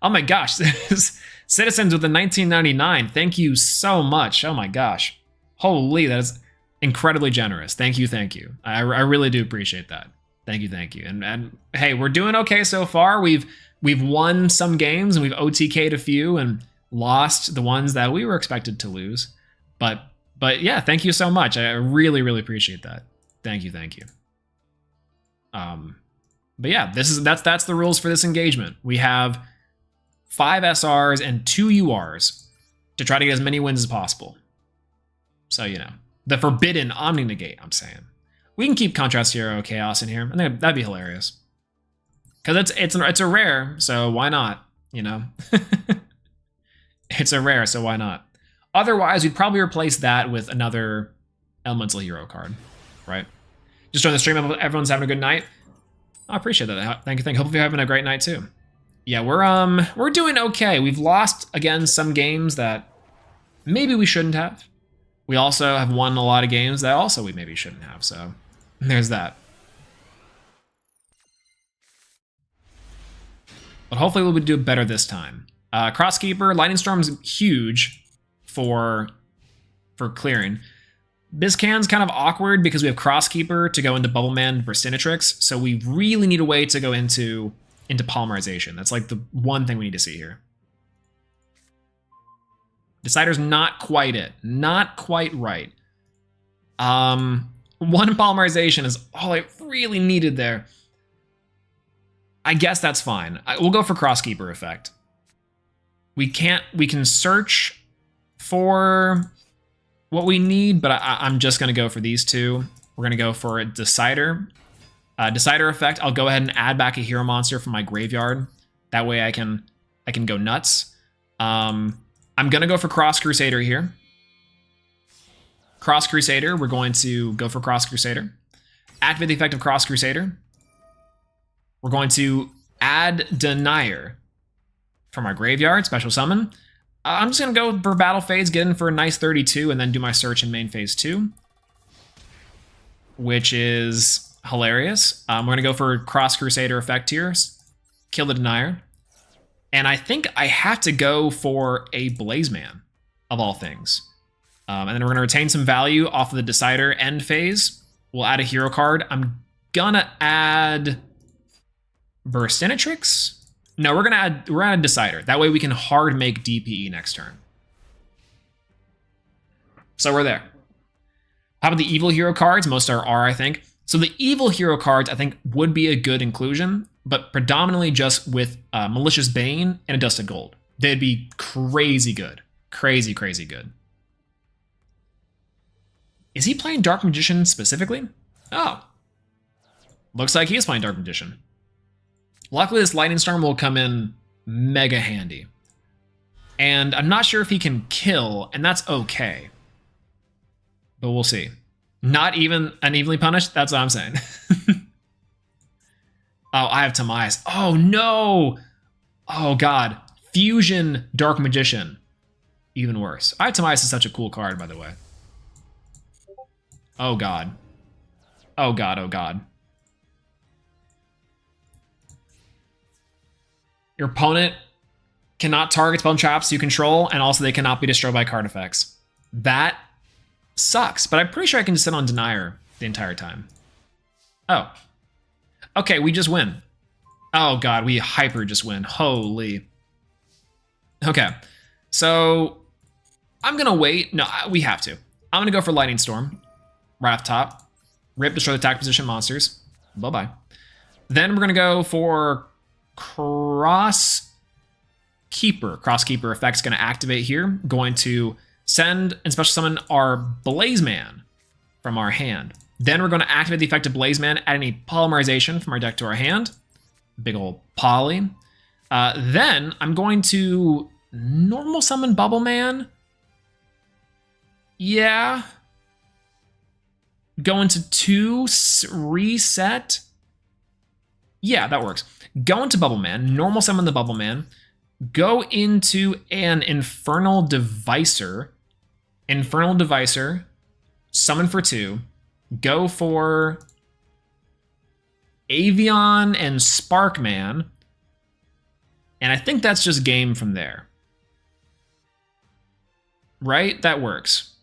oh my gosh, this is Citizens with the 1999. Thank you so much. Oh my gosh. Holy, that is incredibly generous. Thank you, thank you. I really do appreciate that. Thank you, thank you. And hey, we're doing okay so far. We've won some games and we've OTK'd a few and lost the ones that we were expected to lose. But yeah, thank you so much. I really, really appreciate that. Thank you, thank you. But yeah, that's the rules for this engagement. We have 5 SRs and 2 URs to try to get as many wins as possible. So, you know, the forbidden Omni Negate, I'm saying. We can keep Contrast Hero Chaos in here. I think that'd be hilarious. Because it's a rare, so why not, you know? It's a rare, so why not? Otherwise, we'd probably replace that with another elemental hero card, right? Just join the stream. Everyone's having a good night. I appreciate that. Thank you. Hope you're having a great night too. Yeah, we're doing okay. We've lost again some games that maybe we shouldn't have. We also have won a lot of games that also we maybe shouldn't have. So there's that. But hopefully we'll do better this time. Crosskeeper, Lightning Storm's huge for clearing. Biscan's kind of awkward because we have Crosskeeper to go into Bubble Man Burstinatrix, so we really need a way to go into Polymerization. That's like the one thing we need to see here. Decider's not quite it. Not quite right. One Polymerization is all I really needed there. I guess that's fine. We'll go for Crosskeeper effect. We can search for what we need, but I'm just gonna go for these two. We're gonna go for a Decider. Decider effect, I'll go ahead and add back a hero monster from my graveyard. That way I can go nuts. I'm gonna go for Cross Crusader here. Cross Crusader, we're going to go for Cross Crusader. Activate the effect of Cross Crusader. We're going to add Denier from our graveyard, special summon. I'm just gonna go for Battle Phase, get in for a nice 32, and then do my search in main phase 2. Which is hilarious. We're gonna go for Cross Crusader effect here. Kill the Denier. And I think I have to go for a Blaze Man, of all things. And then we're gonna retain some value off of the Decider end phase. We'll add a hero card. I'm gonna add Burstinatrix. No, we're gonna add Decider. That way we can hard make DPE next turn. So we're there. How about the evil hero cards? Most are, I think. So the evil hero cards, I think, would be a good inclusion, but predominantly just with Malicious Bane and a Dusted Gold. They'd be crazy good. Crazy, crazy good. Is he playing Dark Magician specifically? Oh. Looks like he is playing Dark Magician. Luckily, this Lightning Storm will come in mega handy. And I'm not sure if he can kill, and that's okay. But we'll see. Not even unevenly punished? That's what I'm saying. Oh, I have Tamias. Oh, no! Oh, God. Fusion Dark Magician. Even worse. I have Tamias is such a cool card, by the way. Oh, God. Oh, God, oh, God. Your opponent cannot target spell traps you control, and also they cannot be destroyed by card effects. That sucks, but I'm pretty sure I can just sit on Denier the entire time. Oh. Okay, we just win. Oh god, we hyper just win. Holy. Okay, so I'm gonna wait. No, we have to. I'm gonna go for Lightning Storm right off top. Rip, destroy the attack position monsters. Bye-bye. Then we're gonna go for Crosskeeper. Crosskeeper effect's going to activate here. Going to send and special summon our Blaze Man from our hand. Then we're going to activate the effect of Blaze Man, add any Polymerization from our deck to our hand. Big old Poly. Then I'm going to normal summon Bubble Man. Yeah. Go into 2, reset. Yeah, that works. Go into Bubble Man, normal summon the Bubble Man, go into an Infernal Devicer, summon for 2, go for Avion and Sparkman, and I think that's just game from there. Right? That works.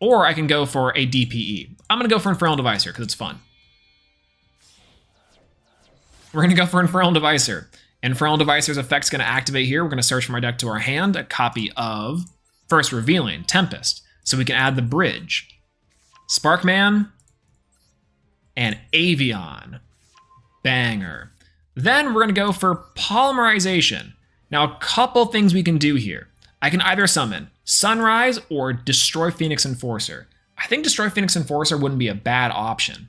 Or I can go for a DPE. I'm going to go for Infernal Devicer because it's fun. We're going to go for Infernal Devicer. Infernal Devicer's effect's going to activate here. We're going to search from our deck to our hand a copy of first revealing Tempest. So we can add the bridge. Sparkman and Avion. Banger. Then we're going to go for Polymerization. Now, a couple things we can do here. I can either summon Sunrise or Destroy Phoenix Enforcer. I think Destroy Phoenix Enforcer wouldn't be a bad option.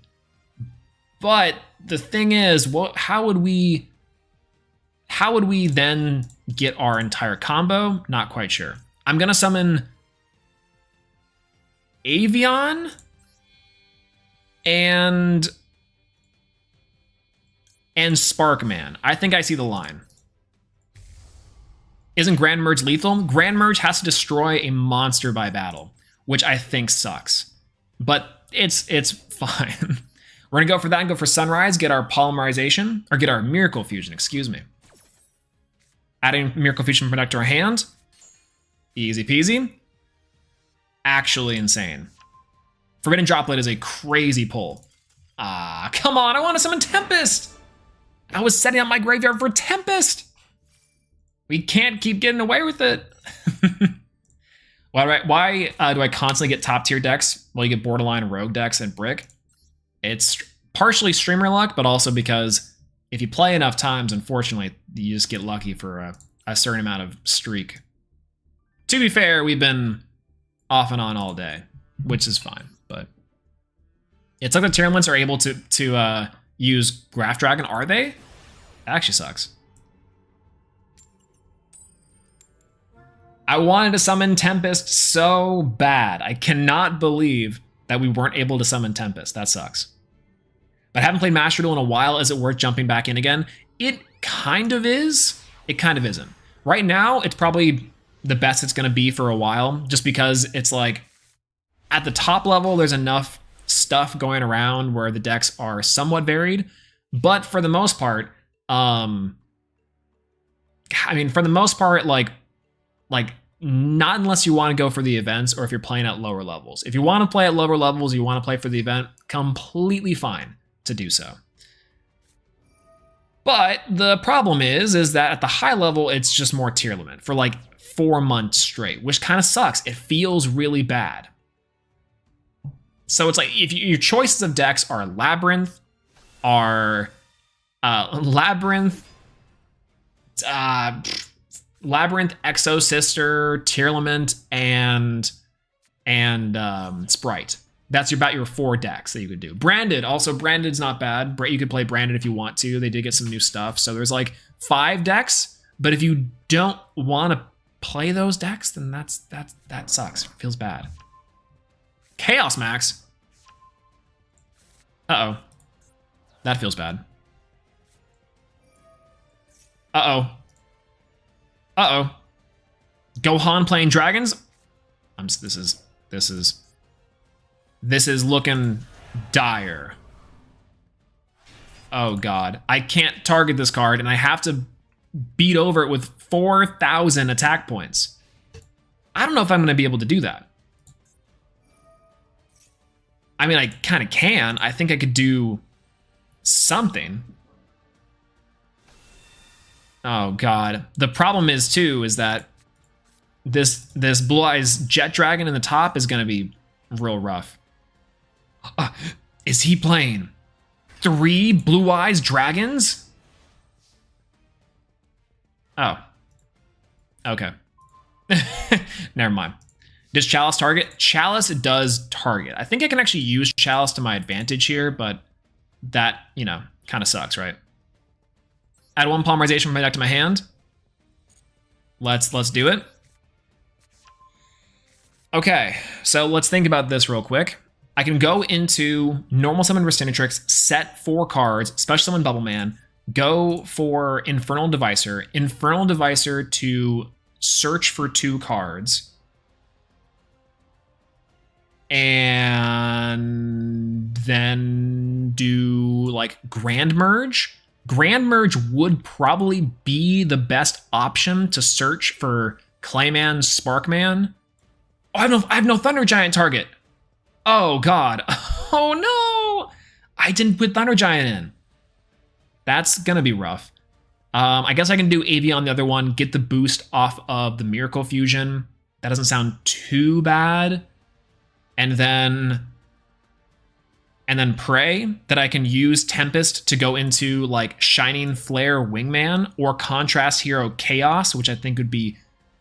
But the thing is, how would we then get our entire combo? Not quite sure. I'm gonna summon Avion and Sparkman. I think I see the line. Isn't Grand Merge lethal? Grand Merge has to destroy a monster by battle, which I think sucks. But it's fine. We're gonna go for that and go for Sunrise, get our Polymerization, or get our Miracle Fusion, excuse me. Adding Miracle Fusion Protect to our hand. Easy peasy. Actually insane. Forbidden Droplet is a crazy pull. Ah, come on, I want to summon Tempest! I was setting up my graveyard for Tempest! We can't keep getting away with it. Why do I constantly get top tier decks while you get borderline rogue decks and brick? It's partially streamer luck, but also because if you play enough times, unfortunately, you just get lucky for a certain amount of streak. To be fair, we've been off and on all day, which is fine, but it's like the Tyranids are able to use Graph Dragon, are they? That actually sucks. I wanted to summon Tempest so bad. I cannot believe that we weren't able to summon Tempest. That sucks. But I haven't played Master Duel in a while. Is it worth jumping back in again? It kind of is. It kind of isn't. Right now, it's probably the best it's going to be for a while, just because it's like at the top level, there's enough stuff going around where the decks are somewhat varied. But for the most part, I mean, for the most part, like not unless you want to go for the events or if you're playing at lower levels. If you want to play at lower levels, you want to play for the event, completely fine to do so. But the problem is that at the high level, it's just more tier limit for like 4 months straight, which kind of sucks. It feels really bad. So it's like if your choices of decks are Labyrinth, Labyrinth, Exo Sister, Tearlament, and Sprite. That's about your 4 decks that you could do. Branded, also Branded's not bad. You could play Branded if you want to. They did get some new stuff. So there's like 5 decks, but if you don't want to play those decks, then that sucks. It feels bad. Chaos Max. Uh-oh. That feels bad. Uh-oh. Uh-oh. Gohan playing dragons? This is looking dire. Oh god. I can't target this card and I have to beat over it with 4,000 attack points. I don't know if I'm going to be able to do that. I mean, I kind of can. I think I could do something. Oh god. The problem is too is that this Blue Eyes Jet Dragon in the top is going to be real rough. Is he playing 3 Blue Eyes Dragons? Oh. Okay. Never mind. Does Chalice target? Chalice does target. I think I can actually use Chalice to my advantage here, but that, you know, kind of sucks, right? Add 1 Polymerization from my deck to my hand. Let's do it. Okay, so let's think about this real quick. I can go into normal summon Restinatrix, set 4 cards, special summon Bubble Man, go for Infernal Devicer to search for 2 cards, and then do like Grand Merge. Grand Merge would probably be the best option to search for Clayman, Sparkman. Oh, I have no Thunder Giant target. Oh god. Oh no! I didn't put Thunder Giant in. That's gonna be rough. I guess I can do AV on the other one, get the boost off of the Miracle Fusion. That doesn't sound too bad. And then pray that I can use Tempest to go into like Shining Flare Wingman or Contrast Hero Chaos, which I think would be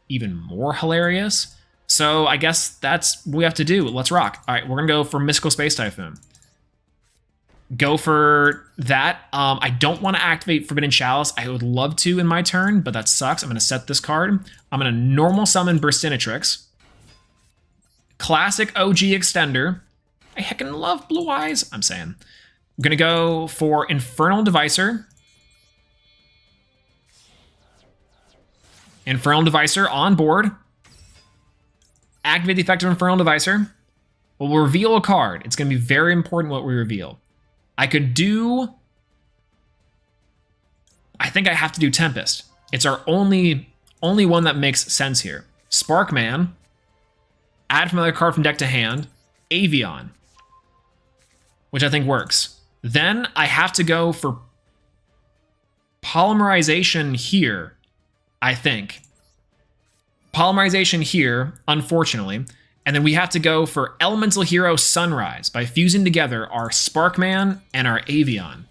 even more hilarious. So I guess that's what we have to do. Let's rock. All right, we're gonna go for Mystical Space Typhoon. Go for that. I don't want to activate Forbidden Chalice. I would love to in my turn, but that sucks. I'm gonna set this card. I'm gonna normal summon Burstinatrix. classic OG extender. I heckin' love blue eyes, I'm saying. I'm gonna go for Infernal Devicer. Infernal Devicer on board. Activate the effect of Infernal Devicer. We'll reveal a card. It's gonna be very important what we reveal. I could do... I think I have to do Tempest. It's our only one that makes sense here. Sparkman. Add from another card from deck to hand. Avion. Which I think works. Then I have to go for Polymerization here, I think. Polymerization here, unfortunately. And then we have to go for Elemental Hero Sunrise by fusing together our Sparkman and our Avion.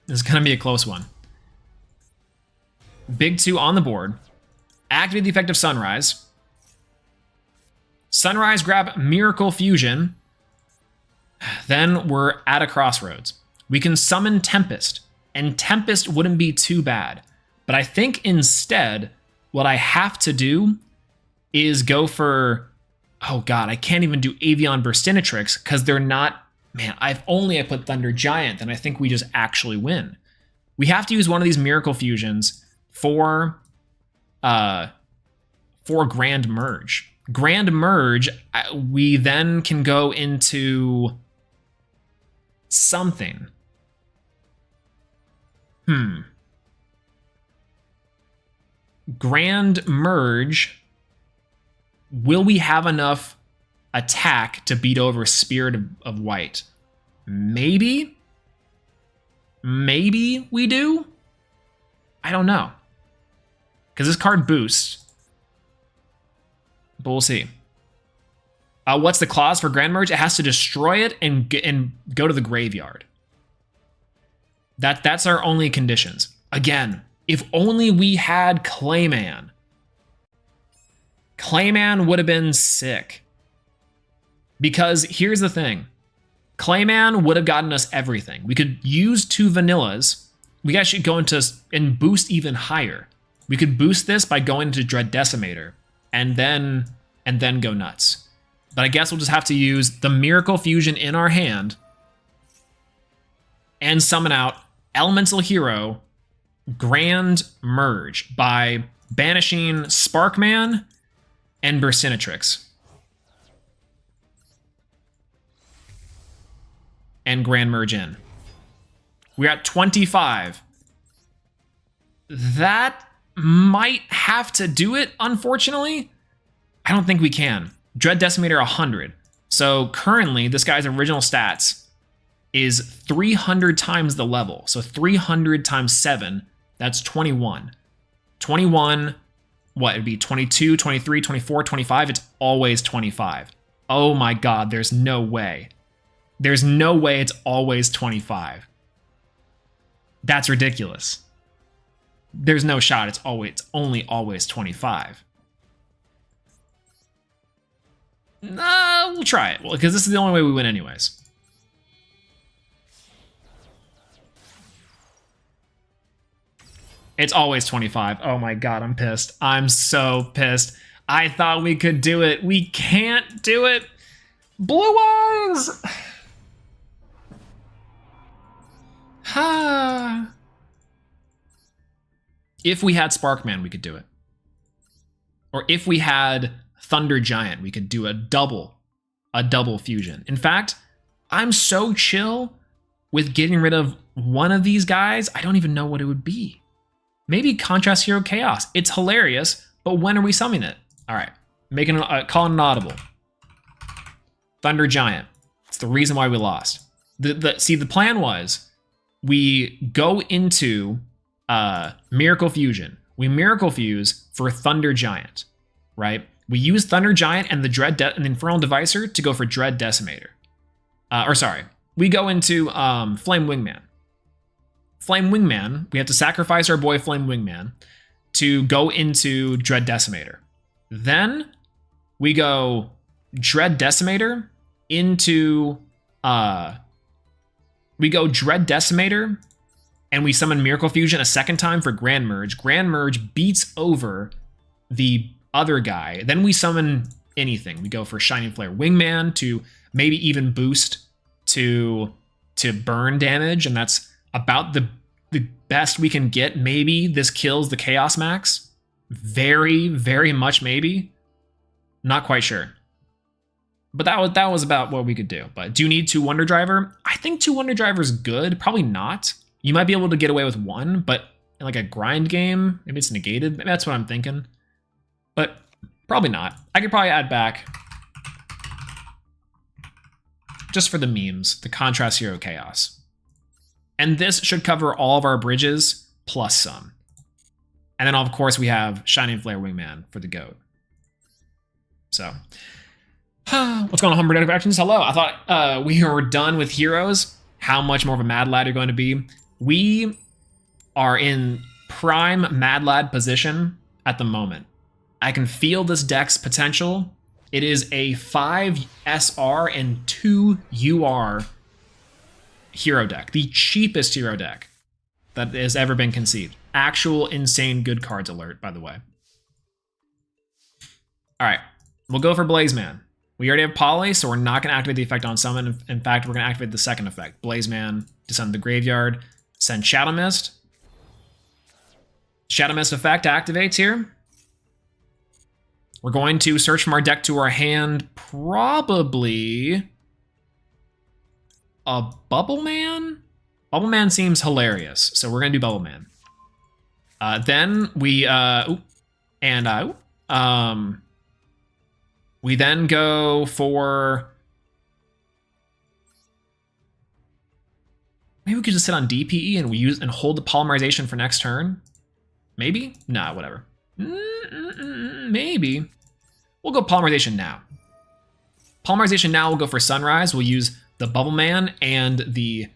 This is going to be a close one. Big 2 on the board. Activate the effect of Sunrise. Sunrise, grab Miracle Fusion. Then we're at a crossroads. We can summon Tempest, and Tempest wouldn't be too bad. But I think instead, what I have to do is go for... Oh god, I can't even do Avion Burstinatrix because they're not... Man, I put Thunder Giant, then I think we just actually win. We have to use one of these Miracle Fusions for Grand Merge. Grand Merge, we then can go into something. Grand Merge. Will we have enough attack to beat over Spirit of White? Maybe? Maybe we do? I don't know. Because this card boosts. But we'll see. What's the clause for Grand Merge? It has to destroy it and go to the graveyard. That's our only conditions. Again, if only we had Clayman. Clayman would have been sick. Because here's the thing. Clayman would have gotten us everything. We could use 2 vanillas. We actually go into and boost even higher. We could boost this by going into Dread Decimator and then go nuts. But I guess we'll just have to use the Miracle Fusion in our hand and summon out Elemental Hero Grand Merge by banishing Sparkman and Burstinatrix. And Grand Merge in. We're at 25. That might have to do it, unfortunately. I don't think we can. Dread Decimator 100. So currently, this guy's original stats is 300 times the level. So 300 times 7, that's 21. 21, what, it'd be 22, 23, 24, 25? It's always 25. Oh my god, there's no way. There's no way it's always 25. That's ridiculous. There's no shot it's only always 25. We'll try it. Well, because this is the only way we win anyways. It's always 25. Oh my god, I'm pissed. I'm so pissed. I thought we could do it. We can't do it. Blue eyes! If we had Sparkman, we could do it. Or if we had Thunder Giant, we could do a double fusion. In fact, I'm so chill with getting rid of one of these guys, I don't even know what it would be. Maybe Contrast Hero Chaos. It's hilarious, but when are we summoning it? All right, calling an audible. Thunder Giant. It's the reason why we lost. See, the plan was we go into Miracle Fusion. We Miracle Fuse for Thunder Giant, right? We use Thunder Giant and the Infernal Devicer to go for Dread Decimator. We go into Flame Wingman. Flame Wingman, we have to sacrifice our boy Flame Wingman to go into Dread Decimator. Then we go Dread Decimator into we go Dread Decimator and we summon Miracle Fusion a second time for Grand Merge. Grand Merge beats over the other guy. Then we summon anything. We go for Shining Flare Wingman to maybe even boost to burn damage, and that's about the best we can get. Maybe this kills the Chaos Max. Very, very much maybe. Not quite sure. But that was about what we could do. But do you need 2 Wonder Driver? I think 2 Wonder Driver is good. Probably not. You might be able to get away with 1, but in like a grind game, maybe it's negated. Maybe that's what I'm thinking. But probably not. I could probably add back, just for the memes, the Contrast Hero Chaos. And this should cover all of our bridges plus some. And then, of course, we have Shining Flare Wingman for the GOAT. So, what's going on, Humber Actions? Hello. I thought we were done with heroes. How much more of a Mad Lad you're going to be? We are in prime Mad Lad position at the moment. I can feel this deck's potential. It is a 5 SR and 2 UR hero deck. The cheapest hero deck that has ever been conceived. Actual insane good cards alert, by the way. All right, we'll go for Blaze Man. We already have Poly, so we're not going to activate the effect on summon. In fact, we're going to activate the second effect. Blaze Man, descend the graveyard, send Shadow Mist. Shadow Mist effect activates here. We're going to search from our deck to our hand, probably a Bubble Man? Bubble Man seems hilarious, so we're going to do Bubble Man. Then we, we then go for, maybe we could just sit on DPE and we use and hold the polymerization for next turn. Maybe? Nah, whatever. Maybe. We'll go polymerization now. Polymerization now, we'll go for Sunrise. We'll use the Bubble Man and the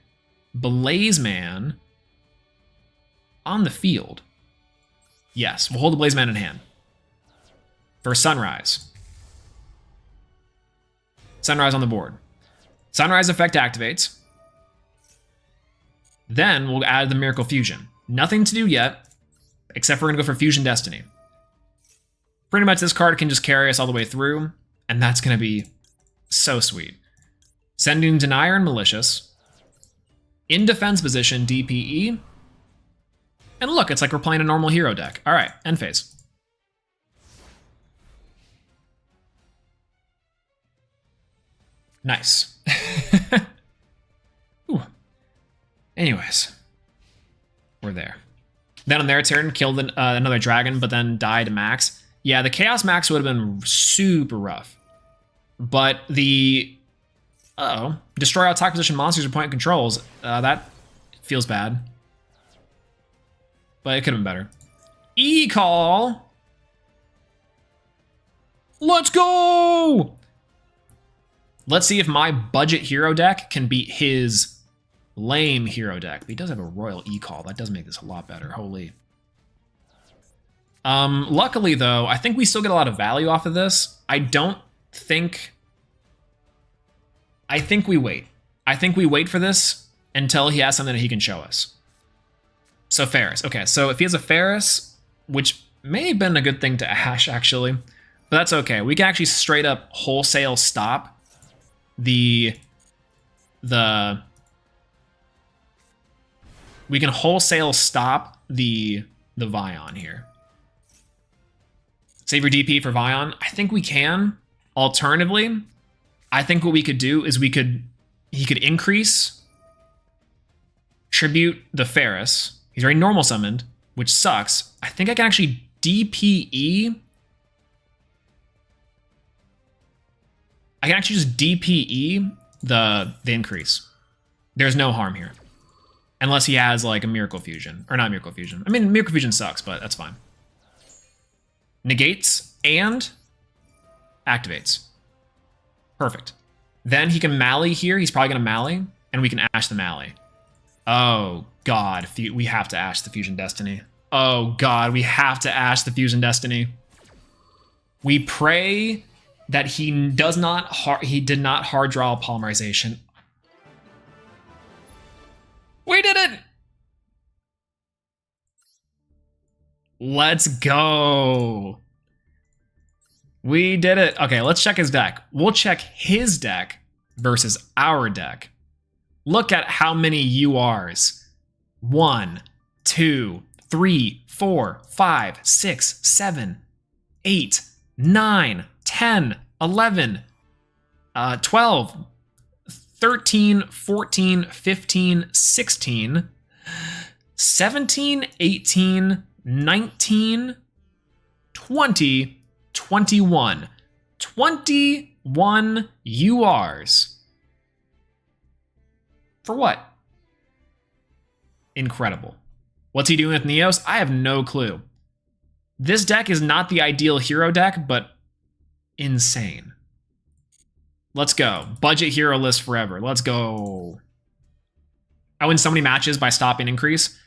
Blaze Man on the field. Yes, we'll hold the Blaze Man in hand. For Sunrise. Sunrise on the board. Sunrise effect activates. Then we'll add the Miracle Fusion. Nothing to do yet, except for we're going to go for Fusion Destiny. Pretty much this card can just carry us all the way through, and that's going to be so sweet. Sending Denier and Malicious. In defense position, DPE. And look, it's like we're playing a normal hero deck. All right, end phase. Nice. Ooh. Anyways, we're there. Then on their turn, killed another dragon, but then died max. Yeah, the Chaos Max would have been super rough. But the... destroy all top position monsters or point controls. That feels bad. But it could have been better. E-Call! Let's go! Let's see if my budget hero deck can beat his lame hero deck. But he does have a Royal E-Call. That does make this a lot better. Holy. Luckily, though, I think we still get a lot of value off of this. I think we wait. I think we wait for this until he has something that he can show us. So Ferris. Okay, so if he has a Ferris, which may have been a good thing to Ash, actually, but that's okay. We can actually straight up wholesale stop we can wholesale stop the Vion here. Save your DP for Vion. I think we can. Alternatively, I think what we could do is he could increase, tribute the Ferris. He's already normal summoned, which sucks. I think I can actually DPE. I can actually just DPE the increase. There's no harm here. Unless he has like a Miracle Fusion. Or not Miracle Fusion. I mean, Miracle Fusion sucks, but that's fine. Negates and activates. Perfect. Then he can Mally here. He's probably going to Mally. And we can Ash the Mally. Oh, God. We have to Ash the Fusion Destiny. Oh, God. We have to Ash the Fusion Destiny. We pray that he did not hard draw polymerization. We did it! Let's go. We did it. Okay, let's check his deck. We'll check his deck versus our deck. Look at how many URs. 1, 2, 3, 4, 5, 6, 7, 8, 9, 10, 11, 12, 13, 14, 15, 16, 17, 18, 19, 20, 21. 21 URs. For what? Incredible. What's he doing with Neos? I have no clue. This deck is not the ideal hero deck, but insane. Let's go. Budget hero list forever. Let's go. I win so many matches by stopping increase.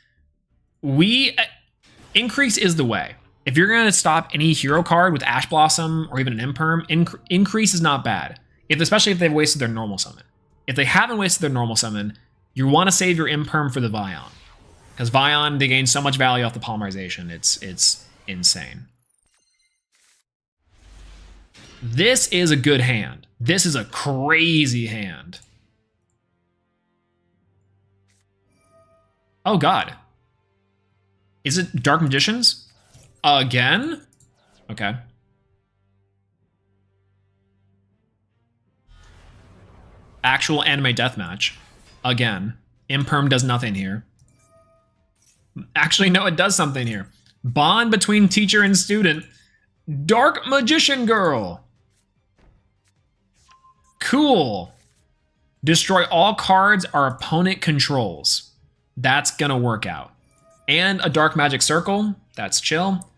Increase is the way. If you're going to stop any hero card with Ash Blossom or even an Imperm, increase is not bad. Especially if they've wasted their normal summon. If they haven't wasted their normal summon, you want to save your Imperm for the Vion. Because Vion, they gain so much value off the polymerization. It's insane. This is a good hand. This is a crazy hand. Oh god. Is it Dark Magicians? Again? Okay. Actual anime deathmatch. Again. Imperm does nothing here. Actually, no, it does something here. Bond between teacher and student. Dark Magician Girl. Cool. Destroy all cards our opponent controls. That's gonna work out. And a Dark Magic Circle. That's chill.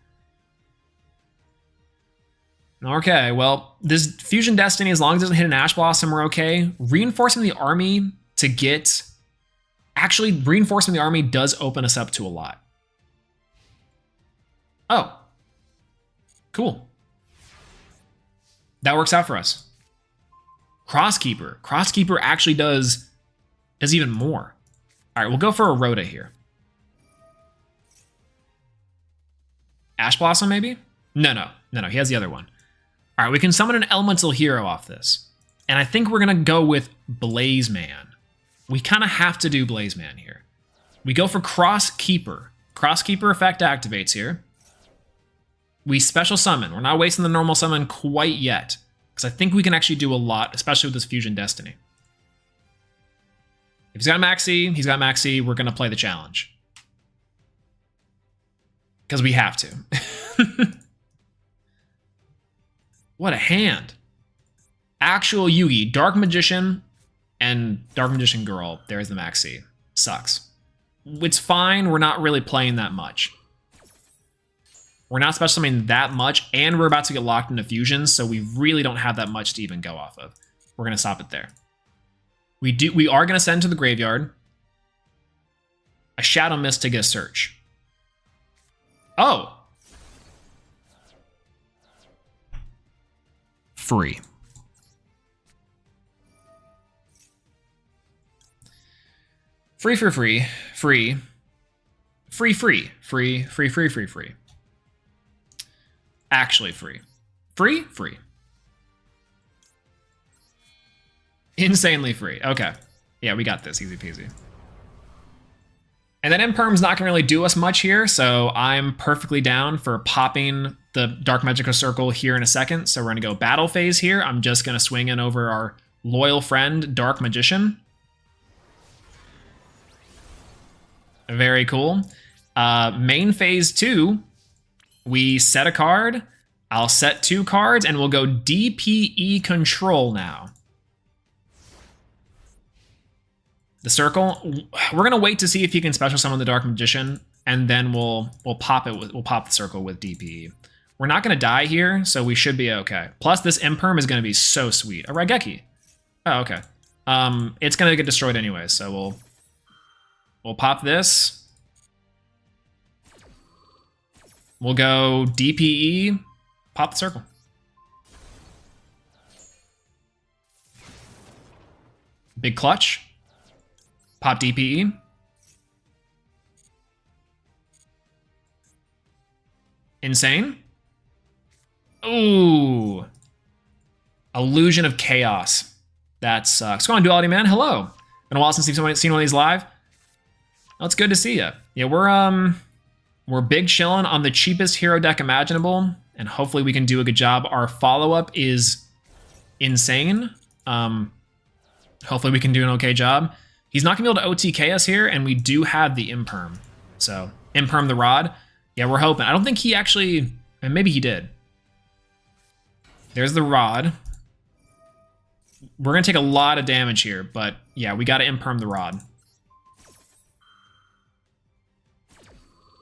Okay, well, this Fusion Destiny, as long as it doesn't hit an Ash Blossom, we're okay. Reinforcing the army to get... Actually, reinforcing the army does open us up to a lot. Oh. Cool. That works out for us. Crosskeeper. Crosskeeper actually does even more. All right, we'll go for a Rhoda here. Ash Blossom, maybe? No. He has the other one. All right, we can summon an elemental hero off this. And I think we're going to go with Blaze Man. We kind of have to do Blaze Man here. We go for Crosskeeper. Crosskeeper effect activates here. We special summon. We're not wasting the normal summon quite yet. Because I think we can actually do a lot, especially with this Fusion Destiny. If he's got Maxi, he's got Maxi. We're going to play the challenge. Because we have to. What a hand. Actual Yugi, Dark Magician, and Dark Magician Girl. There's the Maxi. Sucks. It's fine. We're not really playing that much. We're not special summoning that much, and we're about to get locked into fusions, so we really don't have that much to even go off of. We're going to stop it there. We are going to send to the graveyard a Shadow Mist to get a search. Oh! Free. Free. Actually free. Free. Insanely free. Okay. Yeah, we got this. Easy peasy. And then Imperm's not going to really do us much here, so I'm perfectly down for popping the Dark Magical Circle here in a second. So we're going to go battle phase here. I'm just going to swing in over our loyal friend, Dark Magician. Very cool. Main phase 2, we set a card. I'll set 2 cards, and we'll go DPE control now. The circle, we're gonna wait to see if he can special summon the Dark Magician, and then we'll pop the circle with DPE. We're not gonna die here, so we should be okay. Plus, this Imperm is gonna be so sweet. A Raigeki. Oh, okay. It's gonna get destroyed anyway, so we'll pop this. We'll go DPE, pop the circle. Big clutch. Pop DPE. Insane. Ooh. Illusion of Chaos. That sucks. What's going on, Duality Man? Hello. Been a while since you've seen one of these live. Well, it's good to see you. Yeah, we're big chilling on the cheapest hero deck imaginable, and hopefully we can do a good job. Our follow-up is insane. Hopefully we can do an okay job. He's not gonna be able to OTK us here, and we do have the Imperm. So, Imperm the Rod. Yeah, we're hoping. I don't think he actually, and maybe he did. There's the Rod. We're gonna take a lot of damage here, but yeah, we gotta Imperm the Rod.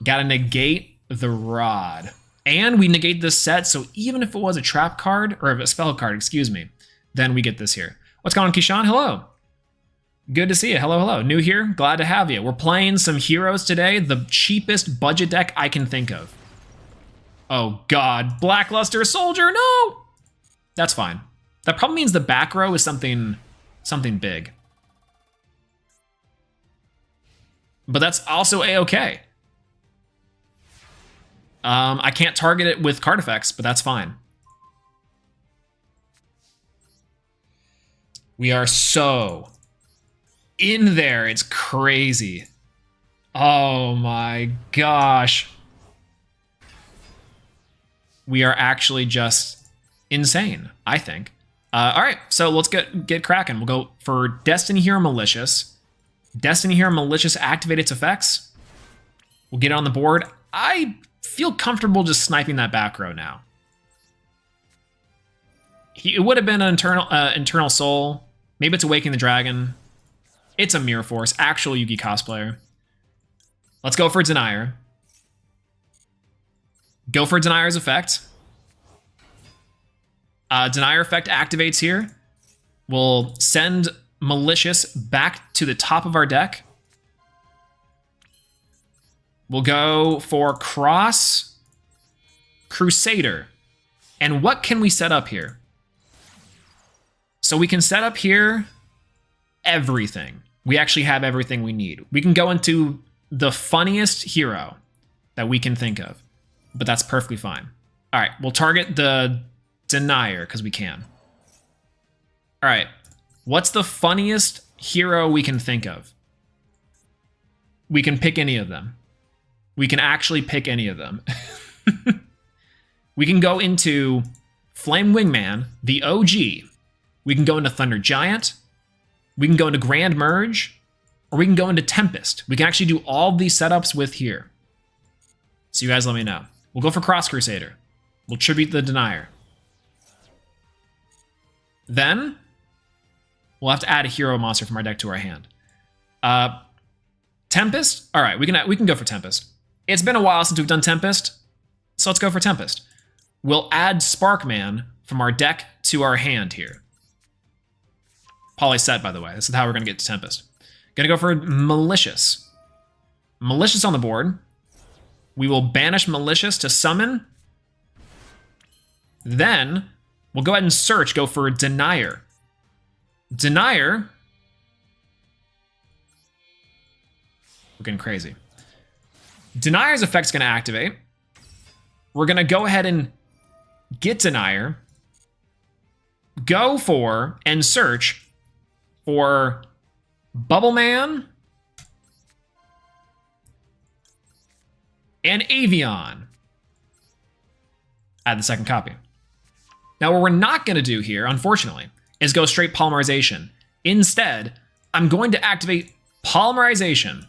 Gotta negate the Rod. And we negate this set, so even if it was a trap card, or a spell card, excuse me, then we get this here. What's going on, Kishan? Hello. Good to see you. Hello, hello. New here? Glad to have you. We're playing some heroes today, the cheapest budget deck I can think of. Oh God, Blackluster Soldier, no! That's fine. That probably means the back row is something big. But that's also A-okay. I can't target it with card effects, but that's fine. We are so in there, it's crazy. Oh my gosh. We are actually just insane, I think. All right, so let's get cracking. We'll go for Destiny Hero Malicious. Destiny Hero Malicious activate its effects. We'll get it on the board. I feel comfortable just sniping that back row now. It would have been an Internal Soul. Maybe it's Awakening the Dragon. It's a Mirror Force, actual Yugi cosplayer. Let's go for Denier. Go for Denier's effect. Denier effect activates here. We'll send Malicious back to the top of our deck. We'll go for Cross Crusader. And what can we set up here? So we can set up here everything. We actually have everything we need. We can go into the funniest hero that we can think of, but that's perfectly fine. All right, we'll target the Denier because we can. All right, what's the funniest hero we can think of? We can pick any of them. We can actually pick any of them. We can go into Flame Wingman, the OG. We can go into Thunder Giant. We can go into Grand Merge. Or we can go into Tempest. We can actually do all these setups with here. So you guys let me know. We'll go for Cross Crusader. We'll tribute the Denier. Then, we'll have to add a hero monster from our deck to our hand. Tempest? All right, we can go for Tempest. It's been a while since we've done Tempest, so let's go for Tempest. We'll add Sparkman from our deck to our hand here. Poly set, by the way. This is how we're going to get to Tempest. Going to go for Malicious. Malicious on the board. We will banish Malicious to summon. Then, we'll go ahead and search, go for Denier. Denier. We're getting crazy. Denier's effect's going to activate. We're going to go ahead and get Denier. Go for and search for Bubble Man and Avion. Add the second copy. Now, what we're not going to do here, unfortunately, is go straight Polymerization. Instead, I'm going to activate Polymerization.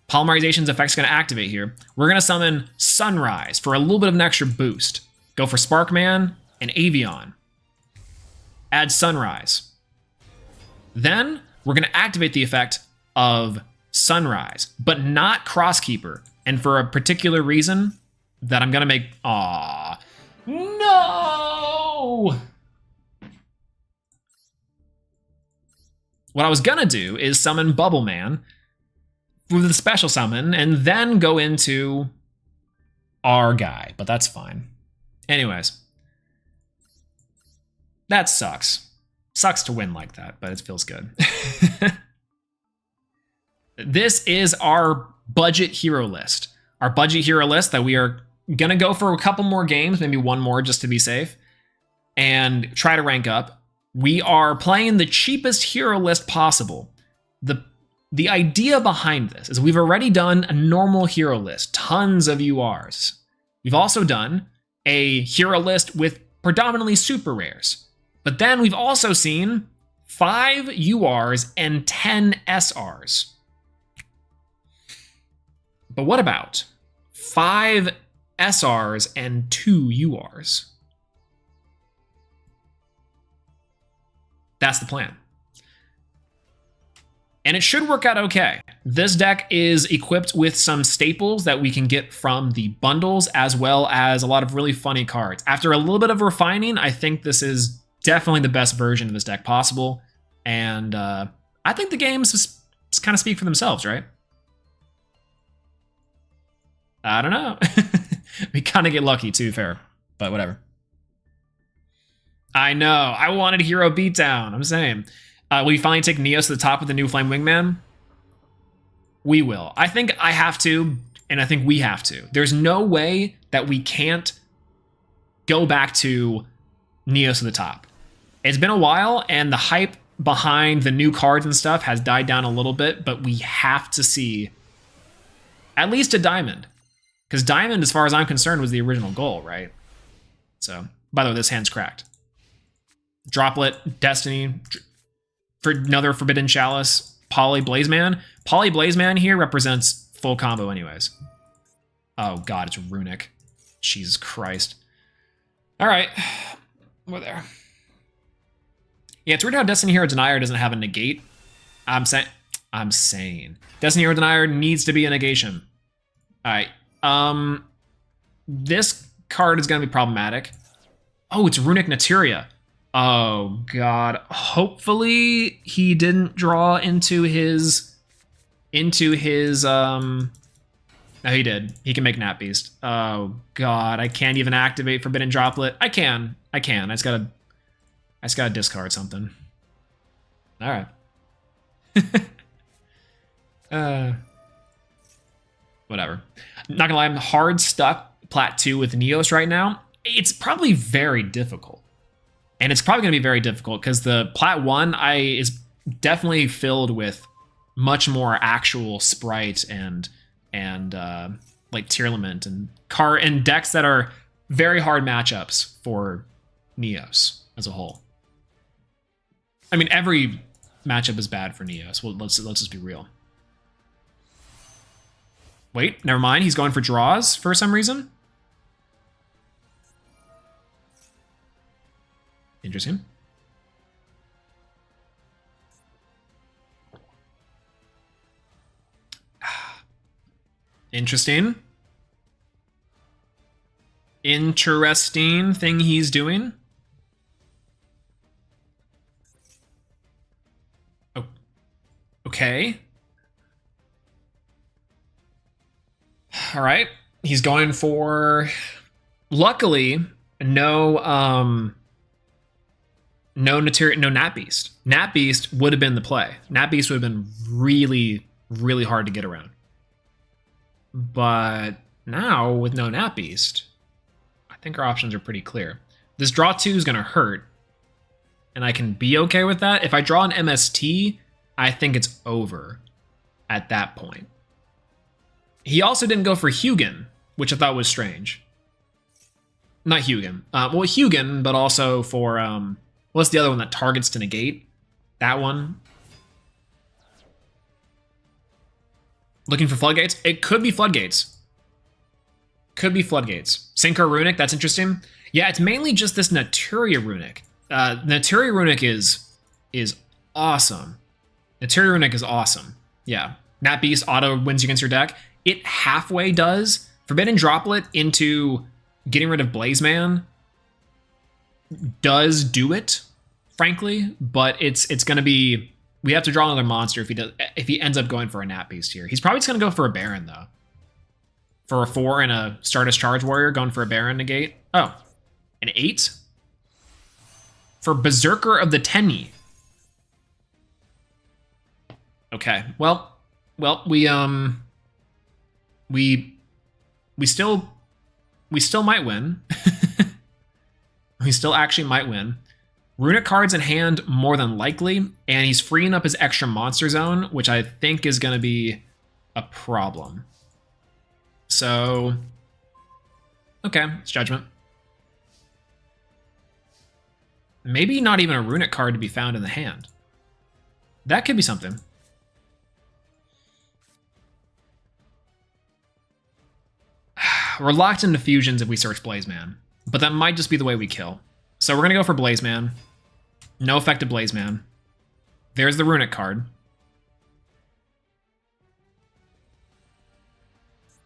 Polymerization's effect's going to activate here. We're going to summon Sunrise for a little bit of an extra boost. Go for Sparkman and Avion. Add Sunrise. Then, we're going to activate the effect of Sunrise, but not Crosskeeper. And for a particular reason that I'm going to make... Aww. No! What I was going to do is summon Bubble Man with the special summon and then go into our guy, but that's fine. Anyways. That sucks. Sucks to win like that, but it feels good. This is our budget hero list. Our budget hero list that we are Gonna go for a couple more games, maybe one more just to be safe, and try to rank up. We are playing the cheapest hero list possible. The idea behind this is we've already done a normal hero list, tons of URs. We've also done a hero list with predominantly super rares. But then we've also seen 5 URs and 10 SRs. But what about 5 SRs and 2 URs? That's the plan. And it should work out okay. This deck is equipped with some staples that we can get from the bundles, as well as a lot of really funny cards. After a little bit of refining, I think this is definitely the best version of this deck possible. And I think the games just kind of speak for themselves, right? I don't know. We kind of get lucky too, fair, but whatever. I know. I wanted Hero Beatdown. I'm saying. Will we finally take Neos to the top with the new Flame Wingman? We will. I think I have to, and I think we have to. There's no way that we can't go back to Neos to the top. It's been a while, and the hype behind the new cards and stuff has died down a little bit, but we have to see at least a Diamond. Because Diamond, as far as I'm concerned, was the original goal, right? So, by the way, this hand's cracked. Droplet, Destiny, for another Forbidden Chalice, Poly Blazeman. Poly Blazeman here represents full combo anyways. Oh god, it's Runic. Jesus Christ. Alright, we're there. Yeah, it's weird how Destiny Hero Denier doesn't have a negate. I'm saying. Destiny Hero Denier needs to be a negation. Alright. This card is going to be problematic. Oh, it's Runic Naturia. Oh, God. Hopefully he didn't draw into his... No, he did. He can make Nat Beast. Oh, God. I can't even activate Forbidden Droplet. I can. I just gotta discard something. All right. Whatever. Not gonna lie, I'm hard stuck Plat 2 with Neos right now. It's probably very difficult. And it's probably gonna be very difficult because the Plat 1 is definitely filled with much more actual sprite and like Tearlament and decks that are very hard matchups for Neos as a whole. I mean, every matchup is bad for Neos. Well, let's just be real. Wait, never mind. He's going for draws for some reason. Interesting. Interesting. Interesting thing he's doing. Oh, okay. All right. He's going for, luckily, no Nat Beast. Nat Beast would have been the play. Nat Beast would have been really, really hard to get around. But now, with no Nat Beast, I think our options are pretty clear. This draw 2 is going to hurt, and I can be okay with that. If I draw an MST, I think it's over at that point. He also didn't go for Hugin, which I thought was strange. Not Hugin. Well, Hugin, but also for... what's the other one that targets to negate? That one. Looking for Floodgates? It could be Floodgates. Could be Floodgates. Synchro Runic, that's interesting. Yeah, it's mainly just this Naturia Runic. Naturia Runic is awesome. Naturia Runic is awesome. Yeah. Nat Beast auto wins against your deck. It halfway does. Forbidden Droplet into getting rid of Blazeman does do it, frankly, but it's going to be... We have to draw another monster if he ends up going for a Nat Beast here. He's probably just going to go for a Baron, though. For a 4 and a Stardust Charge Warrior, going for a Baron negate. Oh, an 8? For Berserker of the Tenyi. Okay, well, we still we still might win. We still actually might win. Runic cards in hand more than likely, and he's freeing up his extra monster zone, which I think is going to be a problem. So, okay, it's Judgment. Maybe not even a Runic card to be found in the hand. That could be something. We're locked into fusions if we search Blazeman, but that might just be the way we kill. So we're going to go for Blazeman. No effective Blazeman. There's the Runic card.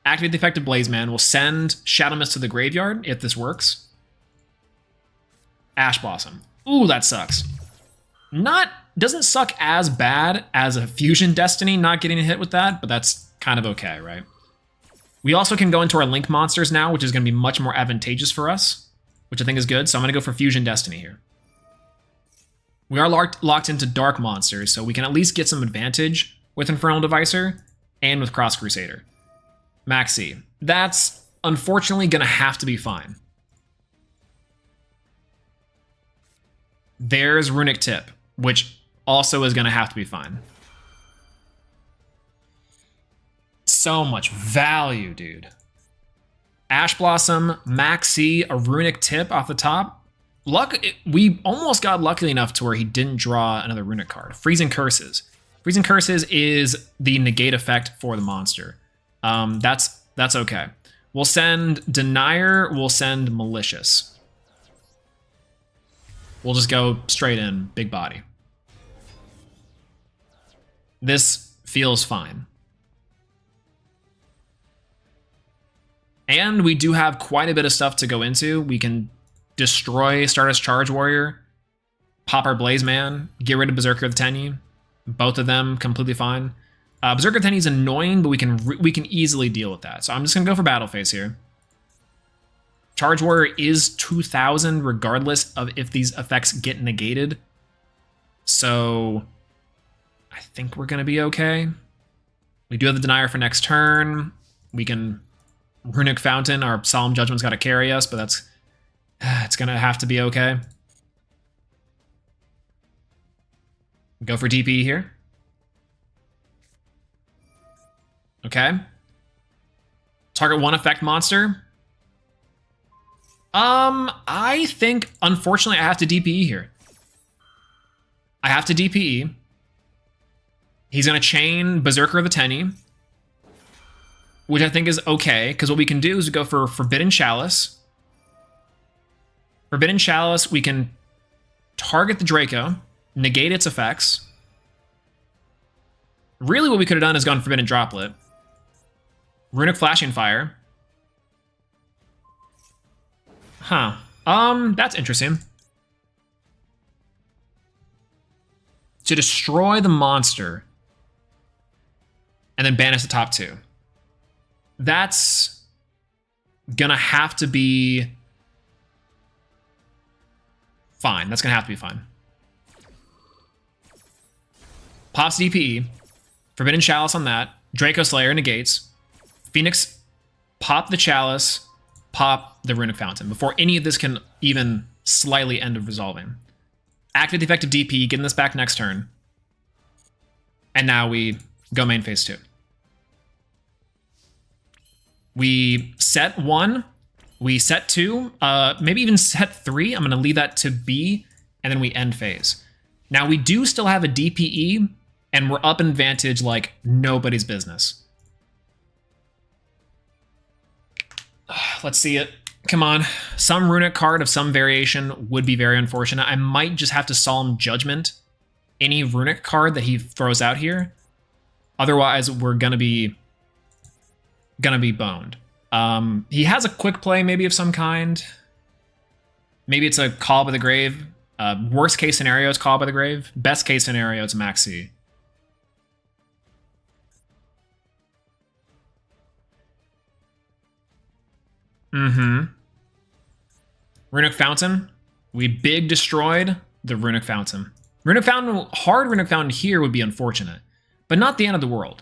Activate the effective Blazeman. We'll send Shadow Mist to the graveyard if this works. Ash Blossom. Ooh, that sucks. Doesn't suck as bad as a Fusion Destiny not getting a hit with that, but that's kind of okay, right? We also can go into our Link monsters now, which is going to be much more advantageous for us, which I think is good. So I'm going to go for Fusion Destiny here. We are locked into Dark monsters, so we can at least get some advantage with Infernal Devicer and with Cross Crusader. Maxi. That's unfortunately going to have to be fine. There's Runic Tip, which also is going to have to be fine. So much value, dude. Ash Blossom, Maxi, a Runic Tip off the top. We almost got lucky enough to where he didn't draw another Runic card. Freezing Curses. Freezing Curses is the negate effect for the monster. That's okay. We'll send Denier, we'll send Malicious. We'll just go straight in, big body. This feels fine. And we do have quite a bit of stuff to go into. We can destroy Stardust Charge Warrior, pop our Blazeman, get rid of Berserker the Tenyi. Both of them completely fine. Berserker Tenyi is annoying, but we can easily deal with that. So I'm just going to go for Battle Phase here. Charge Warrior is 2,000 regardless of if these effects get negated. So I think we're going to be okay. We do have the Denier for next turn. We can Runic Fountain. Our Solemn Judgment's got to carry us, but that's it's going to have to be okay. Go for DP here. Okay. Target one effect monster. I think, unfortunately, I have to DPE here. I have to DPE. He's going to chain Berserker the Tenyi, which I think is okay, because what we can do is we go for Forbidden Chalice. Forbidden Chalice, we can target the Draco, negate its effects. Really what we could have done is gone Forbidden Droplet. Runic Flashing Fire. Huh. That's interesting. To destroy the monster and then banish the top two. That's gonna have to be fine. That's gonna have to be fine. Pops DPE. Forbidden Chalice on that. Draco Slayer negates. Phoenix, pop the Chalice, pop the Runic Fountain before any of this can even slightly end of resolving. Activate the effective DP, getting this back next turn. And now we go main phase 2. We set 1, we set 2, maybe even set 3. I'm going to leave that to B, and then we end phase. Now we do still have a DPE, and we're up in advantage like nobody's business. Let's see it. Come on. Some Runic card of some variation would be very unfortunate. I might just have to Solemn Judgment any Runic card that he throws out here. Otherwise, we're gonna be boned. He has a quick play maybe of some kind. Maybe it's a Call by the Grave. Worst case scenario is Call by the Grave. Best case scenario is Maxi. Runic Fountain. We big destroyed the Runic Fountain. Runic Fountain, hard Runic Fountain here would be unfortunate, but not the end of the world.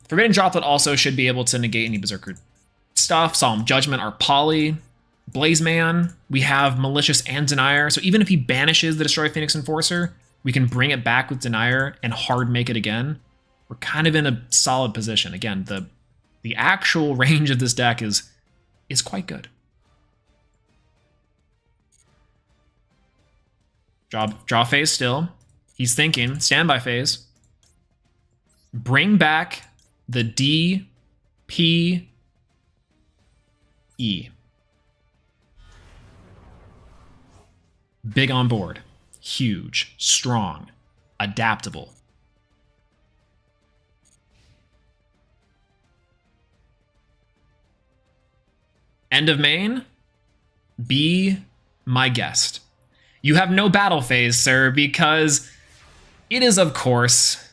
Forbidden Droplet also should be able to negate any Berserker stuff, Solemn Judgment, our Poly, Blazeman, we have Malicious and Denier. So even if he banishes the Destroy Phoenix Enforcer, we can bring it back with Denier and hard make it again. We're kind of in a solid position. Again, the actual range of this deck is quite good. Draw phase still. He's thinking. Standby phase. Bring back the D, P, E. Big on board. Huge. Strong. Adaptable. End of main. Be my guest. You have no battle phase, sir, because it is, of course,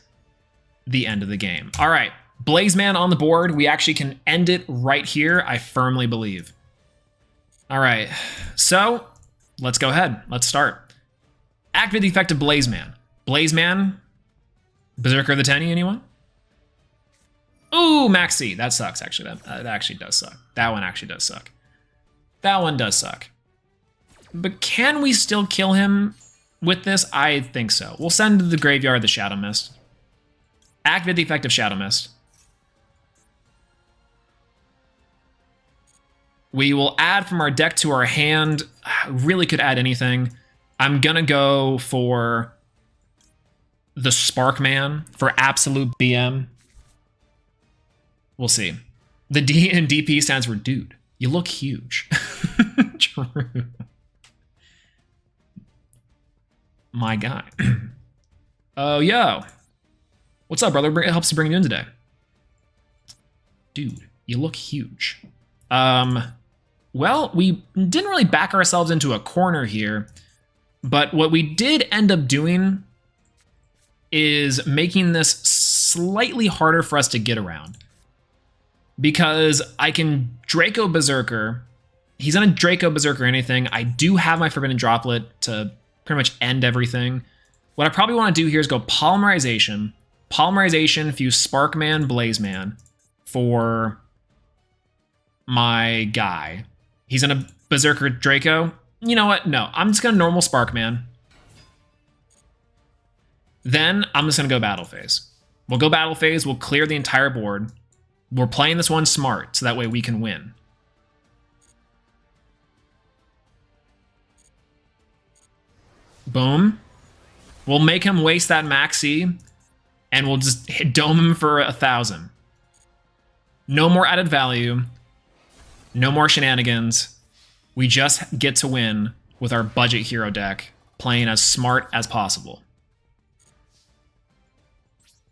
the end of the game. All right, Blazeman on the board. We actually can end it right here, I firmly believe. All right, so let's go ahead. Let's start. Activate the effect of Blazeman. Blazeman, Berserker of the Tenny, anyone? Ooh, Maxi. That sucks, actually. That actually does suck. That one actually does suck. That one does suck. But can we still kill him with this? I think so. We'll send to the graveyard the Shadow Mist. Activate the effect of Shadow Mist. We will add from our deck to our hand. Really could add anything. I'm gonna go for the Sparkman for absolute BM. We'll see. The D in DP stands for dude. You look huge. True. My guy. Oh, yo. What's up, brother? It helps to bring you in today. Dude, you look huge. Well, we didn't really back ourselves into a corner here, but what we did end up doing is making this slightly harder for us to get around. Because I can Draco Berserker. He's on a Draco Berserker or anything. I do have my Forbidden Droplet to pretty much end everything. What I probably want to do here is go Polymerization. Polymerization, fuse Sparkman, Blazeman for my guy. He's in a Berserker Draco. You know what? No, I'm just going to normal Sparkman. Then I'm just going to go Battle Phase. We'll go Battle Phase. We'll clear the entire board. We're playing this one smart, so that way we can win. Boom. We'll make him waste that Maxi, and we'll just dome him for 1,000. No more added value. No more shenanigans. We just get to win with our budget hero deck, playing as smart as possible.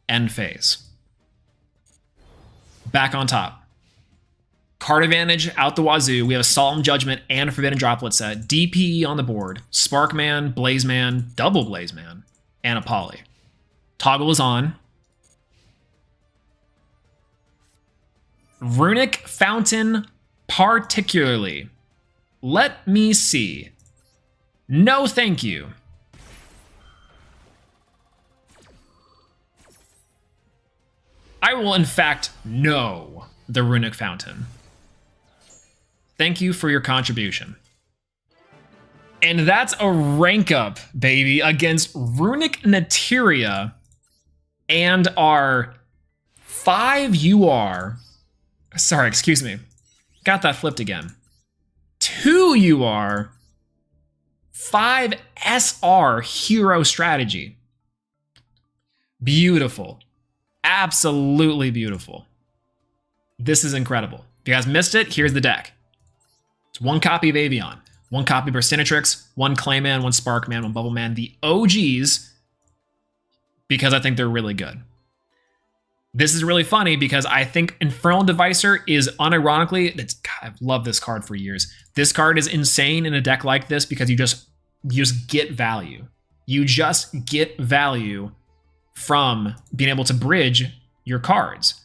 End phase. Back on top. Card advantage out the wazoo. We have a Solemn Judgment and a Forbidden Droplet set. DPE on the board. Sparkman, Blazeman, double Blazeman, and a Poly. Toggle is on. Runic Fountain particularly. Let me see. No thank you. I will, in fact, know the Runic Fountain. Thank you for your contribution. And that's a rank up, baby, against Runic Nateria and our 5 UR. Sorry, excuse me. Got that flipped again. 2 UR, 5 SR hero strategy. Beautiful. Absolutely beautiful. This is incredible. If you guys missed it, here's the deck. It's 1 copy of Avion, 1 copy of Burstinatrix, 1 Clayman, 1 Sparkman, 1 Bubbleman, the OGs, because I think they're really good. This is really funny because I think Infernal Devicer is unironically, God, I've loved this card for years. This card is insane in a deck like this because you just get value. You just get value from being able to bridge your cards.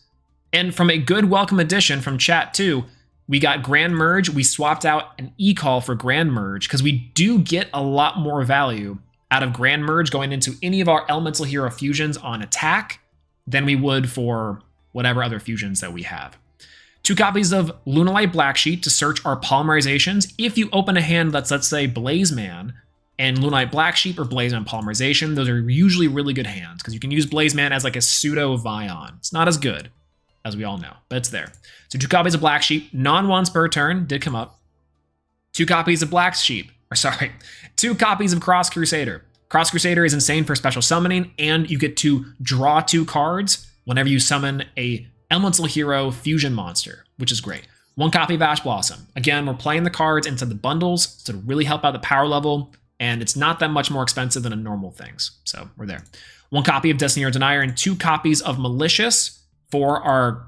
And from a good welcome addition from chat too, we got Grand Merge. We swapped out an E-Call for Grand Merge because we do get a lot more value out of Grand Merge going into any of our Elemental Hero fusions on attack than we would for whatever other fusions that we have. 2 copies of Lunalight Black Sheet to search our polymerizations. If you open a hand that's, let's say, Blaze Man and Lunalight Black Sheet or Blaze Man Polymerization, those are usually really good hands because you can use Blaze Man as like a pseudo Vion. It's not as good, as we all know, but it's there. So 2 copies of Black Sheep, non-once per turn, did come up. 2 copies of Black Sheep, or sorry, 2 copies of Cross Crusader. Cross Crusader is insane for special summoning, and you get to draw 2 cards whenever you summon a Elemental Hero fusion monster, which is great. 1 copy of Ash Blossom. Again, we're playing the cards into the bundles to really help out the power level, and it's not that much more expensive than a normal things. So we're there. 1 copy of Destiny or Denier and 2 copies of Malicious for our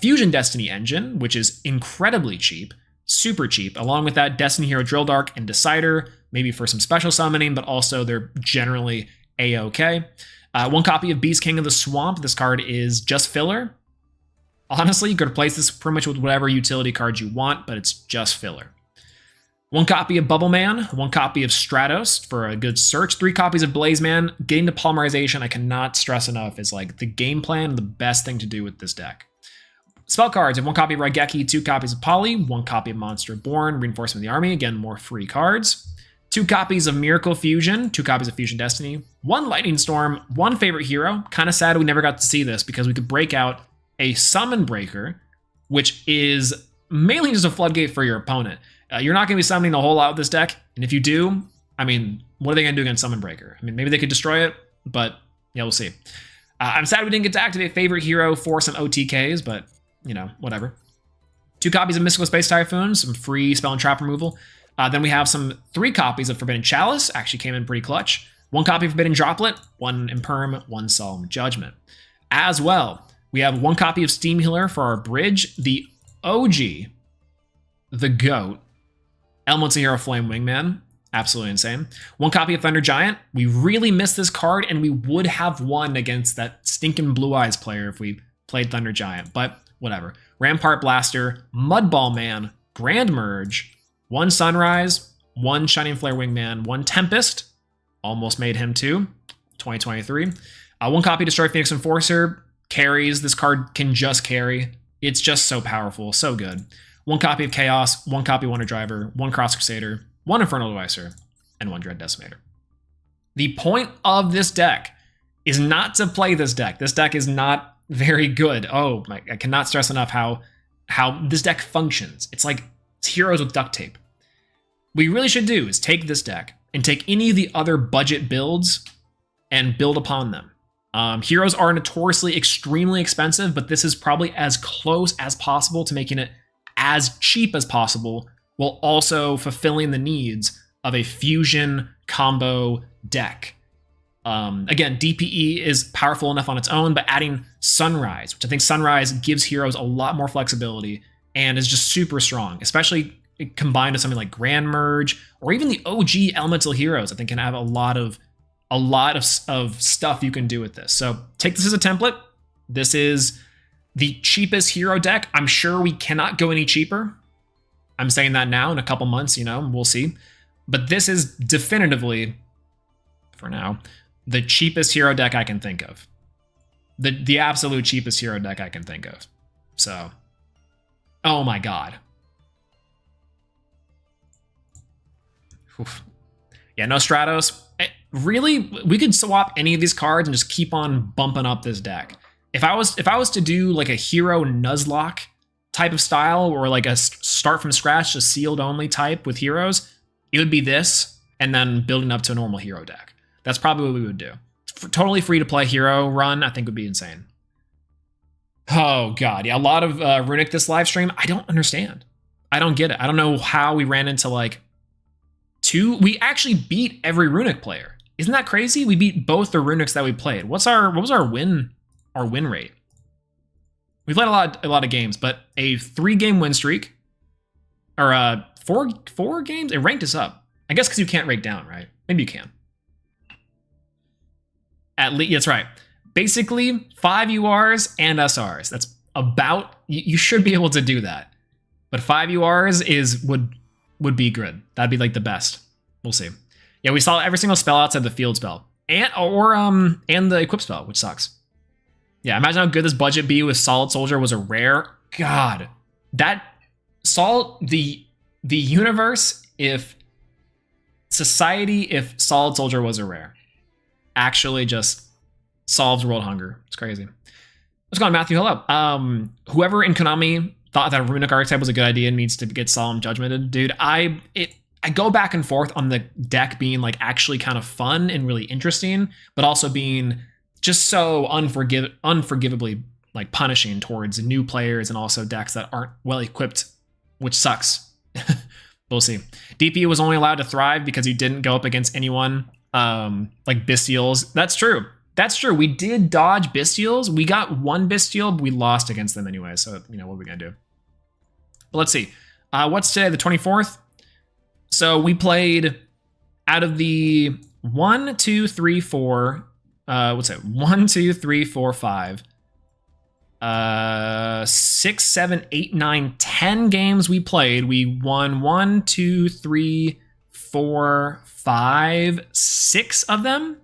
Fusion Destiny engine, which is incredibly cheap, super cheap. Along with that, Destiny Hero Drill Dark and Decider, maybe for some special summoning, but also they're generally A-okay. 1 copy of Beast King of the Swamp. This card is just filler. Honestly, you could replace this pretty much with whatever utility cards you want, but it's just filler. 1 copy of Bubble Man, 1 copy of Stratos for a good search, 3 copies of Blaze Man. Getting to polymerization, I cannot stress enough, is like the game plan, the best thing to do with this deck. Spell cards, I have 1 copy of Raigeki, 2 copies of Poly, 1 copy of Monster Born, Reinforcement of the Army, again, more free cards. 2 copies of Miracle Fusion, 2 copies of Fusion Destiny, 1 Lightning Storm, 1 favorite hero. Kind of sad we never got to see this because we could break out a Summon Breaker, which is mainly just a floodgate for your opponent. You're not going to be summoning a whole lot with this deck, and if you do, I mean, what are they going to do against Summon Breaker? I mean, maybe they could destroy it, but yeah, we'll see. I'm sad we didn't get to activate favorite hero for some OTKs, but, you know, whatever. 2 copies of Mystical Space Typhoon, some free spell and trap removal. Then we have 3 copies of Forbidden Chalice, actually came in pretty clutch. 1 copy of Forbidden Droplet, 1 Imperm, 1 Solemn Judgment. As well, we have 1 copy of Steam Healer for our bridge, the OG, the GOAT, Elemental Hero Flame Wingman, absolutely insane. 1 copy of Thunder Giant. We really missed this card, and we would have won against that stinking Blue Eyes player if we played Thunder Giant, but whatever. Rampart Blaster, Mudball Man, Grand Merge, 1 Sunrise, 1 Shining Flare Wingman, 1 Tempest, almost made him 2, 2023. 1 copy Destroy Phoenix Enforcer, carries. This card can just carry. It's just so powerful, so good. 1 copy of Chaos, 1 copy Wonder Driver, 1 Cross Crusader, 1 Infernal Devicer, and 1 Dread Decimator. The point of this deck is not to play this deck. This deck is not very good. Oh, I cannot stress enough how this deck functions. It's like it's heroes with duct tape. What you really should do is take this deck and take any of the other budget builds and build upon them. Heroes are notoriously extremely expensive, but this is probably as close as possible to making it as cheap as possible while also fulfilling the needs of a fusion combo deck. Again, DPE is powerful enough on its own, but adding Sunrise, which I think Sunrise gives heroes a lot more flexibility and is just super strong, especially combined with something like Grand Merge or even the OG Elemental Heroes. I think can have a lot of stuff you can do with this. So take this as a template. This is the cheapest hero deck. I'm sure we cannot go any cheaper. I'm saying that now. In a couple months, you know, we'll see. But this is definitively, for now, the cheapest hero deck I can think of. The absolute cheapest hero deck I can think of. So, oh my god. Oof. Yeah, no Stratos. Really, we could swap any of these cards and just keep on bumping up this deck. If I was to do like a hero Nuzlocke type of style or like a start from scratch, a sealed only type with heroes, it would be this and then building up to a normal hero deck. That's probably what we would do. Totally free to play hero run, I think would be insane. Oh god, yeah, a lot of Runic this live stream. I don't understand. I don't get it. I don't know how we ran into like 2. We actually beat every Runic player. Isn't that crazy? We beat both the Runics that we played. What was our win rate? We played a lot of games, but a 3-game win streak, or 4 games. It ranked us up. I guess because you can't rank down, right? Maybe you can. At least that's right. Basically, 5 URs and SRs. That's about. You should be able to do that. But 5 URs would be good. That'd be like the best. We'll see. Yeah, we saw every single spell outside the field spell and the equip spell, which sucks. Yeah, imagine how good this budget B with Solid Soldier was a rare. God, that solved the universe, if society, if Solid Soldier was a rare, actually just solves world hunger. It's crazy. What's going on, Matthew? Hello. Whoever in Konami thought that a runic archetype was a good idea needs to get Solemn Judgmented. Dude, I go back and forth on the deck being like actually kind of fun and really interesting, but also being just so unforgivably like punishing towards new players and also decks that aren't well equipped, which sucks. We'll see. DP was only allowed to thrive because he didn't go up against anyone like Bestials. That's true. That's true. We did dodge Bestials. We got one Bestial, but we lost against them anyway. So, you know, what are we going to do? But let's see. What's today? The 24th? So we played out of the 1, 2, 3, 4. What's it? 1, 2, 3, 4, 5. 6, 7, 8, 9, 10 games we played. We won 1, 2, 3, 4, 5, 6 of them.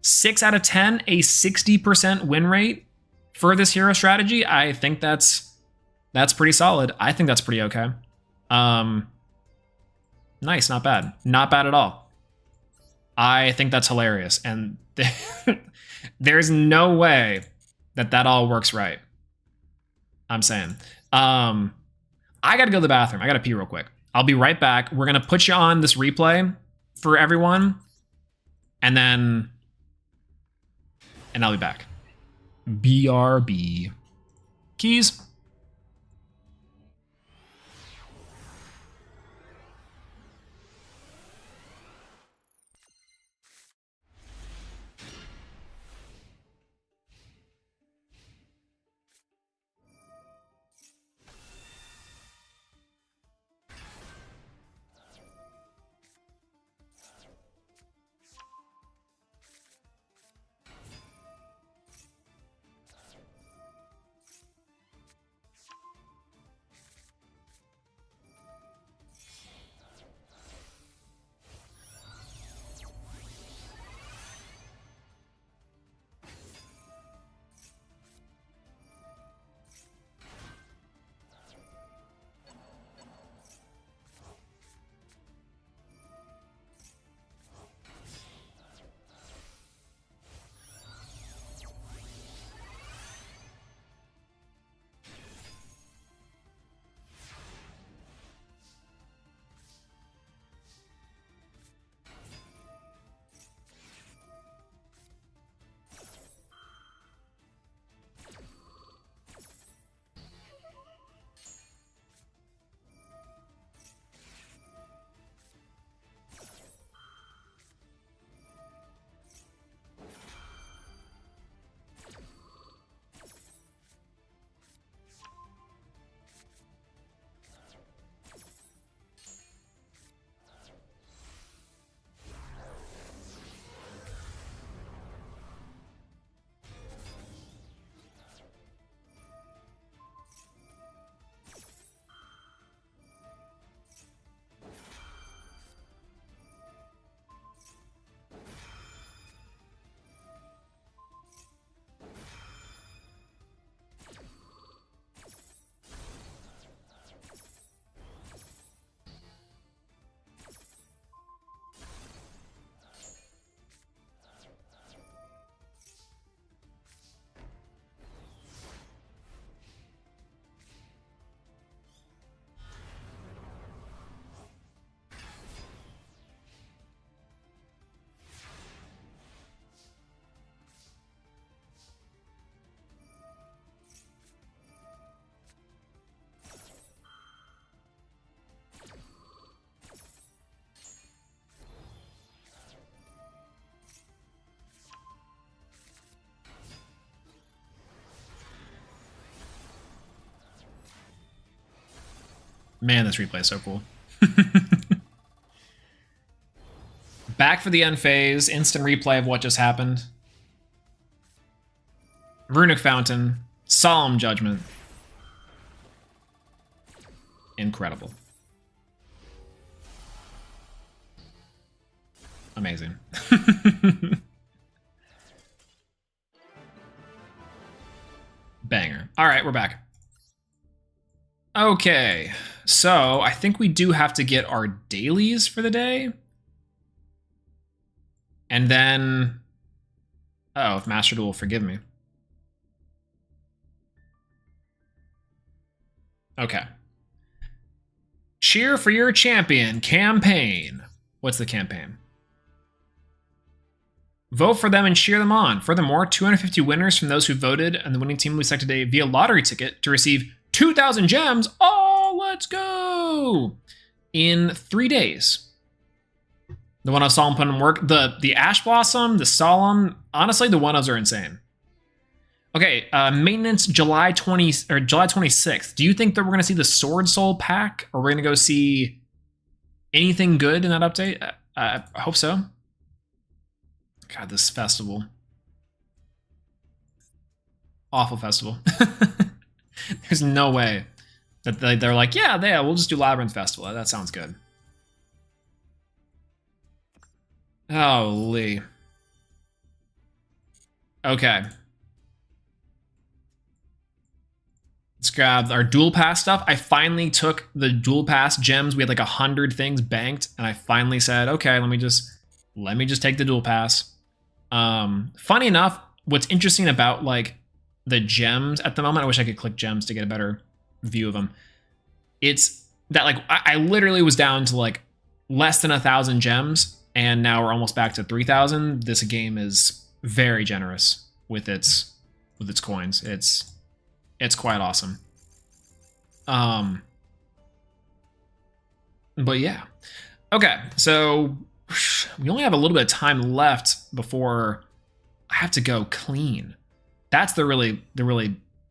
6 out of 10, a 60% win rate for this hero strategy. I think that's pretty solid. I think that's pretty okay. Nice, not bad. Not bad at all. I think that's hilarious. And there's no way that all works right. I'm saying. I got to go to the bathroom. I got to pee real quick. I'll be right back. We're going to put you on this replay for everyone. And then... and I'll be back. BRB. Keys. Man, this replay is so cool. Back for the end phase. Instant replay of what just happened. Runic Fountain. Solemn Judgment. Incredible. Amazing. Banger. All right, we're back. Okay, so I think we do have to get our dailies for the day. And then, oh, if Master Duel will forgive me. Okay. Cheer for your champion campaign. What's the campaign? Vote for them and cheer them on. Furthermore, 250 winners from those who voted, and the winning team will be selected today via lottery ticket to receive 2,000 gems. Oh, let's go! In 3 days. The one I saw him put in work. The Ash Blossom, the Solemn. Honestly, the one-ofs are insane. Okay, maintenance July 26th. Do you think that we're gonna see the Sword Soul pack, or we're gonna go see anything good in that update? I hope so. God, this festival. Awful festival. There's no way that they're like, yeah, we'll just do Labyrinth Festival. That sounds good. Holy. Okay. Let's grab our Duel Pass stuff. I finally took the Duel Pass gems. We had like 100 things banked, and I finally said, okay, let me just take the Duel Pass. Funny enough, what's interesting about like the gems at the moment, I wish I could click gems to get a better view of them. It's that like I literally was down to like less than 1,000 gems, and now we're almost back to 3,000. This game is very generous with its coins. It's quite awesome. But yeah. Okay, so we only have a little bit of time left before I have to go clean. That's the really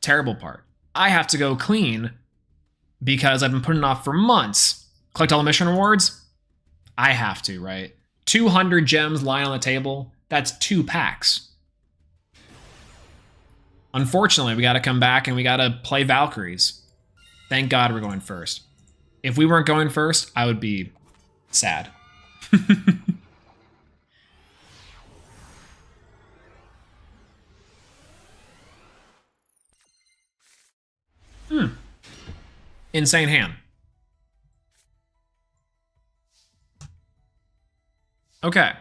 terrible part. I have to go clean because I've been putting it off for months. Collect all the mission rewards? I have to, right? 200 gems lying on the table. That's 2 packs. Unfortunately, we got to come back and we got to play Valkyries. Thank God we're going first. If we weren't going first, I would be sad. Insane hand. Okay.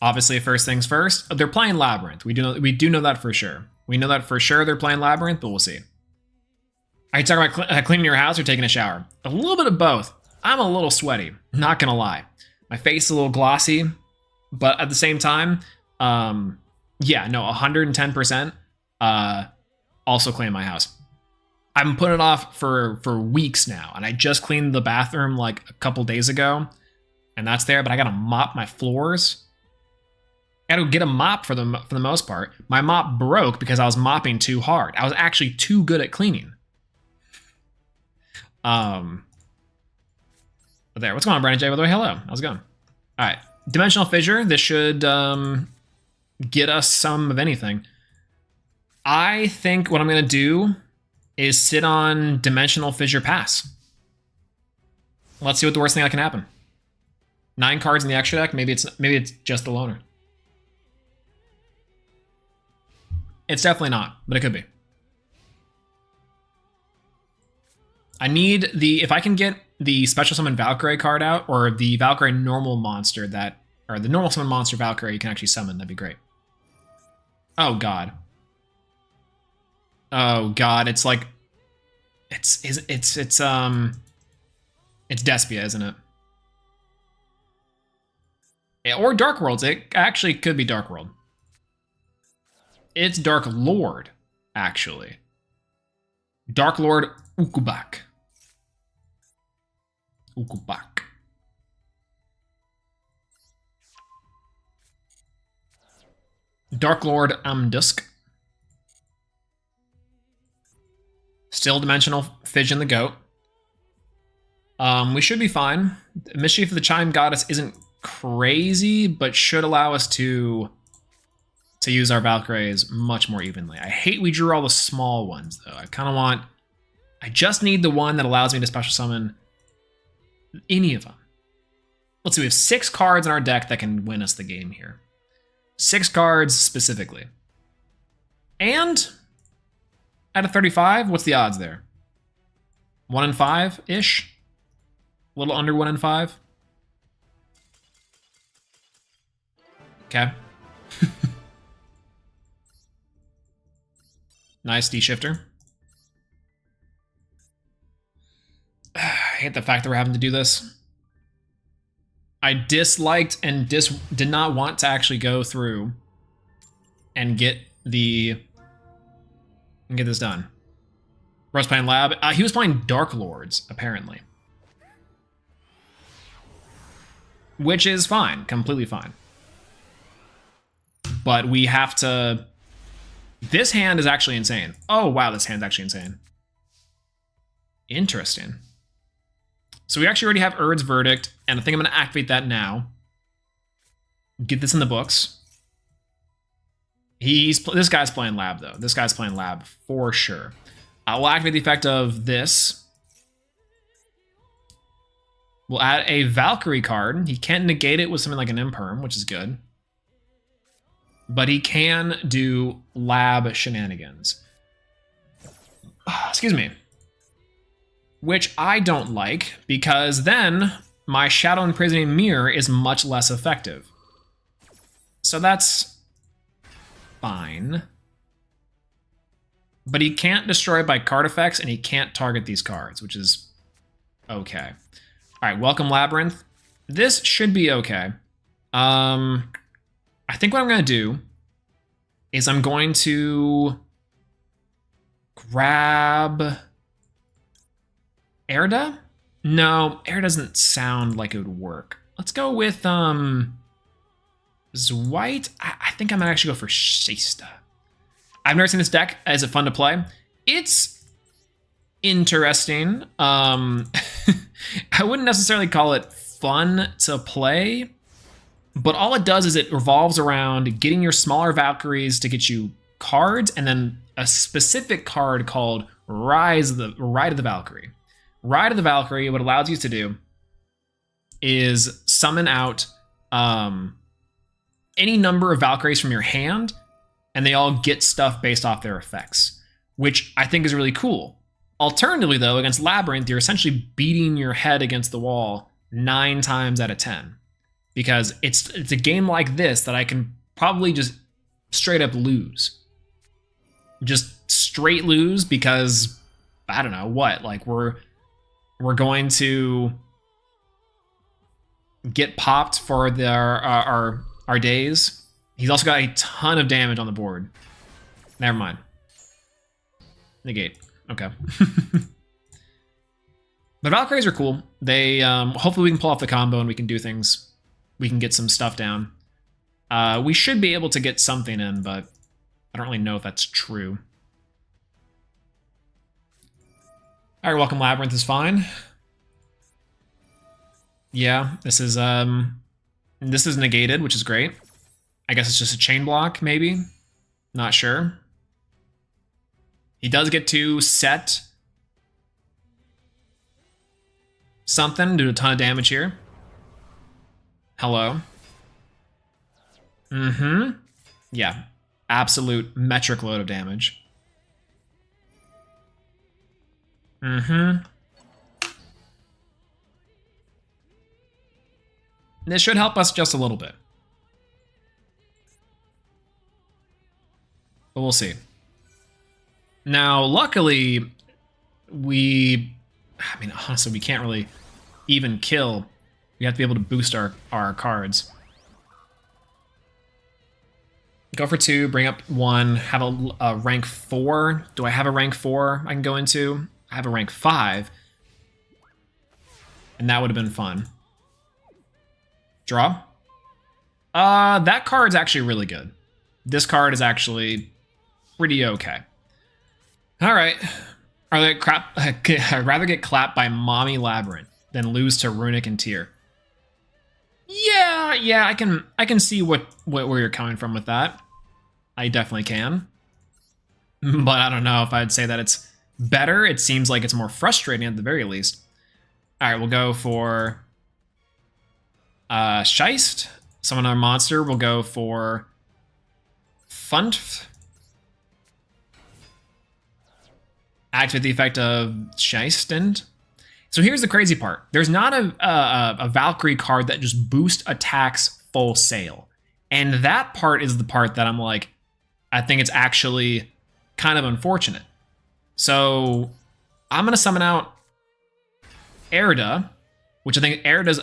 Obviously, first things first. They're playing Labyrinth. We do know that for sure. We know that for sure they're playing Labyrinth, but we'll see. Are you talking about cleaning your house or taking a shower? A little bit of both. I'm a little sweaty, not gonna lie. My face is a little glossy, but at the same time, yeah, no, 110%. Also clean my house. I've been putting it off for weeks now, and I just cleaned the bathroom like a couple days ago, and that's there. But I gotta mop my floors. I gotta get a mop for the most part. My mop broke because I was mopping too hard. I was actually too good at cleaning. But there. What's going on, Brandon J? By the way, hello. How's it going? All right. Dimensional Fissure. This should get us some of anything. I think what I'm gonna do is sit on Dimensional Fissure Pass. Let's see what the worst thing that can happen. 9 cards in the extra deck. Maybe it's just the loner. It's definitely not, but it could be. I need if I can get the Special Summon Valkyrie card out, or the Valkyrie normal monster or the normal summon monster Valkyrie you can actually summon, that'd be great. Oh God. Oh God, it's like, it's Despia, isn't it? Yeah, or Dark Worlds. It actually could be Dark World. It's Dark Lord, actually. Dark Lord Ukubak. Ukubak. Dark Lord Amdusk. Still Dimensional Fission the Goat. We should be fine. Mischief of the Chime Goddess isn't crazy, but should allow us to use our Valkyries much more evenly. I hate we drew all the small ones, though. I just need the one that allows me to special summon any of them. Let's see, we have 6 cards in our deck that can win us the game here. 6 cards specifically. And out of 35, what's the odds there? 1 in 5-ish? A little under 1 in 5? Okay. Nice D-shifter. I hate the fact that we're having to do this. I disliked and did not want to actually go through and get this done. Russ playing Lab. He was playing Dark Lords, apparently. Which is fine, completely fine. But we have to... This hand is actually insane. Oh, wow, this hand's actually insane. Interesting. So we actually already have Urd's Verdict, and I think I'm going to activate that now. Get this in the books. This guy's playing Lab, though. This guy's playing Lab for sure. I will activate the effect of this. We'll add a Valkyrie card. He can't negate it with something like an Imperm, which is good. But he can do Lab shenanigans. Excuse me. Which I don't like, because then my Shadow Imprisoning Mirror is much less effective. So that's fine. But he can't destroy by card effects, and he can't target these cards, which is okay. All right, welcome Labyrinth. This should be okay. I think what I'm going to do is I'm going to grab Erda? No, Erda doesn't sound like it would work. Let's go with Zwite. I think I'm going to actually go for Shasta. I've never seen this deck. Is it fun to play? It's interesting. I wouldn't necessarily call it fun to play, but all it does is it revolves around getting your smaller Valkyries to get you cards, and then a specific card called Ride of the Valkyrie. Ride of the Valkyrie, what it allows you to do is summon out any number of Valkyries from your hand, and they all get stuff based off their effects, which I think is really cool. Alternatively, though, against Labyrinth, you're essentially beating your head against the wall 9 times out of 10. Because it's a game like this that I can probably just straight up lose. Just straight lose because, I don't know, what? Like, we're going to get popped for our days. He's also got a ton of damage on the board. Never mind. Negate. Okay. But Valkyries are cool. They hopefully we can pull off the combo and we can do things. We can get some stuff down. We should be able to get something in, but I don't really know if that's true. All right, welcome Labyrinth is fine. Yeah, this is negated, which is great. I guess it's just a chain block, maybe. Not sure. He does get to set something, do a ton of damage here. Hello. Mm-hmm. Yeah. Absolute metric load of damage. Mm-hmm. This should help us just a little bit. But we'll see. Now, luckily, honestly, we can't really even kill. We have to be able to boost our cards. Go for 2, bring up 1, have a rank 4. Do I have a rank 4 I can go into? I have a rank 5. And that would have been fun. Draw. That card's actually really good. This card is actually pretty okay. All right. I'd rather get clapped by Mommy Labyrinth than lose to Runic and Tyr. Yeah, I can see where you're coming from with that. I definitely can. But I don't know if I'd say that it's better. It seems like it's more frustrating at the very least. All right, we'll go for Scheist. Summon our monster. We'll go for Funf. Activate the effect of Scheistend. So here's the crazy part. There's not a Valkyrie card that just boosts attacks full sail. And that part is the part that I'm like, I think it's actually kind of unfortunate. So I'm going to summon out Erda, which I think Erda's,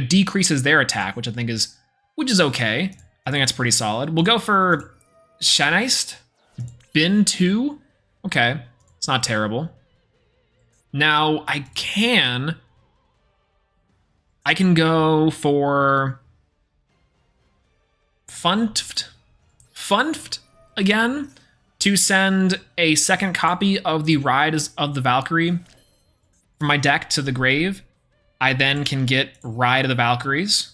decreases their attack, which is okay. I think that's pretty solid. We'll go for Scheist, Bin 2. Okay, it's not terrible. Now I can go for Funft again to send a second copy of the Ride of the Valkyrie from my deck to the grave. I then can get Ride of the Valkyries.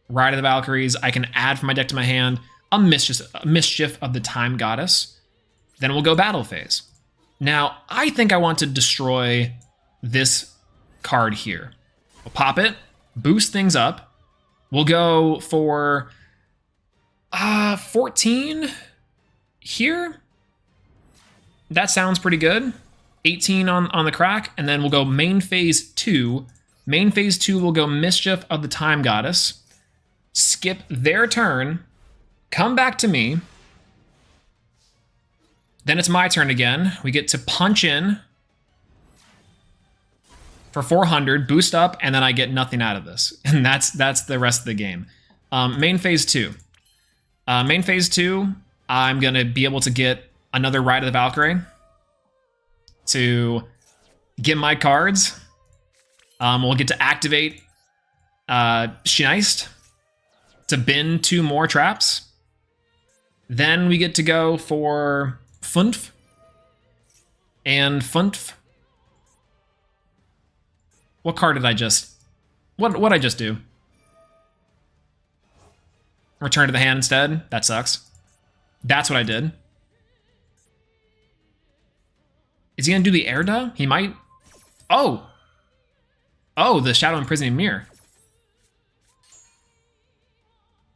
Ride of the Valkyries, I can add from my deck to my hand a Mischief of the Time Goddess. Then we'll go Battle Phase. Now, I think I want to destroy this card here. We'll pop it, boost things up. We'll go for 14 here. That sounds pretty good. 18 on the crack, and then we'll go main phase 2. Main phase 2 will go Mischief of the Time Goddess. Skip their turn, come back to me. Then it's my turn again. We get to punch in for 400, boost up, and then I get nothing out of this. And that's the rest of the game. Main phase 2. Main phase 2, I'm gonna be able to get another Ride of the Valkyrie to get my cards. We'll get to activate Scheist to bin 2 more traps. Then we get to go for Funf and Funf. What card did I just... What'd I just do? Return to the hand instead? That sucks. That's what I did. Is he gonna do the Erda? He might... Oh! Oh, the Shadow Imprisoning Mirror.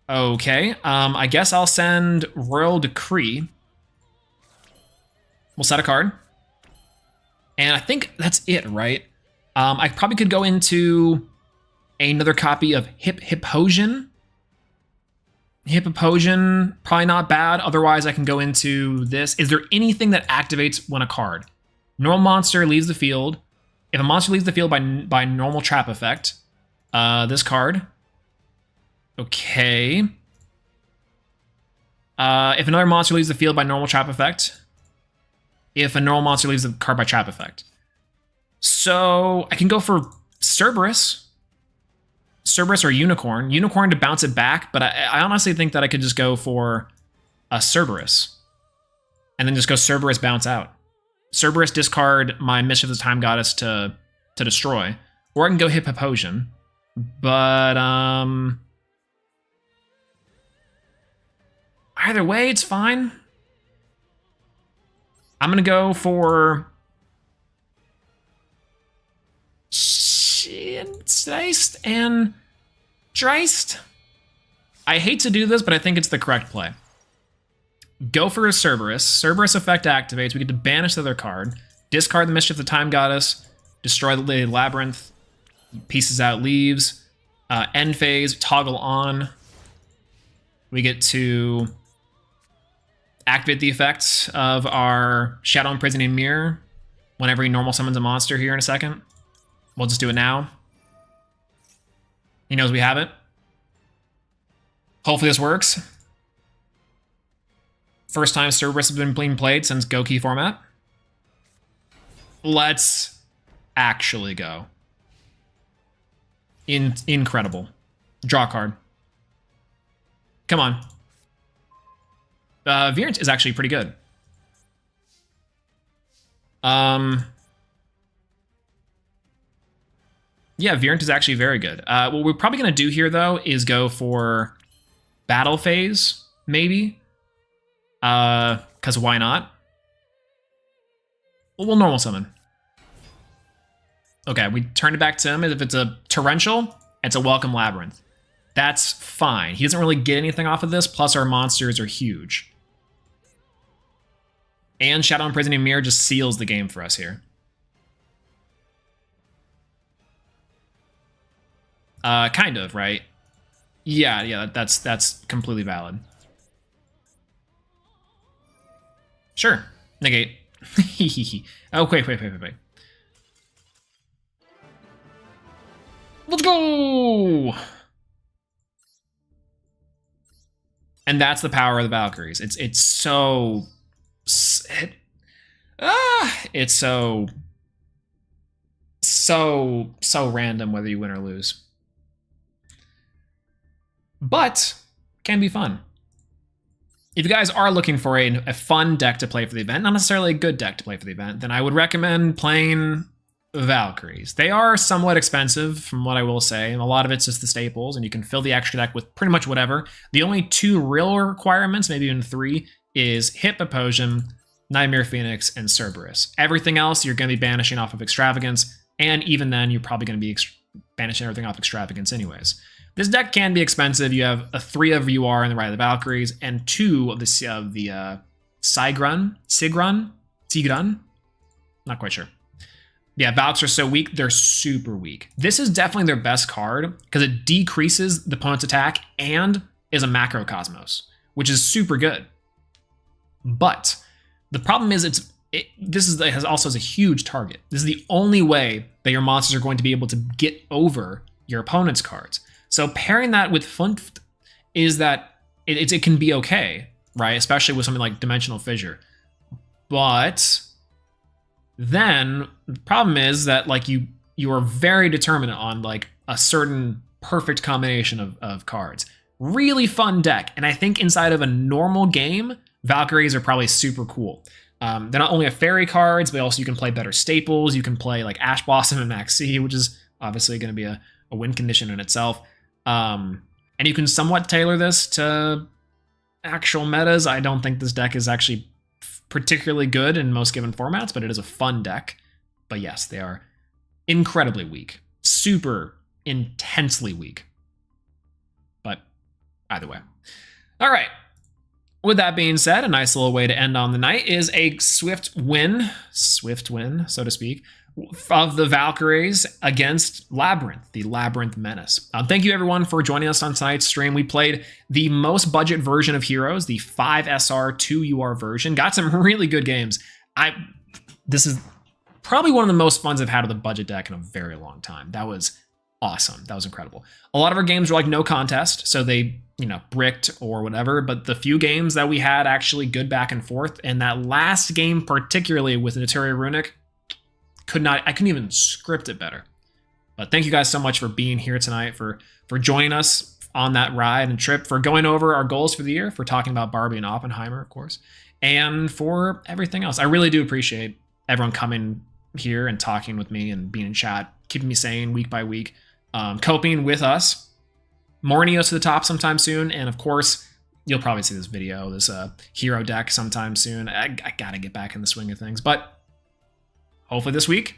Okay, I guess I'll send Royal Decree. We'll set a card. And I think that's it, right? I probably could go into another copy of Hipposion. Hipposion, probably not bad. Otherwise, I can go into this. Is there anything that activates when a card? Normal monster leaves the field. If a monster leaves the field by normal trap effect, this card. Okay. If another monster leaves the field by normal trap effect. If a normal monster leaves the card by trap effect. So I can go for Cerberus. Cerberus or Unicorn. Unicorn to bounce it back, but I honestly think that I could just go for a Cerberus. And then just go Cerberus bounce out. Cerberus discard my Mischief of the Time Goddess to destroy. Or I can go Hipposion. But either way, it's fine. I'm gonna go for Scheist and Dreist. I hate to do this, but I think it's the correct play. Go for a Cerberus. Cerberus effect activates. We get to banish the other card. Discard the Mischief of the Time Goddess. Destroy the Labyrinth. Pieces out leaves. End phase. Toggle on. We get to activate the effects of our Shadow Imprisoning Mirror whenever he normal summons a monster here in a second. We'll just do it now. He knows we have it. Hopefully this works. First time Cerberus has been being played since Go Key format. Let's actually go. Incredible. Draw a card. Come on. Virant is actually pretty good. Yeah, Virant is actually very good. What we're probably going to do here, though, is go for Battle Phase, maybe. Because why not? Well, we'll normal summon. Okay, we turn it back to him. If it's a Torrential, it's a Welcome Labyrinth. That's fine. He doesn't really get anything off of this, plus our monsters are huge. And Shadow Imprisoning Mirror just seals the game for us here. Kind of, right? Yeah, that's completely valid. Sure. Negate. Oh, wait. Let's go! And that's the power of the Valkyries. It's so random whether you win or lose. But can be fun. If you guys are looking for a fun deck to play for the event, not necessarily a good deck to play for the event, then I would recommend playing Valkyries. They are somewhat expensive, from what I will say, and a lot of it's just the staples, and you can fill the extra deck with pretty much whatever. The only 2 real requirements, maybe even 3, is Hypnopotion, Nightmare Phoenix, and Cerberus. Everything else you're going to be banishing off of Extravagance, and even then you're probably going to be banishing everything off Extravagance anyways. This deck can be expensive. You have a 3 of UR in the right of the Valkyries, and 2 of the Sigrun? Not quite sure. Yeah, Valks are so weak, they're super weak. This is definitely their best card because it decreases the opponent's attack and is a macrocosmos, which is super good. But the problem is it also has a huge target. This is the only way that your monsters are going to be able to get over your opponent's cards. So pairing that with Funft is that it can be okay, right? Especially with something like Dimensional Fissure. But then the problem is that like you are very determinant on like a certain perfect combination of cards. Really fun deck. And I think inside of a normal game, Valkyries are probably super cool. They're not only have fairy cards, but also you can play better staples. You can play like Ash Blossom and Max C, which is obviously going to be a win condition in itself. And you can somewhat tailor this to actual metas. I don't think this deck is actually particularly good in most given formats, but it is a fun deck. But yes, they are incredibly weak. Super intensely weak. But either way. All right. With that being said, a nice little way to end on the night is a swift win, so to speak, of the Valkyries against Labyrinth, the Labyrinth Menace. Thank you everyone for joining us on tonight's stream. We played the most budget version of Heroes, the 5 SR 2 UR version. Got some really good games. This is probably one of the most funs I've had with a budget deck in a very long time. That was awesome. That was incredible. A lot of our games were like no contest, so they, bricked or whatever, but the few games that we had actually good back and forth, and that last game particularly with Naturia Runic, I couldn't even script it better. But thank you guys so much for being here tonight, for joining us on that ride and trip, for going over our goals for the year, for talking about Barbie and Oppenheimer, of course, and for everything else. I really do appreciate everyone coming here and talking with me and being in chat, keeping me sane week by week, coping with us. More Neos to the top sometime soon, and of course, you'll probably see this video, this hero deck sometime soon. I gotta get back in the swing of things, but hopefully this week,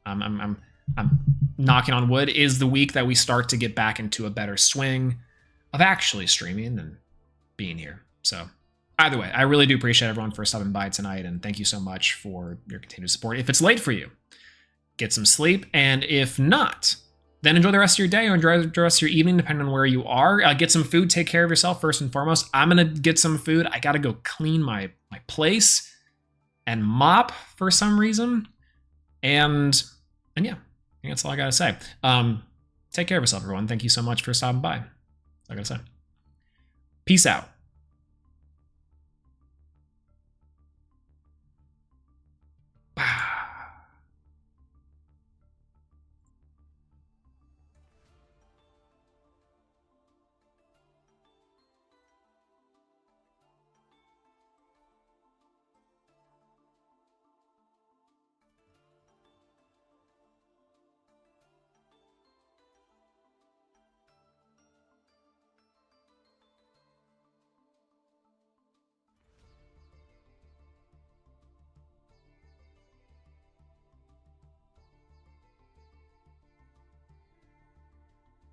I'm knocking on wood, is the week that we start to get back into a better swing of actually streaming and being here. So either way, I really do appreciate everyone for stopping by tonight, and thank you so much for your continued support. If it's late for you, get some sleep, and if not, then enjoy the rest of your day or enjoy the rest of your evening, depending on where you are. Get some food, take care of yourself first and foremost. I'm gonna get some food. I gotta go clean my place and mop for some reason. And yeah, I think that's all I gotta say. Take care of yourself, everyone. Thank you so much for stopping by. That's all I gotta say. Peace out.